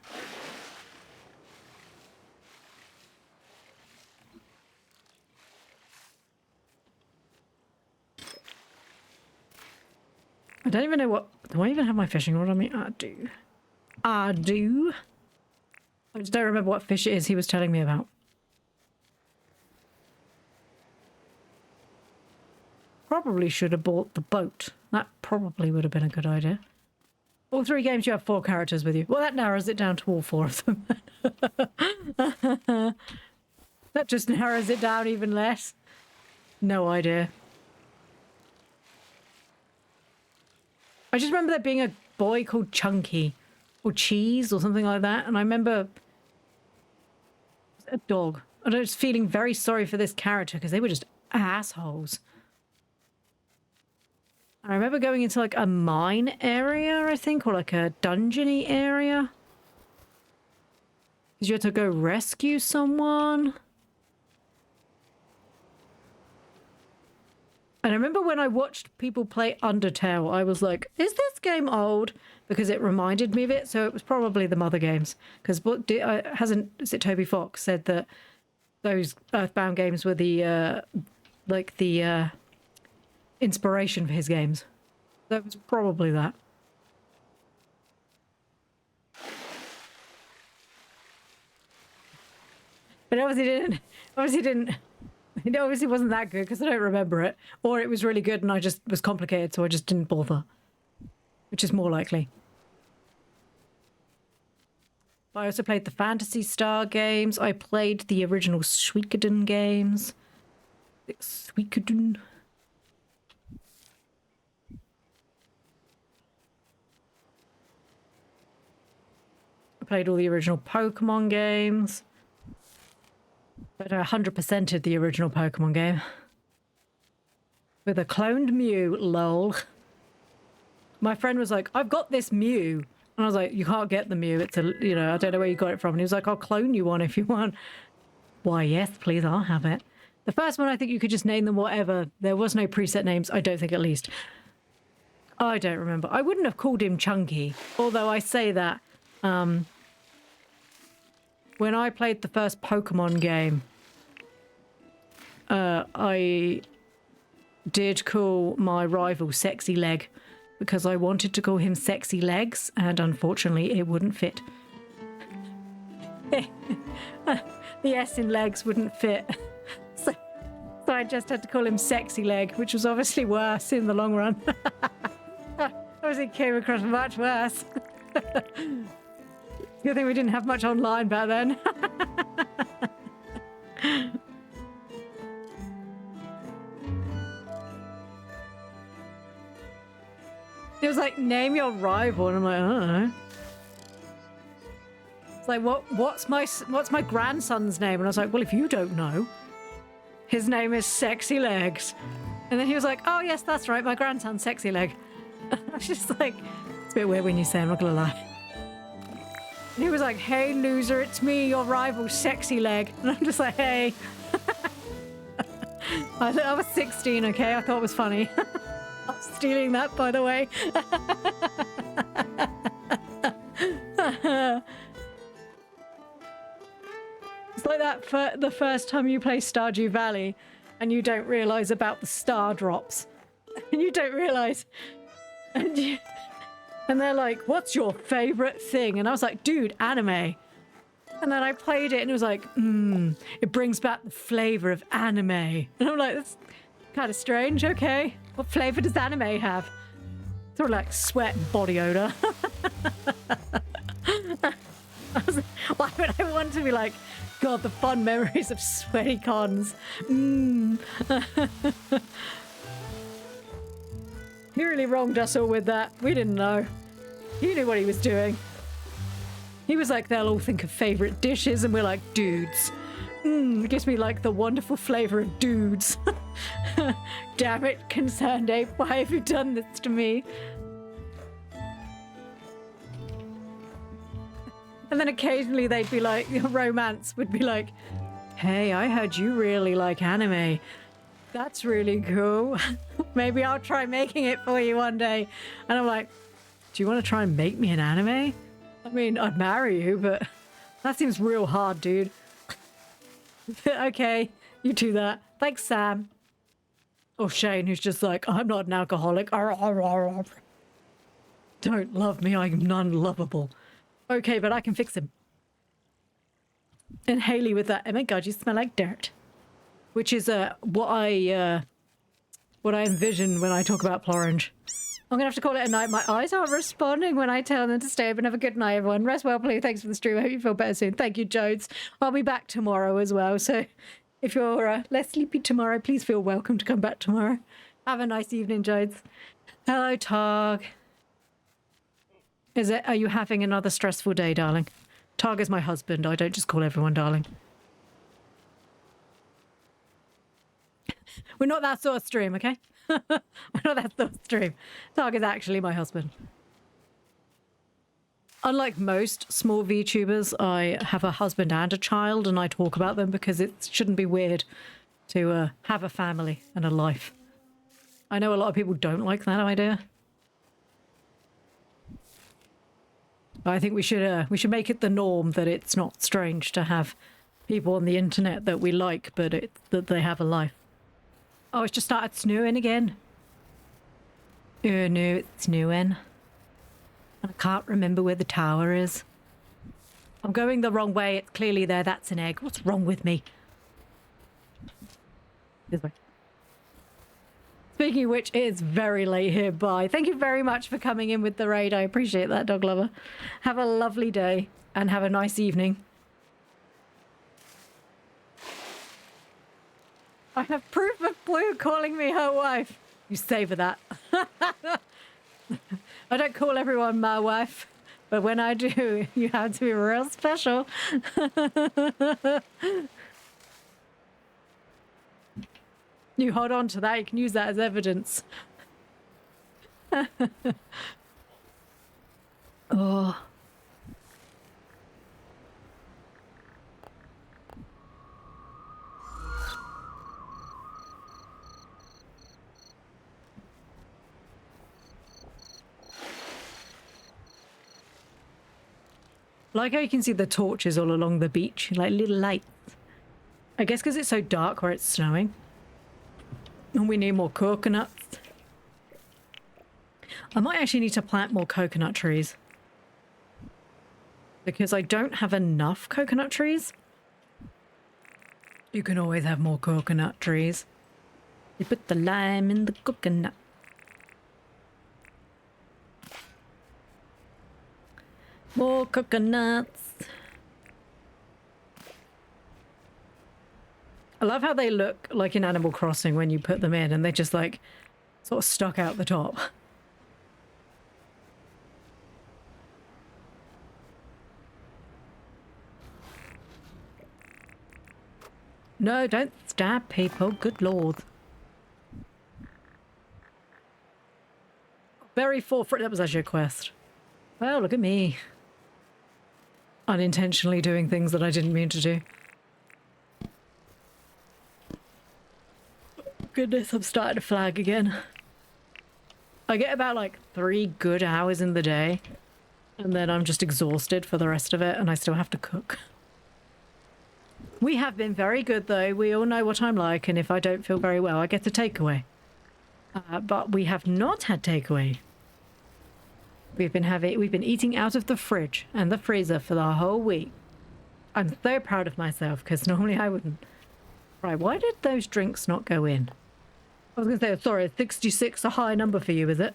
I don't even know what... Do I even have my fishing rod on me? I do. I do. I just don't remember what fish it is he was telling me about. Probably should have bought the boat. That probably would have been a good idea. All 3 games you have 4 characters with you. Well, that narrows it down to all 4 of them. That just narrows it down even less. No idea. I just remember there being a boy called Chunky or Cheese or something like that. And I remember a dog. I was feeling very sorry for this character because they were just assholes. I remember going into like a mine area, I think, or like a dungeon-y area. Because you had to go rescue someone. And I remember when I watched people play Undertale, I was like, is this game old? Because it reminded me of it. So it was probably the Mother games. Because is it Toby Fox said that those Earthbound games were the, inspiration for his games. That was probably that. But it obviously wasn't that good because I don't remember it. Or it was really good and I just was complicated, so I just didn't bother. Which is more likely. I also played the Phantasy Star games. I played the original Suikoden games. Suikoden. I played all the original Pokemon games. But I 100%ed the original Pokemon game. With a cloned Mew, lol. My friend was like, I've got this Mew. And I was like, you can't get the Mew. It's a, I don't know where you got it from. And he was like, I'll clone you one if you want. Why, yes, please, I'll have it. The first one, I think you could just name them whatever. There was no preset names, I don't think, at least. I don't remember. I wouldn't have called him Chunky. Although I say that. When I played the first Pokemon game, I did call my rival Sexy Leg because I wanted to call him Sexy Legs, and unfortunately it wouldn't fit. The S in legs wouldn't fit. So I just had to call him Sexy Leg, which was obviously worse in the long run. Obviously came across much worse. Good thing we didn't have much online back then. It was like, name your rival, and I'm like, I don't know. It's like, what's my grandson's name? And I was like, well, if you don't know, his name is Sexy Legs. And then he was like, oh yes, that's right, my grandson's Sexy Leg. I was just like, it's a bit weird when you say, I'm not gonna lie. And he was like, hey loser, it's me, your rival, Sexy Leg. And I'm just like, hey. I was 16, okay? I thought it was funny. stealing that, by the way. It's like that for the first time you play Stardew Valley and you don't realize about the star drops. And you don't realize. And they're like, what's your favorite thing? And I was like, dude, anime. And then I played it and it was like, it brings back the flavor of anime. And I'm like, that's kind of strange. Okay. What flavor does anime have? Sort of like sweat and body odor. I was like, why would I want to be like, God, the fun memories of sweaty cons. He really wronged us all with that. We didn't know. He knew what he was doing. He was like, they'll all think of favorite dishes, and we're like, dudes. It gives me like the wonderful flavor of dudes. Damn it, concerned ape, why have you done this to me? And then occasionally they'd be like, romance would be like, hey, I heard you really like anime. That's really cool. Maybe I'll try making it for you one day. And I'm like, do you want to try and make me an anime? I mean, I'd marry you, but that seems real hard, dude. Okay, you do that. Thanks, Sam. Or Shane, who's just like, I'm not an alcoholic. Don't love me, I'm non-lovable. Okay, but I can fix him. And Haley with that, oh my god, you smell like dirt. Which is what I envision when I talk about Plorange. I'm gonna have to call it a night. My eyes aren't responding when I tell them to stay up, and have a good night, everyone. Rest well, Ploo. Thanks for the stream. I hope you feel better soon. Thank you, Jodes. I'll be back tomorrow as well, so if you're less sleepy tomorrow, please feel welcome to come back tomorrow. Have a nice evening, Jodes. Hello, Tog. Are you having another stressful day, darling? Tog is my husband. I don't just call everyone darling. We're not that sort of stream, okay? We're not that sort of stream. Tog is actually my husband. Unlike most small VTubers, I have a husband and a child, and I talk about them because it shouldn't be weird to have a family and a life. I know a lot of people don't like that idea. I think we should make it the norm that it's not strange to have people on the internet that we like, but that they have a life. Oh, it's just started snowing again. Oh no, it's snowing. I can't remember where the tower is. I'm going the wrong way. It's clearly there. That's an egg. What's wrong with me? This way. Speaking of which, it is very late here. Bye. Thank you very much for coming in with the raid. I appreciate that, dog lover. Have a lovely day and have a nice evening. I have proof of Ploo calling me her wife. You savor that. I don't call everyone my wife, but when I do, you have to be real special. You hold on to that, you can use that as evidence. Oh. Like how you can see the torches all along the beach, like little lights. I guess because it's so dark where it's snowing. And we need more coconuts. I might actually need to plant more coconut trees. Because I don't have enough coconut trees. You can always have more coconut trees. You put the lime in the coconut. More coconuts. I love how they look like in Animal Crossing when you put them in and they just like sort of stuck out the top. No, don't stab people. Good lord. Very forefront. That was actually a quest. Well, look at me. Unintentionally doing things that I didn't mean to do. Goodness, I'm starting to flag again. I get about like 3 good hours in the day, and then I'm just exhausted for the rest of it, and I still have to cook. We have been very good though. We all know what I'm like, and if I don't feel very well, I get a takeaway. But we have not had takeaway. We've been eating out of the fridge and the freezer for the whole week. I'm so proud of myself because normally I wouldn't. Right, why did those drinks not go in? I was going to say, sorry, 66 a high number for you, is it?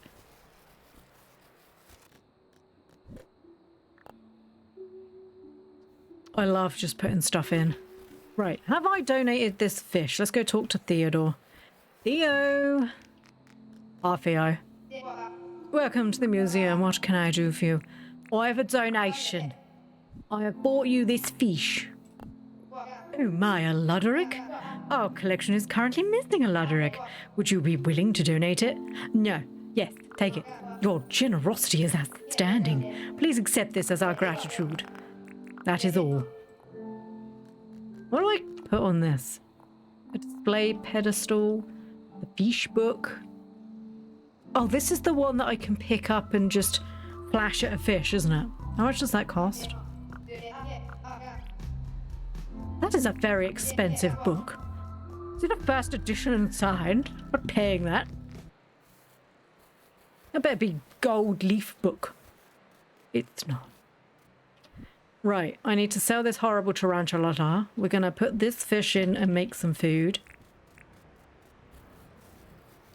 I love just putting stuff in. Right, have I donated this fish? Let's go talk to Theodore. Theo! Ah, Theo. Welcome to the museum. What can I do for you? I have a donation. I have bought you this fish. Oh my, a Luderick? Our collection is currently missing a Luderick. Would you be willing to donate it? No. Yes, take it. Your generosity is outstanding. Please accept this as our gratitude. That is all. What do I put on this? A display pedestal, the fish book. Oh, this is the one that I can pick up and just flash at a fish, isn't it? How much does that cost? That is a very expensive book. Is it a first edition and signed? I'm not paying that. It better be gold leaf book. It's not. Right, I need to sell this horrible tarantula. We're going to put this fish in and make some food.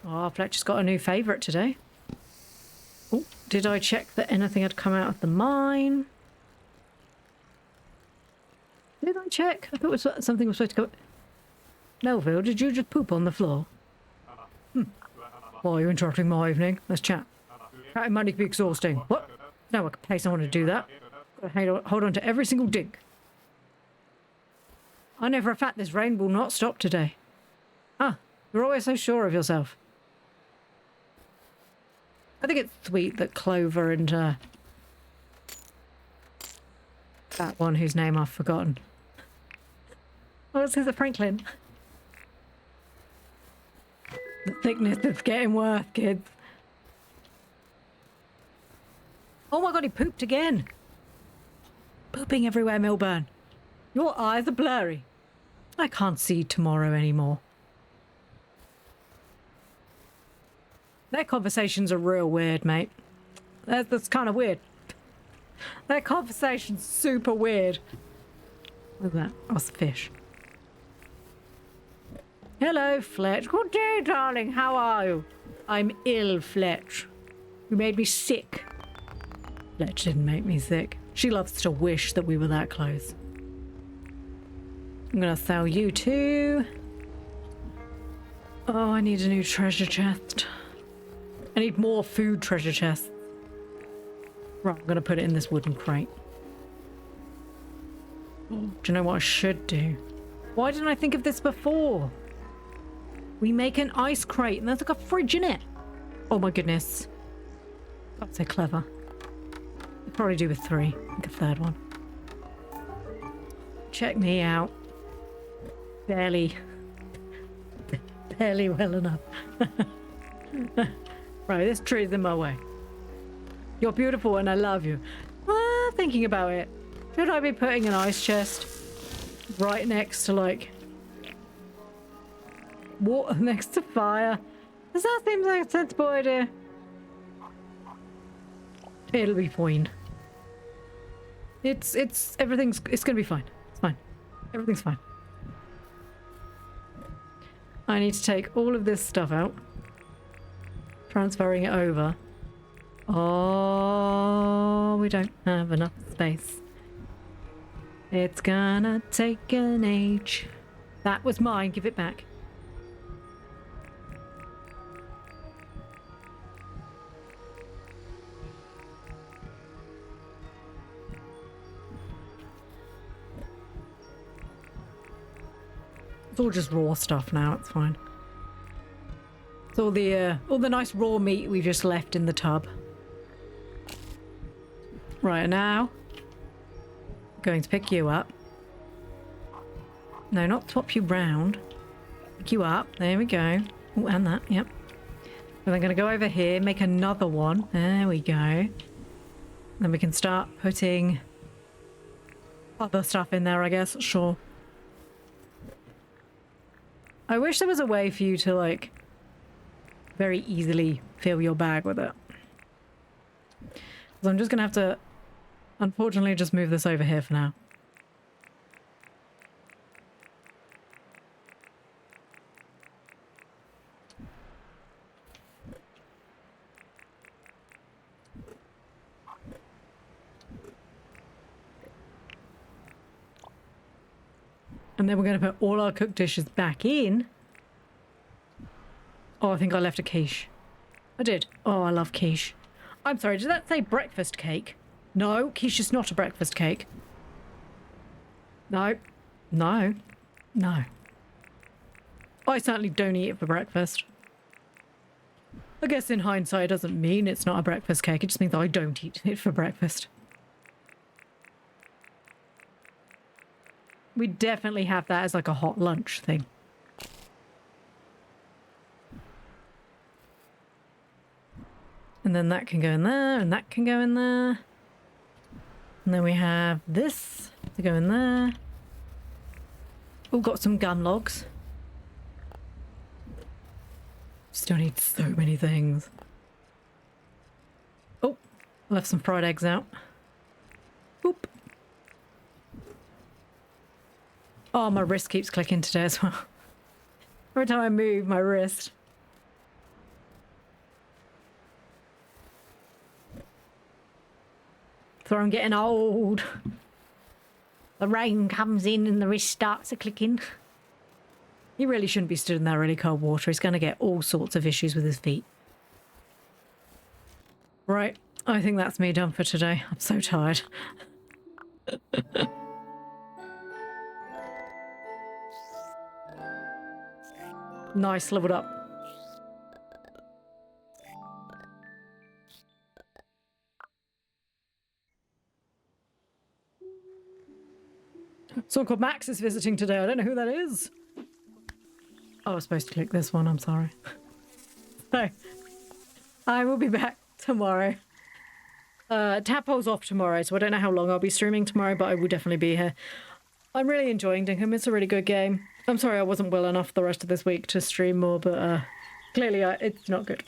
Oh, Fletcher's got a new favourite today. Oh, did I check that anything had come out of the mine? Did I check? I thought something was supposed to go... Melville, did you just poop on the floor? Why are you interrupting my evening? Let's chat. Chatting money can be exhausting. What? No, I can pay someone to do that. Hold on to every single dig. I know for a fact this rain will not stop today. Ah, you're always so sure of yourself. I think it's sweet that Clover and that one whose name I've forgotten. Oh, it's Franklin. The thickness is getting worse, kids. Oh my god, he pooped again. Pooping everywhere, Milburn. Your eyes are blurry. I can't see tomorrow anymore. Their conversations are real weird, mate. That's kind of weird. Their conversation's super weird. Look at that. Oh, it's a fish. Hello, Fletch. Good day, darling. How are you? I'm ill, Fletch. You made me sick. Fletch didn't make me sick. She loves to wish that we were that close. I'm gonna sell you too. Oh, I need a new treasure chest. I need more food treasure chests. Right, I'm gonna put it in this wooden crate. Do you know what I should do? Why didn't I think of this before? We make an ice crate and there's like a fridge in it. Oh my goodness. That's so clever. I'd probably do with 3. I think a 3rd one. Check me out. Barely well enough. Right, this tree's in my way. You're beautiful and I love you. Thinking about it. Should I be putting an ice chest right next to like water next to fire? Does that seem like a sensible idea? It'll be fine. It's gonna be fine. It's fine. Everything's fine. I need to take all of this stuff out. Transferring it over. Oh, we don't have enough space. It's gonna take an age. That was mine. Give it back. It's all just raw stuff now. It's fine. It's all the nice raw meat we just left in the tub. Right, now going to pick you up. No, not swap you round. Pick you up. There we go. Oh, and that. Yep. And I'm going to go over here, make another one. There we go. Then we can start putting other stuff in there, I guess. Sure. I wish there was a way for you to, like, very easily fill your bag with it. So I'm just going to have to, unfortunately, just move this over here for now. And then we're going to put all our cooked dishes back in. Oh, I think I left a quiche. I did. Oh, I love quiche. I'm sorry, did that say breakfast cake? No, quiche is not a breakfast cake. No. No. No. I certainly don't eat it for breakfast. I guess in hindsight it doesn't mean it's not a breakfast cake. It just means I don't eat it for breakfast. We definitely have that as like a hot lunch thing. And then that can go in there, and that can go in there. And then we have this to go in there. We've got some gun logs. Still need so many things. Oh, left some fried eggs out. Oop. Oh, my wrist keeps clicking today as well. Every time I move, my wrist. So I'm getting old. The rain comes in and the wrist starts a clicking. He really shouldn't be stood in that really cold water. He's going to get all sorts of issues with his feet. Right, I think that's me done for today. I'm so tired. Nice, leveled up. Someone called Max is visiting today. I don't know who that is. Oh, I was supposed to click this one. I'm sorry. So, I will be back tomorrow. Tadpole's off tomorrow, so I don't know how long I'll be streaming tomorrow, but I will definitely be here. I'm really enjoying Dinkum. It's a really good game. I'm sorry I wasn't well enough the rest of this week to stream more, but clearly it's not good.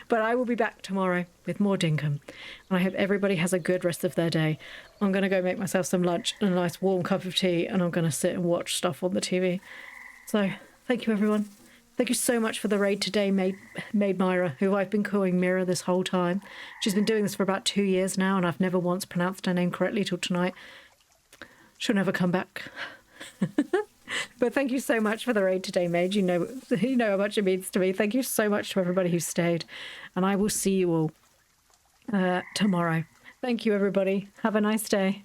But I will be back tomorrow with more Dinkum. And I hope everybody has a good rest of their day. I'm going to go make myself some lunch and a nice warm cup of tea, and I'm going to sit and watch stuff on the TV. So, thank you everyone. Thank you so much for the raid today, Maid Myra, who I've been calling Mira this whole time. She's been doing this for about 2 years now, and I've never once pronounced her name correctly till tonight. She'll never come back. But thank you so much for the raid today, Maid. You know how much it means to me. Thank you so much to everybody who stayed. And I will see you all tomorrow. Thank you, everybody. Have a nice day.